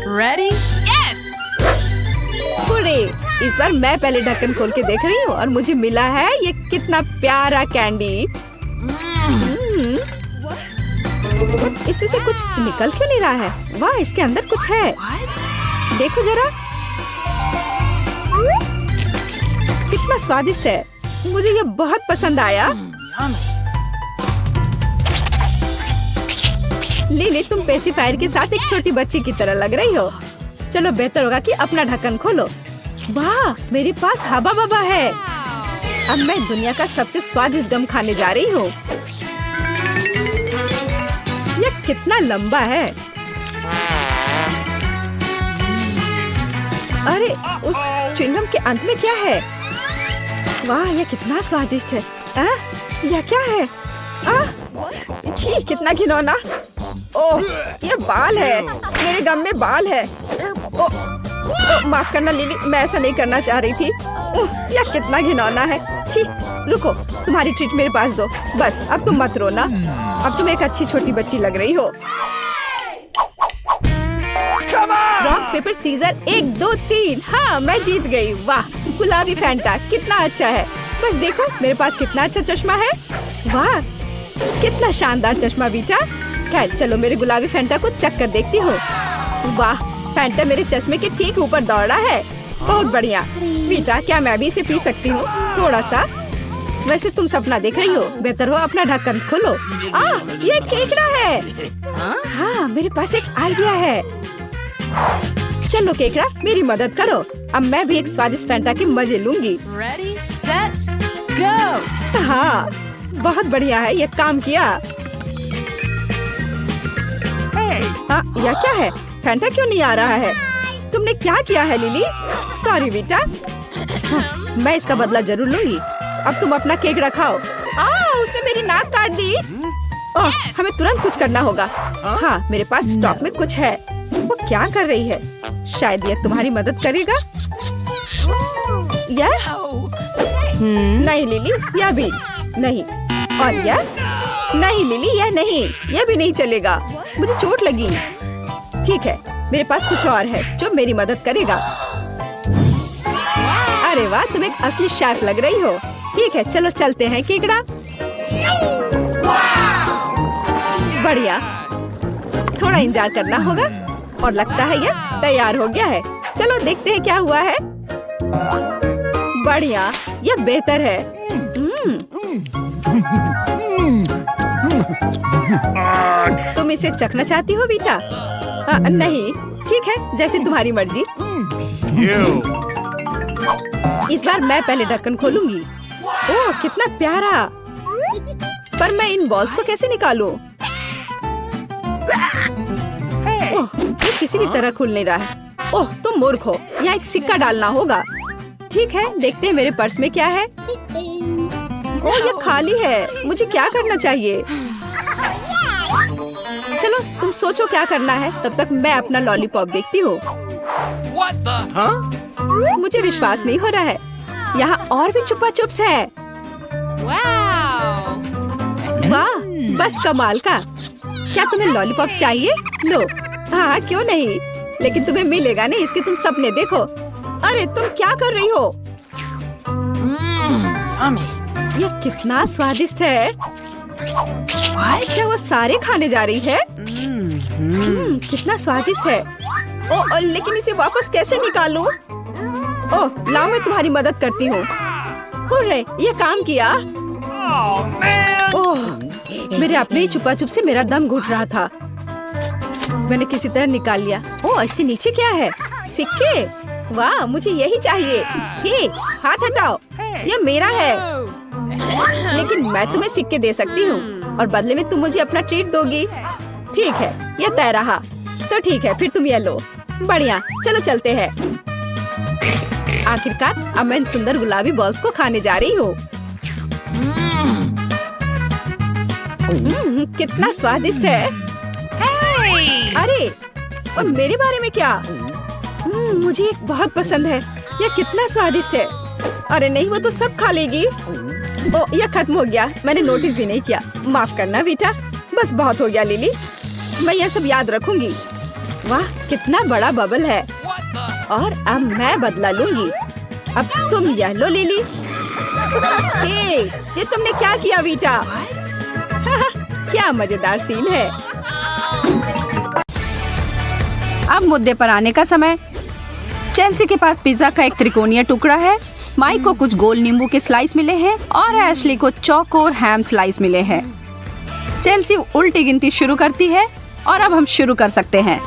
Ready? Yes! हुर्रे! इस बार मैं पहले ढक्कन खोल के देख रही हूँ और मुझे मिला है ये कितना प्यारा कैंडी। इससे से कुछ निकल क्यों नहीं रहा है? वाह, इसके अंदर कुछ है। देखो जरा, कितना स्वादिष्ट है। मुझे ये बहुत पसंद आया। लिली, तुम पेसिफायर के साथ एक छोटी बच्ची की तरह लग रही हो। चलो बेहतर होगा कि अपना ढक्कन खोलो। वाह, मेरे पास हवा बबा है। अब मैं दुनिया का सबसे स्वादिष्ट गम खाने जा रही हूँ। यह कितना लंबा है। अरे उस च्युइंगम के अंत में क्या है? वाह, यह कितना स्वादिष्ट है। यह क्या है? छी, कितना घिनौना। ओह, यह बाल है। मेरे गम में बाल है। माफ करना लिली, मैं ऐसा नहीं करना चाह रही थी। यह कितना घिनौना है। छी, रुको, तुम्हारी ट्रीट मेरे पास दो। बस अब तुम मत रोना। अब तुम एक अच्छी छोटी बच्ची लग रही हो। Rock paper scissor 1 2 3। हाँ, मैं जीत गई। वाह, गुलाबी फैंटा कितना अच्छा है। बस देखो मेरे पास कितना अच्छा चश्मा है। वाह, कितना शानदार चश्मा बेटा। खैर चलो मेरे गुलाबी फैंटा को चख कर देखती हूँ। वाह, फैंटा मेरे चश्मे के ठीक ऊपर दौड़ रहा है। बहुत बढ़िया बेटा, क्या मैं भी इसे पी सकती हूँ? थोड़ा सा। वैसे तुम सपना देख रही हो, बेहतर हो अपना ढक्कन खोलो। ये केकड़ा है। हाँ, मेरे पास एक आइडिया है। चलो केकड़ा, मेरी मदद करो। अब मैं भी एक स्वादिष्ट फैंटा के मजे लूंगी। Ready, set, go. हाँ, बहुत बढ़िया है, ये काम किया। हाँ, यह क्या है? फैंटा क्यों नहीं आ रहा है? तुमने क्या किया है लिली? सॉरी बेटा। हाँ, मैं इसका बदला जरूर लूंगी। अब तुम अपना केकड़ा खाओ। उसने मेरी नाक काट दी। ओह, हमें तुरंत कुछ करना होगा। हाँ, मेरे पास स्टॉक में कुछ है। वो क्या कर रही है? शायद यह तुम्हारी मदद करेगा। यह नहीं लिली, यह भी नहीं। और यह नहीं लिली, यह नहीं, यह भी नहीं चलेगा। मुझे चोट लगी। ठीक है, मेरे पास कुछ और है जो मेरी मदद करेगा। अरे वाह, तुम एक असली शेफ लग रही हो। ठीक है, चलो चलते हैं केकड़ा। बढ़िया, थोड़ा इंतजार करना होगा और लगता है यह तैयार हो गया है। चलो देखते हैं क्या हुआ है। बढ़िया, यह बेहतर है। तुम इसे चखना चाहती हो बेटा? नहीं, ठीक है, जैसे तुम्हारी मर्जी। इस बार मैं पहले ढक्कन खोलूंगी। ओह, कितना प्यारा। पर मैं इन बॉल्स को कैसे निकालूं? ओह, ये किसी भी तरह खुल नहीं रहा है। ओह, तुम मूर्ख हो, यहाँ एक सिक्का डालना होगा। ठीक है, देखते हैं मेरे पर्स में क्या है। ओह, ये खाली है। मुझे क्या करना चाहिए? चलो तुम सोचो क्या करना है, तब तक मैं अपना लॉलीपॉप देखती हूँ। मुझे विश्वास नहीं हो रहा है, यहाँ और भी छुपा चुप्स है। Wow. वाह, बस कमाल का। क्या तुम्हें लॉलीपॉप चाहिए? लो। हाँ, क्यों नहीं, लेकिन तुम्हें मिलेगा नहीं, इसके तुम सपने देखो। अरे तुम क्या कर रही हो? ये कितना स्वादिष्ट है। क्या वो सारे खाने जा रही है? कितना स्वादिष्ट है। ओह, लेकिन इसे वापस कैसे निकालूं? ओह, लाओ मैं तुम्हारी मदद करती हूँ। हुर्रे, ये काम किया। ओह, मेरे अपने ही छुपा छुप से मेरा दम घुट रहा था। मैंने किसी तरह निकाल लिया। ओह, इसके नीचे क्या है? सिक्के। वाह, मुझे यही चाहिए। हे, हाथ हटाओ, ये मेरा है। लेकिन मैं तुम्हें सिक्के दे सकती हूँ और बदले में तुम मुझे अपना ट्रीट दोगी। ठीक है, ये तय रहा। तो ठीक है, फिर तुम ये लो। बढ़िया, चलो चलते हैं। आखिरकार अब मैं इन सुंदर गुलाबी बॉल्स को खाने जा रही हूँ। कितना स्वादिष्ट है। Hey. अरे, और मेरे बारे में क्या? मुझे एक बहुत पसंद है। यह कितना स्वादिष्ट है। अरे नहीं, वो तो सब खा लेगी। ओ, यह खत्म हो गया। मैंने नोटिस भी नहीं किया। माफ करना बेटा। बस बहुत हो गया लिली, मैं यह सब याद रखूंगी। वाह, कितना बड़ा बबल है। और अब मैं बदला लूंगी। अब तुम यह लो लिली। हे, ये तुमने क्या किया बेटा? क्या मजेदार सीन है। अब मुद्दे पर आने का समय। चेल्सी के पास पिज्जा का एक त्रिकोणीय टुकड़ा है, माइक को कुछ गोल नींबू के स्लाइस मिले हैं और एशली को चौकोर हैम स्लाइस मिले हैं। चेल्सी उल्टी गिनती शुरू करती है और अब हम शुरू कर सकते हैं।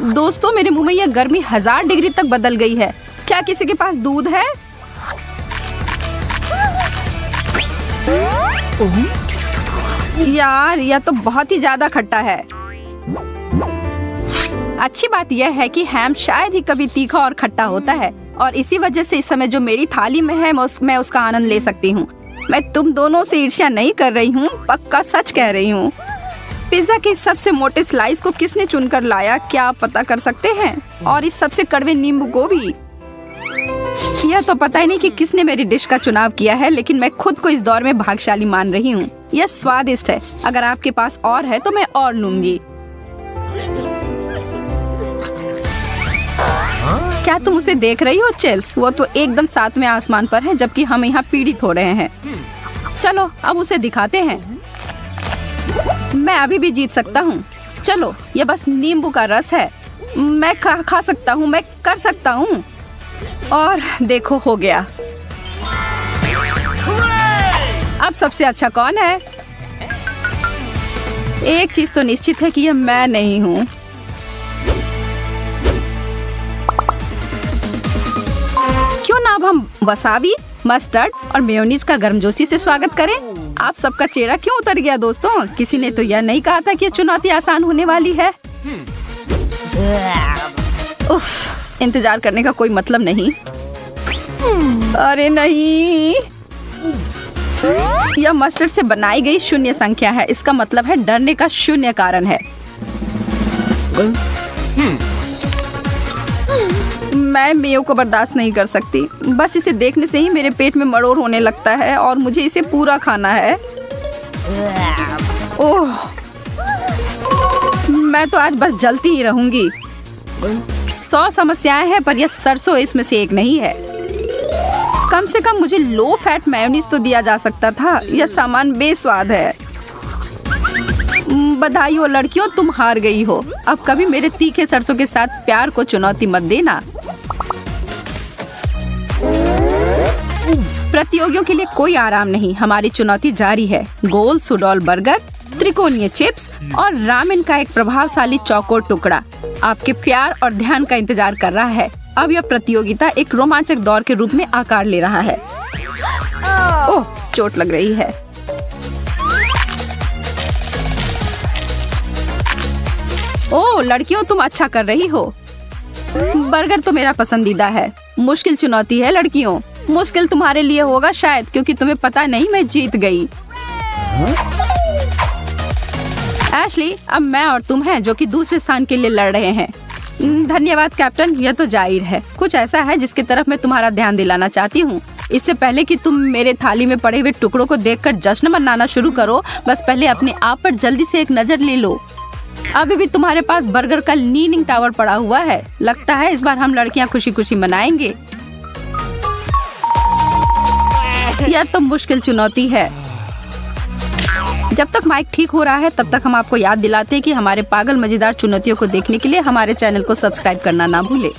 दोस्तों, मेरे मुंह में यह गर्मी 1000 डिग्री तक बदल गई है। क्या किसी के पास दूध है? यार, यह तो बहुत ही ज्यादा खट्टा है। अच्छी बात यह है कि हैम शायद ही कभी तीखा और खट्टा होता है, और इसी वजह से इस समय जो मेरी थाली में है मैं उसका आनंद ले सकती हूँ। मैं तुम दोनों से ईर्ष्या नहीं कर रही हूँ, पक्का सच कह रही हूँ। पिज्जा के सबसे मोटे स्लाइस को किसने चुनकर लाया, क्या आप पता कर सकते हैं? और इस सबसे कड़वे नींबू को भी। यह तो पता ही नहीं कि किसने मेरी डिश का चुनाव किया है, लेकिन मैं खुद को इस दौर में भाग्यशाली मान रही हूँ। यह स्वादिष्ट है। अगर आपके पास और है तो मैं और लूंगी। क्या तुम उसे देख रही हो चेल्स? वो तो एकदम सातवें आसमान पर है, जबकि हम यहाँ पीड़ित हो रहे हैं। चलो अब उसे दिखाते हैं। मैं अभी भी जीत सकता हूँ। चलो, ये बस नींबू का रस है। मैं खा सकता हूँ, मैं कर सकता हूँ। और देखो, हो गया। अब सबसे अच्छा कौन है? एक चीज तो निश्चित है कि यह मैं नहीं हूँ। क्यों ना अब हम वसाबी, मस्टर्ड और मेयोनीज का गर्मजोशी से स्वागत करें। आप सबका चेहरा क्यों उतर गया दोस्तों? किसी ने तो यह नहीं कहा था कि यह चुनौती आसान होने वाली है। उफ, इंतजार करने का कोई मतलब नहीं। अरे नहीं, यह मस्टर्ड से बनाई गई शून्य संख्या है। इसका मतलब है डरने का शून्य कारण है। मैं मेयो को बर्दाश्त नहीं कर सकती। बस इसे देखने से ही मेरे पेट में मरोड़ होने लगता है और मुझे इसे पूरा खाना है। ओह, मैं तो आज बस जलती ही रहूंगी। 100 समस्याएं हैं, पर यह सरसों इसमें से एक नहीं है। कम से कम मुझे लो फैट मेयोनीज तो दिया जा सकता था। यह सामान बेस्वाद है। बधाई हो लड़कियों, तुम हार गई हो। अब कभी मेरे तीखे सरसों के साथ प्यार को चुनौती मत देना। प्रतियोगियों के लिए कोई आराम नहीं। हमारी चुनौती जारी है। गोल सुडौल बर्गर, त्रिकोणीय चिप्स और रामेन का एक प्रभावशाली चौकोर टुकड़ा आपके प्यार और ध्यान का इंतजार कर रहा है। अब यह प्रतियोगिता एक रोमांचक दौर के रूप में आकार ले रहा है। ओह, चोट लग रही है। ओह लड़कियों, तुम अच्छा कर रही हो। बर्गर तो मेरा पसंदीदा है। मुश्किल चुनौती है लड़कियों। मुश्किल तुम्हारे लिए होगा शायद, क्योंकि तुम्हें पता नहीं मैं जीत गई। एशली, अब मैं और तुम हैं जो कि दूसरे स्थान के लिए लड़ रहे हैं। धन्यवाद कैप्टन, यह तो जाहिर है। कुछ ऐसा है जिसकी तरफ मैं तुम्हारा ध्यान दिलाना चाहती हूँ। इससे पहले कि तुम मेरे थाली में पड़े हुए टुकड़ों को देखकर जश्न मनाना शुरू करो, बस पहले अपने आप पर जल्दी से एक नजर ले लो। अभी भी तुम्हारे पास बर्गर का लीनिंग टावर पड़ा हुआ है। लगता है इस बार हम लड़कियां खुशी खुशी मनाएंगे। यह तो मुश्किल चुनौती है। जब तक माइक ठीक हो रहा है तब तक हम आपको याद दिलाते हैं कि हमारे पागल मजेदार चुनौतियों को देखने के लिए हमारे चैनल को सब्सक्राइब करना ना भूले।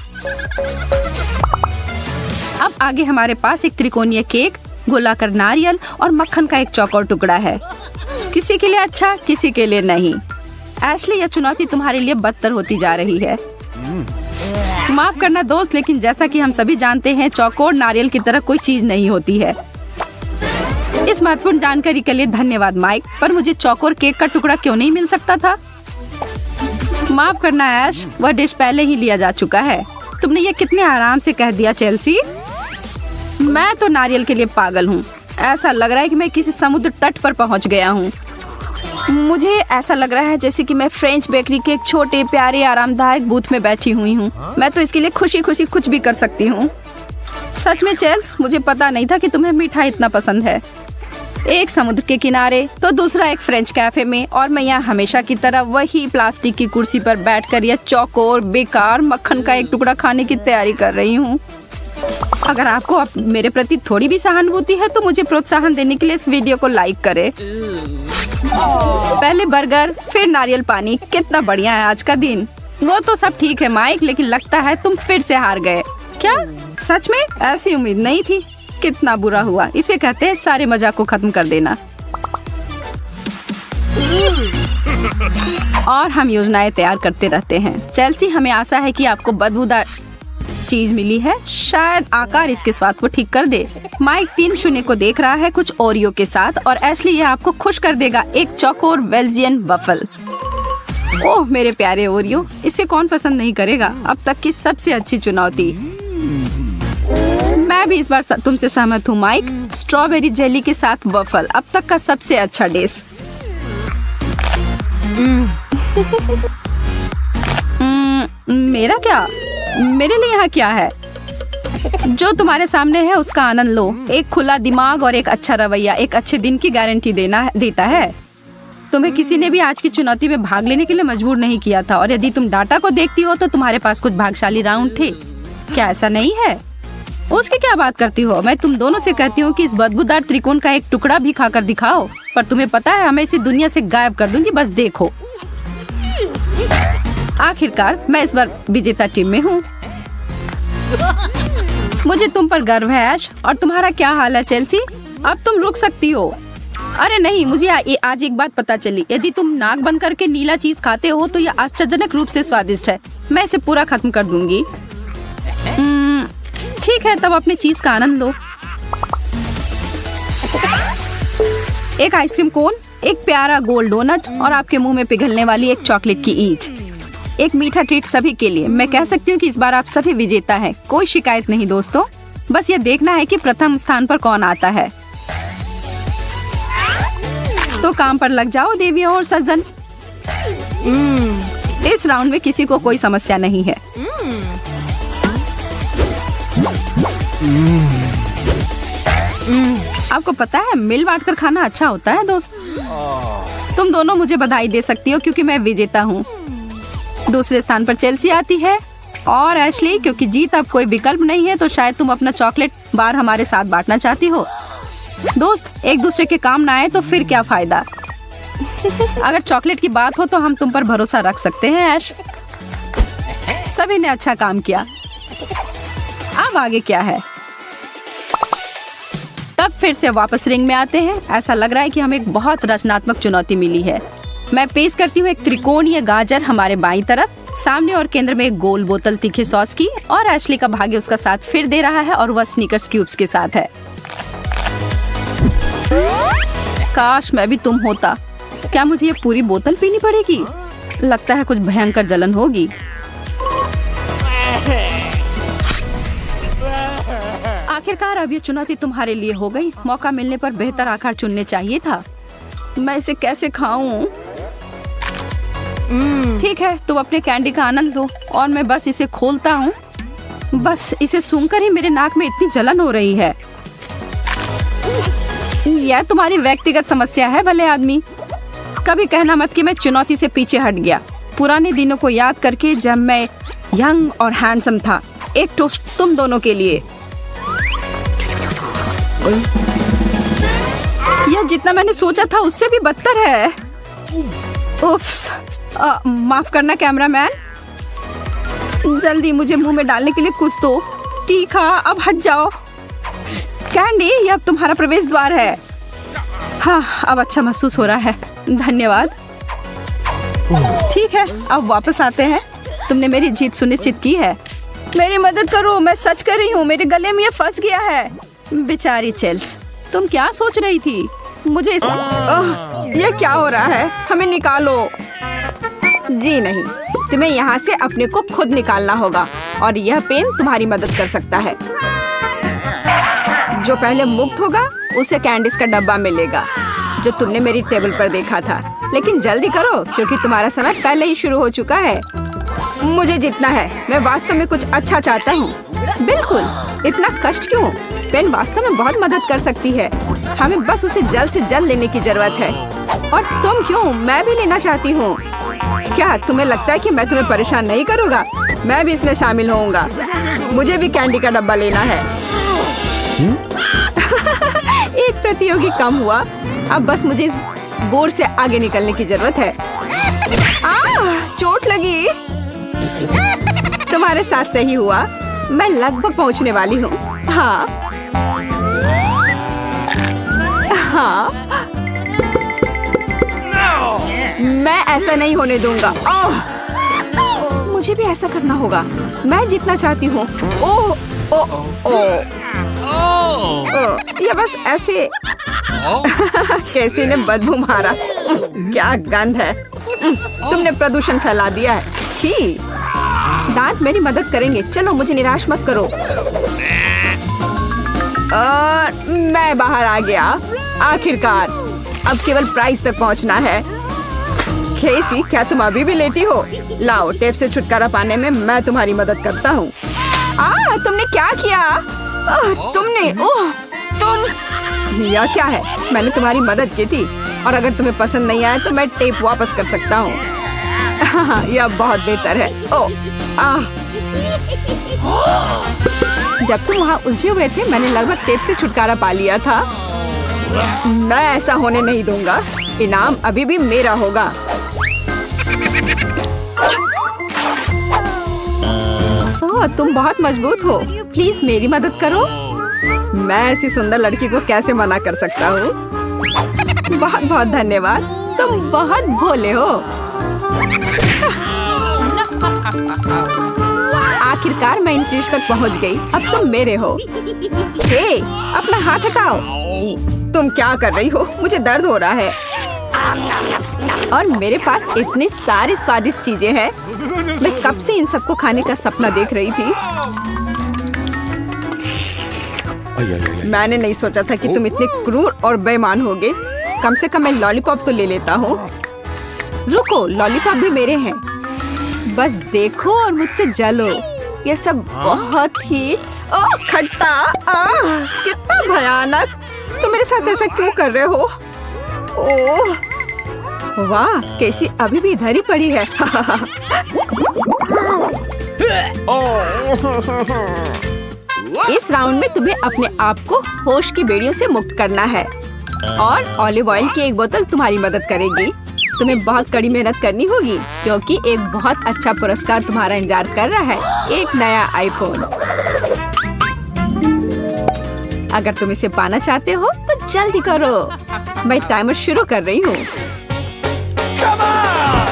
अब आगे हमारे पास एक त्रिकोणीय केक, गोलाकार नारियल और मक्खन का एक चौकोर टुकड़ा है। किसी के लिए अच्छा, किसी के लिए नहीं। एशली, यह चुनौती तुम्हारे लिए बदतर होती जा रही है। माफ करना दोस्त, लेकिन जैसा कि हम सभी जानते हैं, चौकोर नारियल की तरह कोई चीज नहीं होती है। इस महत्वपूर्ण जानकारी के लिए धन्यवाद माइक, पर मुझे चौकोर केक का टुकड़ा क्यों नहीं मिल सकता था? माफ करना ऐश, वह डिश पहले ही लिया जा चुका है। तुमने ये कितने आराम से कह दिया चेल्सी। मैं तो नारियल के लिए पागल हूँ। ऐसा लग रहा है कि मैं किसी समुद्र तट पर पहुँच गया हूँ। मुझे ऐसा लग रहा है जैसे कि मैं फ्रेंच बेकरी के एक छोटे प्यारे आरामदायक बूथ में बैठी हुई हूँ। मैं तो इसके लिए खुशी खुशी कुछ भी कर सकती हूँ। सच में चेल्स, मुझे पता नहीं था कि तुम्हें मिठाई इतना पसंद है। एक समुद्र के किनारे तो दूसरा एक फ्रेंच कैफे में, और मैं यहाँ हमेशा की तरह वही प्लास्टिक की कुर्सी पर बैठकर यह चौकोर बेकार मक्खन का एक टुकड़ा खाने की तैयारी कर रही हूँ। अगर आपको मेरे प्रति थोड़ी भी सहानुभूति है तो मुझे प्रोत्साहन देने के लिए इस वीडियो को लाइक करें। पहले बर्गर, फिर नारियल पानी। कितना बढ़िया है आज का दिन। वो तो सब ठीक है माइक, लेकिन लगता है तुम फिर से हार गए। क्या सच में? ऐसी उम्मीद नहीं थी। कितना बुरा हुआ। इसे कहते हैं सारे मजाक को खत्म कर देना। और हम योजनाएं तैयार करते रहते हैं। चेल्सी, हमें आशा है कि आपको बदबूदार चीज मिली है। शायद आकार इसके स्वाद को ठीक कर दे। माइक 3-0 को देख रहा है कुछ ओरियो के साथ, और एशली ये आपको खुश कर देगा, एक चौकोर बेल्जियन वफल। ओह मेरे प्यारे ओरियो, इसे कौन पसंद नहीं करेगा। अब तक की सबसे अच्छी चुनौती। मैं भी इस बार तुमसे सहमत हूँ माइक। स्ट्रॉबेरी जेली के साथ वफल अब तक का सबसे अच्छा डिश। मेरा क्या? मेरे लिए यहाँ क्या है? जो तुम्हारे सामने है उसका आनंद लो। एक खुला दिमाग और एक अच्छा रवैया एक अच्छे दिन की गारंटी देता है। तुम्हें किसी ने भी आज की चुनौती में भाग लेने के लिए मजबूर नहीं किया था, और यदि तुम डाटा को देखती हो तो तुम्हारे पास कुछ भाग्यशाली राउंड थे। क्या ऐसा नहीं है? उसकी क्या बात करती हो? मैं तुम दोनों से कहती हूँ कि इस बदबूदार त्रिकोण का एक टुकड़ा भी खाकर दिखाओ। पर तुम्हें पता है, मैं इसे दुनिया से गायब कर दूंगी, बस देखो। आखिरकार मैं इस बार विजेता टीम में हूँ। मुझे तुम पर गर्व है ऐश। और तुम्हारा क्या हाल है चेल्सी? अब तुम रुक सकती हो। अरे नहीं, मुझे आज एक बात पता चली। यदि तुम नाक बंद करके नीला चीज खाते हो तो यह आश्चर्यजनक रूप से स्वादिष्ट है। मैं इसे पूरा खत्म कर दूंगी। ठीक है, तब अपने चीज का आनंद लो। एक आइसक्रीम कोन, एक प्यारा गोल डोनट और आपके मुंह में पिघलने वाली एक चॉकलेट की ईंट। एक मीठा ट्रीट सभी के लिए। मैं कह सकती हूँ कि इस बार आप सभी विजेता हैं। कोई शिकायत नहीं दोस्तों। बस ये देखना है कि प्रथम स्थान पर कौन आता है। तो काम पर लग जाओ देवियों और सज्जन। इस राउंड में किसी को कोई समस्या नहीं है। आपको पता है, मिल बांट कर खाना अच्छा होता है दोस्त। तुम दोनों मुझे बधाई दे सकती हो क्योंकि मैं विजेता हूँ। दूसरे स्थान पर चेल्सी आती है, और एशली, क्योंकि जीत अब कोई विकल्प नहीं है तो शायद तुम अपना चॉकलेट बार हमारे साथ बांटना चाहती हो। दोस्त, एक दूसरे के काम ना आए तो फिर क्या फायदा। अगर चॉकलेट की बात हो तो हम तुम पर भरोसा रख सकते हैं ऐश। सभी ने अच्छा काम किया। अब आगे क्या है? तब फिर से वापस रिंग में आते हैं। ऐसा लग रहा है कि हमें एक बहुत रचनात्मक चुनौती मिली है। मैं पेश करती हूँ एक त्रिकोणीय गाजर हमारे बाईं तरफ, सामने और केंद्र में एक गोल बोतल तीखे सॉस की, और एशली का भाग्य उसका साथ फिर दे रहा है और वह स्नीकर्स क्यूब्स के साथ है। काश मैं भी तुम होता। क्या मुझे ये पूरी बोतल पीनी पड़ेगी? लगता है कुछ भयंकर जलन होगी। आखिरकार अब ये चुनौती तुम्हारे लिए हो गई। मौका मिलने पर बेहतर आकार चुनने चाहिए था। मैं इसे कैसे खाऊं? ठीक है, तुम अपने कैंडी का आनंद लो और मैं बस इसे खोलता हूँ। बस इसे सूंघकर ही मेरे नाक में इतनी जलन हो रही है। यह तुम्हारी व्यक्तिगत समस्या है भले आदमी। कभी कहना मत कि मैं चुनौती से पीछे हट गया। पुराने दिनों को याद करके जब मैं यंग और हैंडसम था। एक टोस्ट तुम दोनों के लिए। यह जितना मैंने सोचा था उससे भी बदतर है। उफ्स, माफ करना कैमरामैन। जल्दी मुझे मुंह में डालने के लिए कुछ दो। तीखा, अब हट जाओ। कैंडी, यह अब तुम्हारा प्रवेश द्वार है। हाँ, अब अच्छा महसूस हो रहा है। धन्यवाद। ठीक है, अब वापस आते हैं। तुमने मेरी जीत सुनिश्चित की है। मेरी मदद करो, मैं सच कर रही हूँ। मेरे गले में ये फंस गया है। बेचारी चेल्स, तुम क्या सोच रही थी? मुझे ये क्या हो रहा है? हमें निकालो। जी नहीं, तुम्हें यहाँ से अपने को खुद निकालना होगा, और यह पेन तुम्हारी मदद कर सकता है। जो पहले मुक्त होगा उसे कैंडीज का डब्बा मिलेगा, जो तुमने मेरी टेबल पर देखा था। लेकिन जल्दी करो क्योंकि तुम्हारा समय पहले ही शुरू हो चुका है। मुझे जीतना है। मैं वास्तव में कुछ अच्छा चाहता हूँ। बिल्कुल, इतना कष्ट क्यों? पेन वास्तव में बहुत मदद कर सकती है। हमें बस उसे जल्द से जल्द लेने की जरूरत है। और तुम क्यों? मैं भी लेना चाहती हूँ। क्या तुम्हें लगता है कि मैं तुम्हें परेशान नहीं करूँगा? मैं भी इसमें शामिल होऊंगा। मुझे भी कैंडी का डब्बा लेना है। एक प्रतियोगी कम हुआ। अब बस मुझे इस बोर्ड से आगे निकलने की जरूरत है। चोट लगी। तुम्हारे साथ सही हुआ। मैं लगभग पहुंचने वाली हूँ। हाँ हाँ। मैं ऐसा नहीं होने दूंगा। मुझे भी ऐसा करना होगा। मैं जीतना चाहती हूँ। ओह ओह ओह ये बस ऐसे कैसी ने बदबू मारा। क्या गंध है। तुमने प्रदूषण फैला दिया है। छी। दांत मेरी मदद करेंगे। चलो मुझे निराश मत करो। मैं बाहर आ गया। आखिरकार अब केवल प्राइस तक पहुंचना है। केसी, क्या तुम अभी भी लेटी हो? लाओ, टेप से छुटकारा पाने में मैं तुम्हारी मदद करता हूँ। तुमने क्या किया? तुमने तुम यह क्या है? मैंने तुम्हारी मदद की थी और अगर तुम्हें पसंद नहीं आया तो मैं टेप वापस कर सकता हूँ। यह बहुत बेहतर है। जब तुम वहाँ उलझे हुए थे मैंने लगभग टेप से छुटकारा पा लिया था। मैं ऐसा होने नहीं दूंगा। इनाम अभी भी मेरा होगा। तुम बहुत मजबूत हो। प्लीज मेरी मदद करो। मैं ऐसी सुंदर लड़की को कैसे मना कर सकता हूँ? बहुत बहुत धन्यवाद। तुम बहुत भोले हो। आखिरकार मैं इन फ्रिज तक पहुँच गई। अब तुम मेरे हो। हे, अपना हाथ हटाओ। तुम क्या कर रही हो? मुझे दर्द हो रहा है। और मेरे पास इतनी सारी स्वादिष्ट चीजें हैं। मैं कब से इन सबको खाने का सपना देख रही थी। मैंने नहीं सोचा था कि तुम इतने क्रूर और बेईमान होगे। कम से कम मैं लॉलीपॉप तो ले लेता हूँ। रुको, लॉलीपॉप भी मेरे हैं। बस देखो और मुझसे जलो। ये सब बहुत ही खट्टा। कितना भयानक। तुम मेरे साथ ऐसा क्यों कर रहे हो? ओह वाह, कैसी अभी भी इधर ही पड़ी है। इस राउंड में तुम्हें अपने आप को होश की बेड़ियों से मुक्त करना है और ऑलिव ऑयल की एक बोतल तुम्हारी मदद करेगी। तुम्हें बहुत कड़ी मेहनत करनी होगी क्योंकि एक बहुत अच्छा पुरस्कार तुम्हारा इंतजार कर रहा है। एक नया आईफोन। अगर तुम इसे पाना चाहते हो तो जल्दी करो। मैं टाइमर शुरू कर रही हूँ।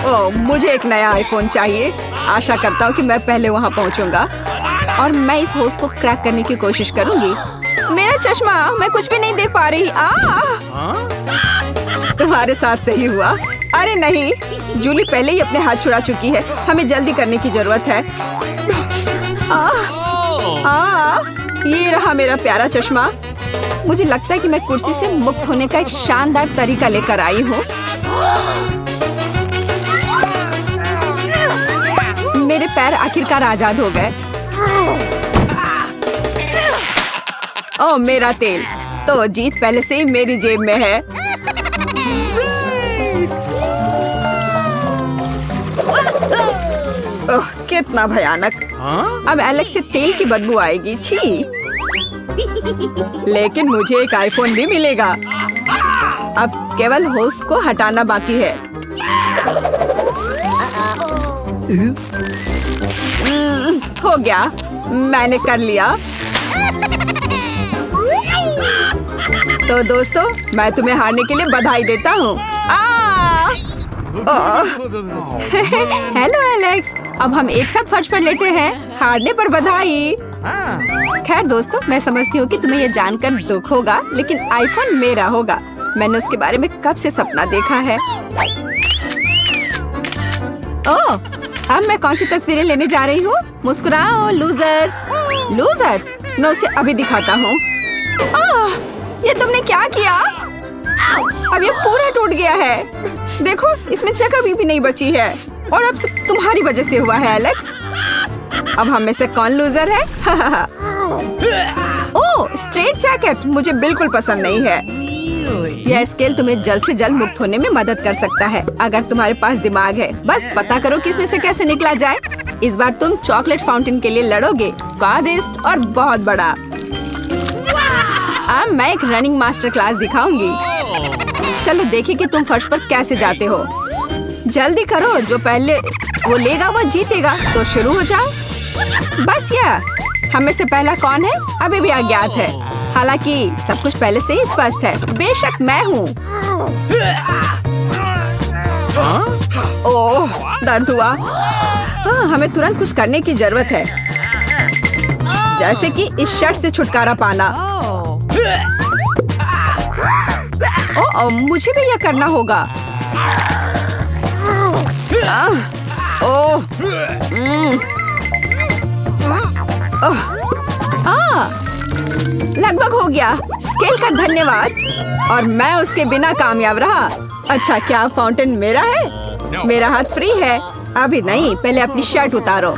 ओह, मुझे एक नया आईफोन चाहिए। आशा करता हूँ कि मैं पहले वहाँ पहुँचूंगा और मैं इस होश को क्रैक करने की कोशिश करूँगी। मेरा चश्मा, मैं कुछ भी नहीं देख पा रही। तुम्हारे साथ सही हुआ। अरे नहीं, जूली पहले ही अपने हाथ छुड़ा चुकी है। हमें जल्दी करने की जरूरत है। ये रहा मेरा प्यारा चश्मा। मुझे लगता है कि मैं कुर्सी से मुक्त होने का एक शानदार तरीका लेकर आई हूँ। मेरे पैर आखिरकार आजाद हो गए। ओह, मेरा तेल। तो जीत पहले से ही मेरी जेब में है। ओह, कितना भयानक। अब एलेक्स से तेल की बदबू आएगी। छी। लेकिन मुझे एक आईफोन भी मिलेगा। अब केवल होस्ट को हटाना बाकी है। हो गया, मैंने कर लिया। तो दोस्तों, मैं तुम्हें हारने के लिए बधाई देता हूँ। हेलो एलेक्स, अब हम एक साथ फर्श पर लेटे हैं। हारने पर बधाई। खैर दोस्तों, मैं समझती हूँ कि तुम्हें यह जानकर दुख होगा, लेकिन आईफोन मेरा होगा। मैंने उसके बारे में कब से सपना देखा है। ओह, अब मैं कौन सी तस्वीरें लेने जा रही हूँ? मुस्कुराओ लूजर्स। लूजर्स, मैं उसे अभी दिखाता हूँ। ये तुमने क्या किया? अब ये पूरा टूट गया है। देखो, इसमें जगह भी नहीं बची है और अब सब तुम्हारी वजह से हुआ है एलेक्स। अब हम में से कौन लूजर है? ओह, स्ट्रेट जैकेट मुझे बिल्कुल पसंद नहीं है। यह स्केल तुम्हें जल्द से जल्द मुक्त होने में मदद कर सकता है अगर तुम्हारे पास दिमाग है। बस पता करो कि इसमें से कैसे निकला जाए। इस बार तुम चॉकलेट फाउंटेन के लिए लड़ोगे। स्वादिष्ट और बहुत बड़ा। अब मैं एक रनिंग मास्टर क्लास दिखाऊंगी। चलो देखें कि तुम फर्श पर कैसे जाते हो। जल्दी करो, जो पहले वो लेगा वो जीतेगा। तो शुरू हो जाओ। बस यह, हमें से पहला कौन है अभी भी अज्ञात है। हालांकि सब कुछ पहले से ही स्पष्ट है। बेशक मैं हूँ। दर्द हुआ। हाँ, हमें तुरंत कुछ करने की जरूरत है, जैसे कि इस शर्ट से छुटकारा पाना। Oh. मुझे भी यह करना होगा। ओह, लगभग हो गया। स्केल का धन्यवाद। और मैं उसके बिना कामयाब रहा। अच्छा, क्या फाउंटेन मेरा है? मेरा हाथ फ्री है। अभी नहीं, पहले अपनी शर्ट उतारो।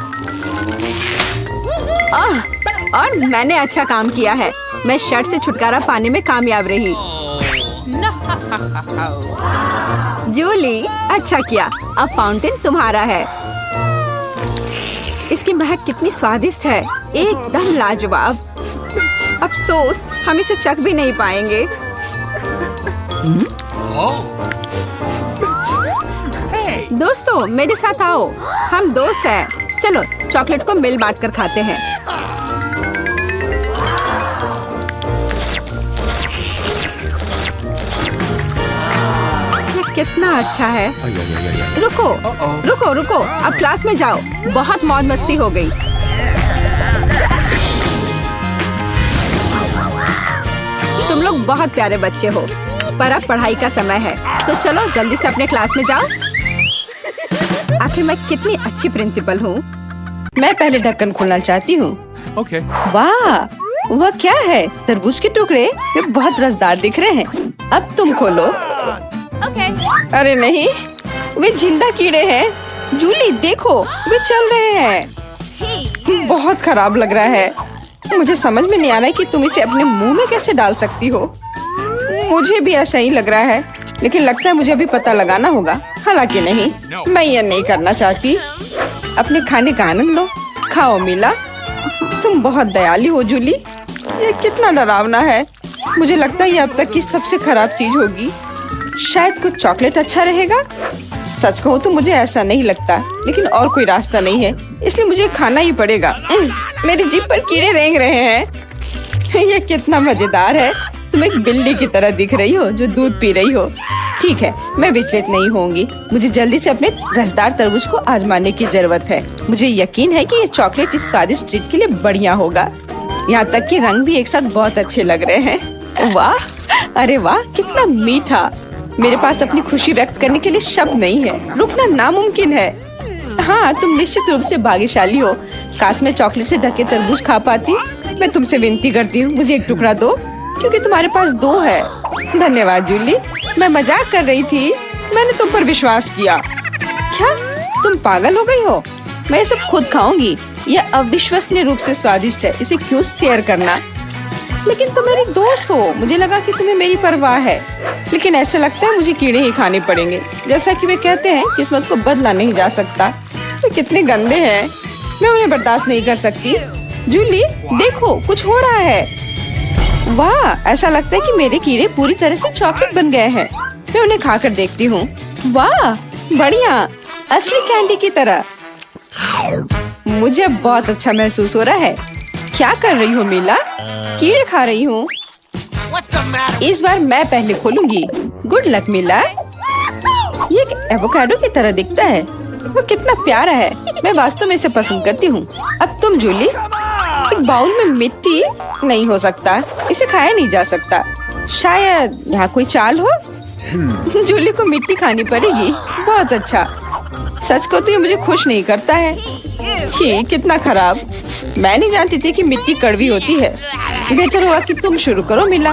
और मैंने अच्छा काम किया है। मैं शर्ट से छुटकारा पाने में कामयाब रही। जूली, अच्छा किया। अब फाउंटेन तुम्हारा है। इसकी महक कितनी स्वादिष्ट है, एकदम लाजवाब। अफसोस, हम इसे चख भी नहीं पाएंगे। दोस्तों, मेरे साथ आओ। हम दोस्त हैं। चलो चॉकलेट को मिल बांट कर खाते हैं। ये कितना अच्छा है। रुको रुको रुको, अब क्लास में जाओ। बहुत मौज मस्ती हो गई। तुम लोग बहुत प्यारे बच्चे हो, पर अब पढ़ाई का समय है, तो चलो जल्दी से अपने क्लास में जाओ। आखिर मैं कितनी अच्छी प्रिंसिपल हूँ। मैं पहले ढक्कन खोलना चाहती हूँ। Okay. वाह, वह क्या है? तरबूज के टुकड़े, वे बहुत रसदार दिख रहे हैं। अब तुम खोलो। Okay. अरे नहीं, वे जिंदा कीड़े हैं। जूली देखो, वे चल रहे हैं। बहुत खराब लग रहा है। मुझे समझ में नहीं आ रहा है कि तुम इसे अपने मुंह में कैसे डाल सकती हो। मुझे भी ऐसा ही लग रहा है, लेकिन लगता है मुझे अभी पता लगाना होगा। हालांकि नहीं, मैं ये नहीं करना चाहती। अपने खाने का आनंद लो। खाओ मिला। तुम बहुत दयालु हो जूली। ये कितना डरावना है। मुझे लगता है ये अब तक की सबसे खराब चीज होगी। शायद कुछ चॉकलेट अच्छा रहेगा। सच कहूँ तो मुझे ऐसा नहीं लगता, लेकिन और कोई रास्ता नहीं है, इसलिए मुझे खाना ही पड़ेगा। मेरी जीभ पर कीड़े रेंग रहे हैं। ये कितना मजेदार है। तुम एक बिल्ली की तरह दिख रही हो जो दूध पी रही हो। ठीक है, मैं विचलित नहीं होंगी। मुझे जल्दी से अपने रसदार तरबूज को आजमाने की जरूरत है। मुझे यकीन है कि ये चॉकलेट इस स्वादिष्ट ट्रीट के लिए बढ़िया होगा। यहाँ तक कि रंग भी एक साथ बहुत अच्छे लग रहे हैं। वाह, अरे वाह, कितना मीठा। मेरे पास अपनी खुशी व्यक्त करने के लिए शब्द नहीं है। रुकना नामुमकिन है। हाँ, तुम निश्चित रूप से भाग्यशाली हो। काश मैं चॉकलेट से ढके तरबूज खा पाती। मैं तुमसे विनती करती हूँ, मुझे एक टुकड़ा दो, क्योंकि तुम्हारे पास 2 है। धन्यवाद जूली, मैं मजाक कर रही थी। मैंने तुम पर विश्वास किया। क्या तुम पागल हो गई हो? मैं ये सब खुद खाऊंगी। यह अविश्वसनीय रूप से स्वादिष्ट है। इसे क्यों शेयर करना? लेकिन तुम मेरी दोस्त हो। मुझे लगा कि तुम्हें मेरी परवाह है, लेकिन ऐसा लगता है मुझे कीड़े ही खाने पड़ेंगे। जैसा कि वे कहते हैं, किस्मत को बदला नहीं जा सकता। वे कितने गंदे हैं, मैं उन्हें बर्दाश्त नहीं कर सकती। जूली देखो, कुछ हो रहा है। वाह, ऐसा लगता है कि मेरे कीड़े पूरी तरह से चॉकलेट बन गए हैं। मैं उन्हें खाकर देखती हूँ। वाह, बढ़िया, असली कैंडी की तरह। मुझे बहुत अच्छा महसूस हो रहा है। क्या कर रही हो मीला? कीड़े खा रही हूँ। इस बार मैं पहले खोलूंगी। Good luck Meela. ये एक एवोकाडो की तरह दिखता है। वो कितना प्यारा है। मैं वास्तव में इसे पसंद करती हूँ। अब तुम जूली। एक बाउल में मिट्टी नहीं हो सकता, इसे खाया नहीं जा सकता। शायद यहाँ कोई चाल हो। जूली को मिट्टी खानी पड़ेगी। बहुत अच्छा। सच को तो ये मुझे खुश नहीं करता है। छी, कितना खराब। मैं नहीं जानती थी कि मिट्टी कड़वी होती है। बेहतर होगा कि तुम शुरू करो मिला।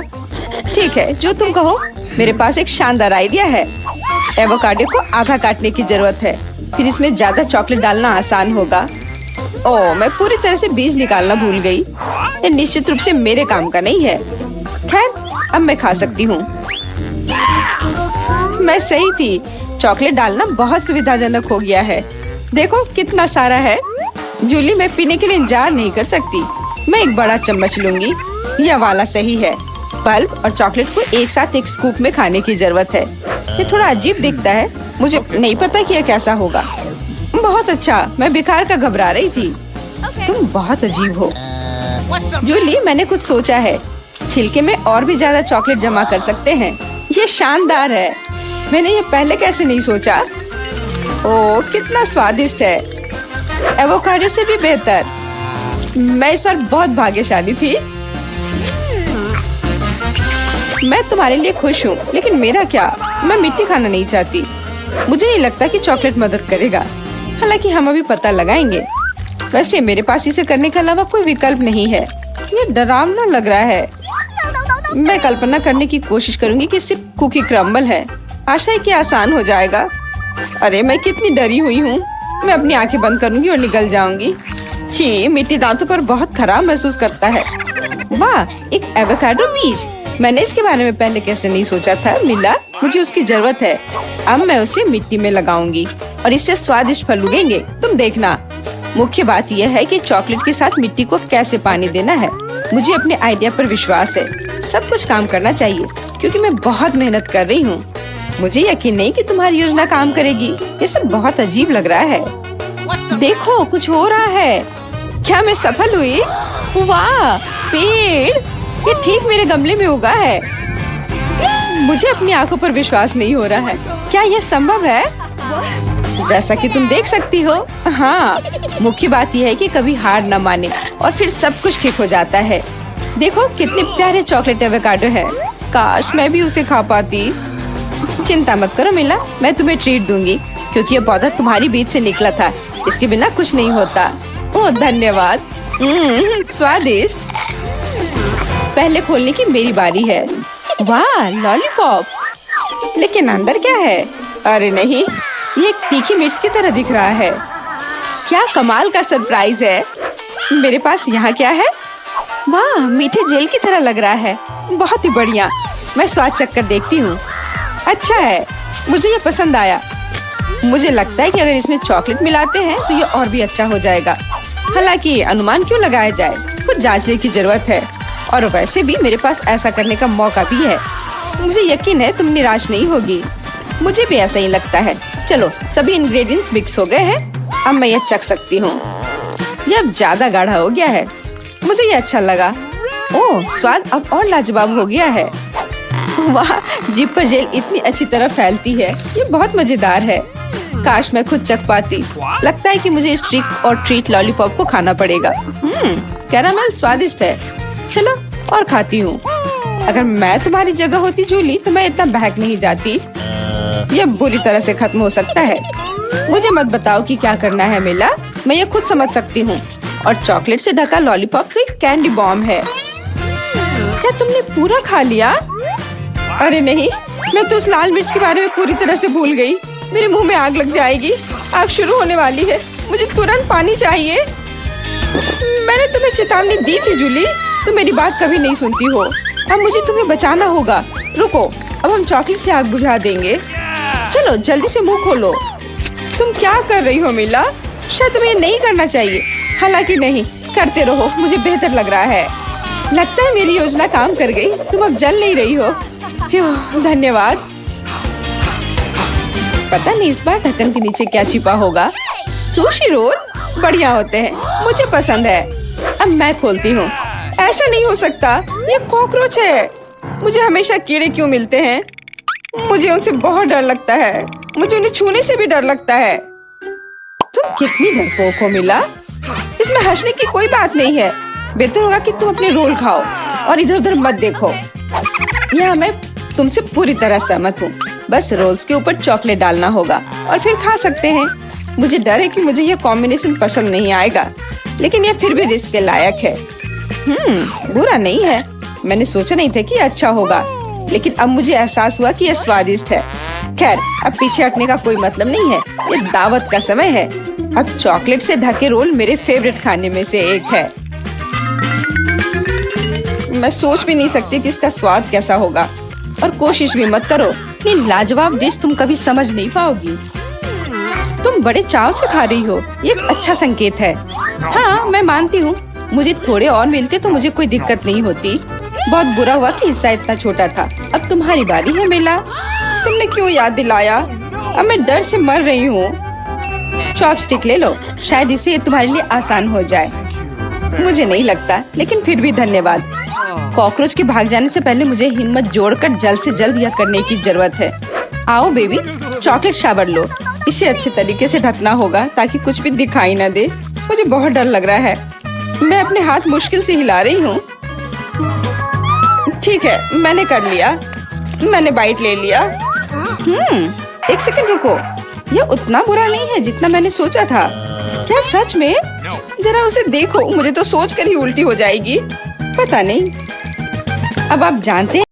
ठीक है, जो तुम कहो। मेरे पास एक शानदार आइडिया है। एवोकाडो को आधा काटने की जरूरत है, फिर इसमें ज्यादा चॉकलेट डालना आसान होगा। ओह, मैं पूरी तरह से बीज निकालना भूल गई। ये निश्चित रूप से मेरे काम का नहीं है। खैर, अब मैं खा सकती हूँ। मैं सही थी। चॉकलेट डालना बहुत सुविधाजनक हो गया है। देखो कितना सारा है। जूली, मैं पीने के लिए इंतजार नहीं कर सकती। मैं एक बड़ा चम्मच लूंगी। यह वाला सही है। पल्प और चॉकलेट को एक साथ एक स्कूप में खाने की जरूरत है। ये थोड़ा अजीब दिखता है। मुझे नहीं पता कि यह कैसा होगा। बहुत अच्छा। मैं बेकार का घबरा रही थी। तुम बहुत अजीब हो। जूली, मैंने कुछ सोचा है। छिलके में और भी ज्यादा चॉकलेट जमा कर सकते हैं। ये शानदार है। मैंने ये पहले कैसे नहीं सोचा। ओह कितना स्वादिष्ट है, एवोकाडो से भी बेहतर। मैं इस बार बहुत भाग्यशाली थी। मैं तुम्हारे लिए खुश हूँ, लेकिन मेरा क्या, मैं मिट्टी खाना नहीं चाहती। मुझे नहीं लगता कि चॉकलेट मदद करेगा, हालांकि हम अभी पता लगाएंगे। वैसे मेरे पास इसे करने के अलावा कोई विकल्प नहीं है। ये डरावना लग रहा है। मैं कल्पना करने की कोशिश करूंगी कि सिर्फ कुकी क्रम्बल है। आशा है कि आसान हो जाएगा। अरे मैं कितनी डरी हुई हूँ। मैं अपनी आंखें बंद करूंगी और निकल जाऊंगी। छी, मिट्टी दांतों पर बहुत खराब महसूस करता है। वाह, एक एवोकाडो बीज। मैंने इसके बारे में पहले कैसे नहीं सोचा था। मिला, मुझे उसकी जरूरत है। अब मैं उसे मिट्टी में लगाऊंगी और इससे स्वादिष्ट फल उगेंगे, तुम देखना। मुख्य बात यह है कि चॉकलेट के साथ मिट्टी को कैसे पानी देना है। मुझे अपने आइडिया पर विश्वास है। सब कुछ काम करना चाहिए क्योंकि मैं बहुत मेहनत कर रही हूँ। मुझे यकीन नहीं कि तुम्हारी योजना काम करेगी। ये सब बहुत अजीब लग रहा है। देखो, कुछ हो रहा है। क्या मैं सफल हुई? वाह, पेड़ ये ठीक मेरे गमले में उगा है। मुझे अपनी आंखों पर विश्वास नहीं हो रहा है। क्या यह संभव है? जैसा कि तुम देख सकती हो। हाँ, मुख्य बात यह है कि कभी हार न माने और फिर सब कुछ ठीक हो जाता है। देखो कितने प्यारे चॉकलेट एवोकाडो है। काश मैं भी उसे खा पाती। चिंता मत करो मिला, मैं तुम्हें ट्रीट दूंगी क्योंकि ये पौधा तुम्हारी बीज से निकला था। इसके बिना कुछ नहीं होता। ओह धन्यवाद। स्वादिष्ट। पहले खोलने की मेरी बारी है। वाह, लॉलीपॉप। लेकिन अंदर क्या है? अरे नहीं, ये एक तीखी मिर्च की तरह दिख रहा है। क्या कमाल का सरप्राइज है। मेरे पास यहाँ क्या है? वाह, मीठे जेल की तरह लग रहा है। बहुत ही बढ़िया। मैं स्वाद चख कर देखती हूँ। अच्छा है, मुझे ये पसंद आया। मुझे लगता है कि अगर इसमें चॉकलेट मिलाते हैं तो ये और भी अच्छा हो जाएगा। हालांकि अनुमान क्यों लगाया जाए, कुछ जांचने की जरूरत है। और वैसे भी मेरे पास ऐसा करने का मौका भी है। मुझे यकीन है तुम निराश नहीं होगी। मुझे भी ऐसा ही लगता है। चलो, सभी इंग्रेडिएंट्स मिक्स हो गए हैं। अब मैं ये चख सकती हूँ। ये अब ज्यादा गाढ़ा हो गया है। मुझे ये अच्छा लगा। ओह, स्वाद अब और लाजवाब हो गया है। वाह, जीभ पर जेल इतनी अच्छी तरह फैलती है। ये बहुत मजेदार है। काश मैं खुद चख पाती। लगता है कि मुझे इस ट्रिक और ट्रीट लॉलीपॉप को खाना पड़ेगा। कैरामेल स्वादिष्ट है। चलो और खाती हूँ। अगर मैं तुम्हारी जगह होती जूली तो मैं इतना बहक नहीं जाती। यह बुरी तरह से खत्म हो सकता है। मुझे मत बताओ कि क्या करना है मिला, मैं ये खुद समझ सकती हूँ। और चॉकलेट से ढका लॉलीपॉप तो एक कैंडी बॉम्ब है। क्या तुमने पूरा खा लिया? अरे नहीं, मैं तो उस लाल मिर्च के बारे में पूरी तरह से भूल गई। मेरे मुंह में आग लग जाएगी। आग शुरू होने वाली है। मुझे तुरंत पानी चाहिए। मैंने तुम्हें चेतावनी दी थी जूली, तुम मेरी बात कभी नहीं सुनती हो। अब मुझे तुम्हें बचाना होगा। रुको, अब हम चॉकलेट से आग बुझा देंगे। चलो जल्दी से मुंह खोलो। तुम क्या कर रही हो मिला? शायद तुम्हें नहीं करना चाहिए। हालांकि नहीं, करते रहो, मुझे बेहतर लग रहा है। लगता है मेरी योजना काम कर गई। तुम अब जल नहीं रही हो। धन्यवाद। पता नहीं इस बार ढक्कन के नीचे क्या छिपा होगा। सुशी रोल बढ़िया होते हैं, मुझे पसंद है। अब मैं खोलती हूँ। ऐसा नहीं हो सकता, ये कॉकरोच है। मुझे हमेशा कीड़े क्यों मिलते हैं? मुझे उनसे बहुत डर लगता है। मुझे उन्हें छूने से भी डर लगता है। तुम कितनी डरपोक हो मिला। इसमें हंसने की कोई बात नहीं है। बेहतर होगा कि तुम अपने रोल खाओ और इधर उधर मत देखो। यहाँ मैं तुमसे पूरी तरह सहमत हूँ। बस रोल्स के ऊपर चॉकलेट डालना होगा और फिर खा सकते हैं। मुझे डर है कि मुझे ये कॉम्बिनेशन पसंद नहीं आएगा, लेकिन ये फिर भी रिस्क के लायक है। बुरा नहीं है। मैंने सोचा नहीं था कि अच्छा होगा, लेकिन अब मुझे एहसास हुआ कि यह स्वादिष्ट है। खैर, अब पीछे हटने का कोई मतलब नहीं है। ये दावत का समय है। अब चॉकलेट से ढके रोल मेरे फेवरेट खाने में से एक है। मैं सोच भी नहीं सकती कि इसका स्वाद कैसा होगा। और कोशिश भी मत करो। ये लाजवाब डिश तुम कभी समझ नहीं पाओगी। तुम बड़े चाव से खा रही हो, ये एक अच्छा संकेत है। हाँ, मैं मानती हूँ। मुझे थोड़े और मिलते तो मुझे कोई दिक्कत नहीं होती। बहुत बुरा हुआ कि हिस्सा इतना छोटा था। अब तुम्हारी बारी है मेला। तुमने क्यों याद दिलाया? अब मैं डर से मर रही हूँ। चॉपस्टिक ले लो, शायद इससे तुम्हारे लिए आसान हो जाए। मुझे नहीं लगता, लेकिन फिर भी धन्यवाद। कॉकरोच के भाग जाने से पहले मुझे हिम्मत जोड़कर जल्द से जल्द यह करने की जरूरत है। आओ बेबी, चॉकलेट शावर लो। इसे अच्छे तरीके से ढकना होगा ताकि कुछ भी दिखाई ना दे। मुझे बहुत डर लग रहा है। मैं अपने हाथ मुश्किल से हिला रही हूँ। ठीक है, मैंने कर लिया। मैंने बाइट ले लिया। एक सेकंड रुको, यह उतना बुरा नहीं है जितना मैंने सोचा था। क्या सच में? जरा उसे देखो, मुझे तो सोच कर ही उल्टी हो जाएगी। पता नहीं। अब आप जानते हैं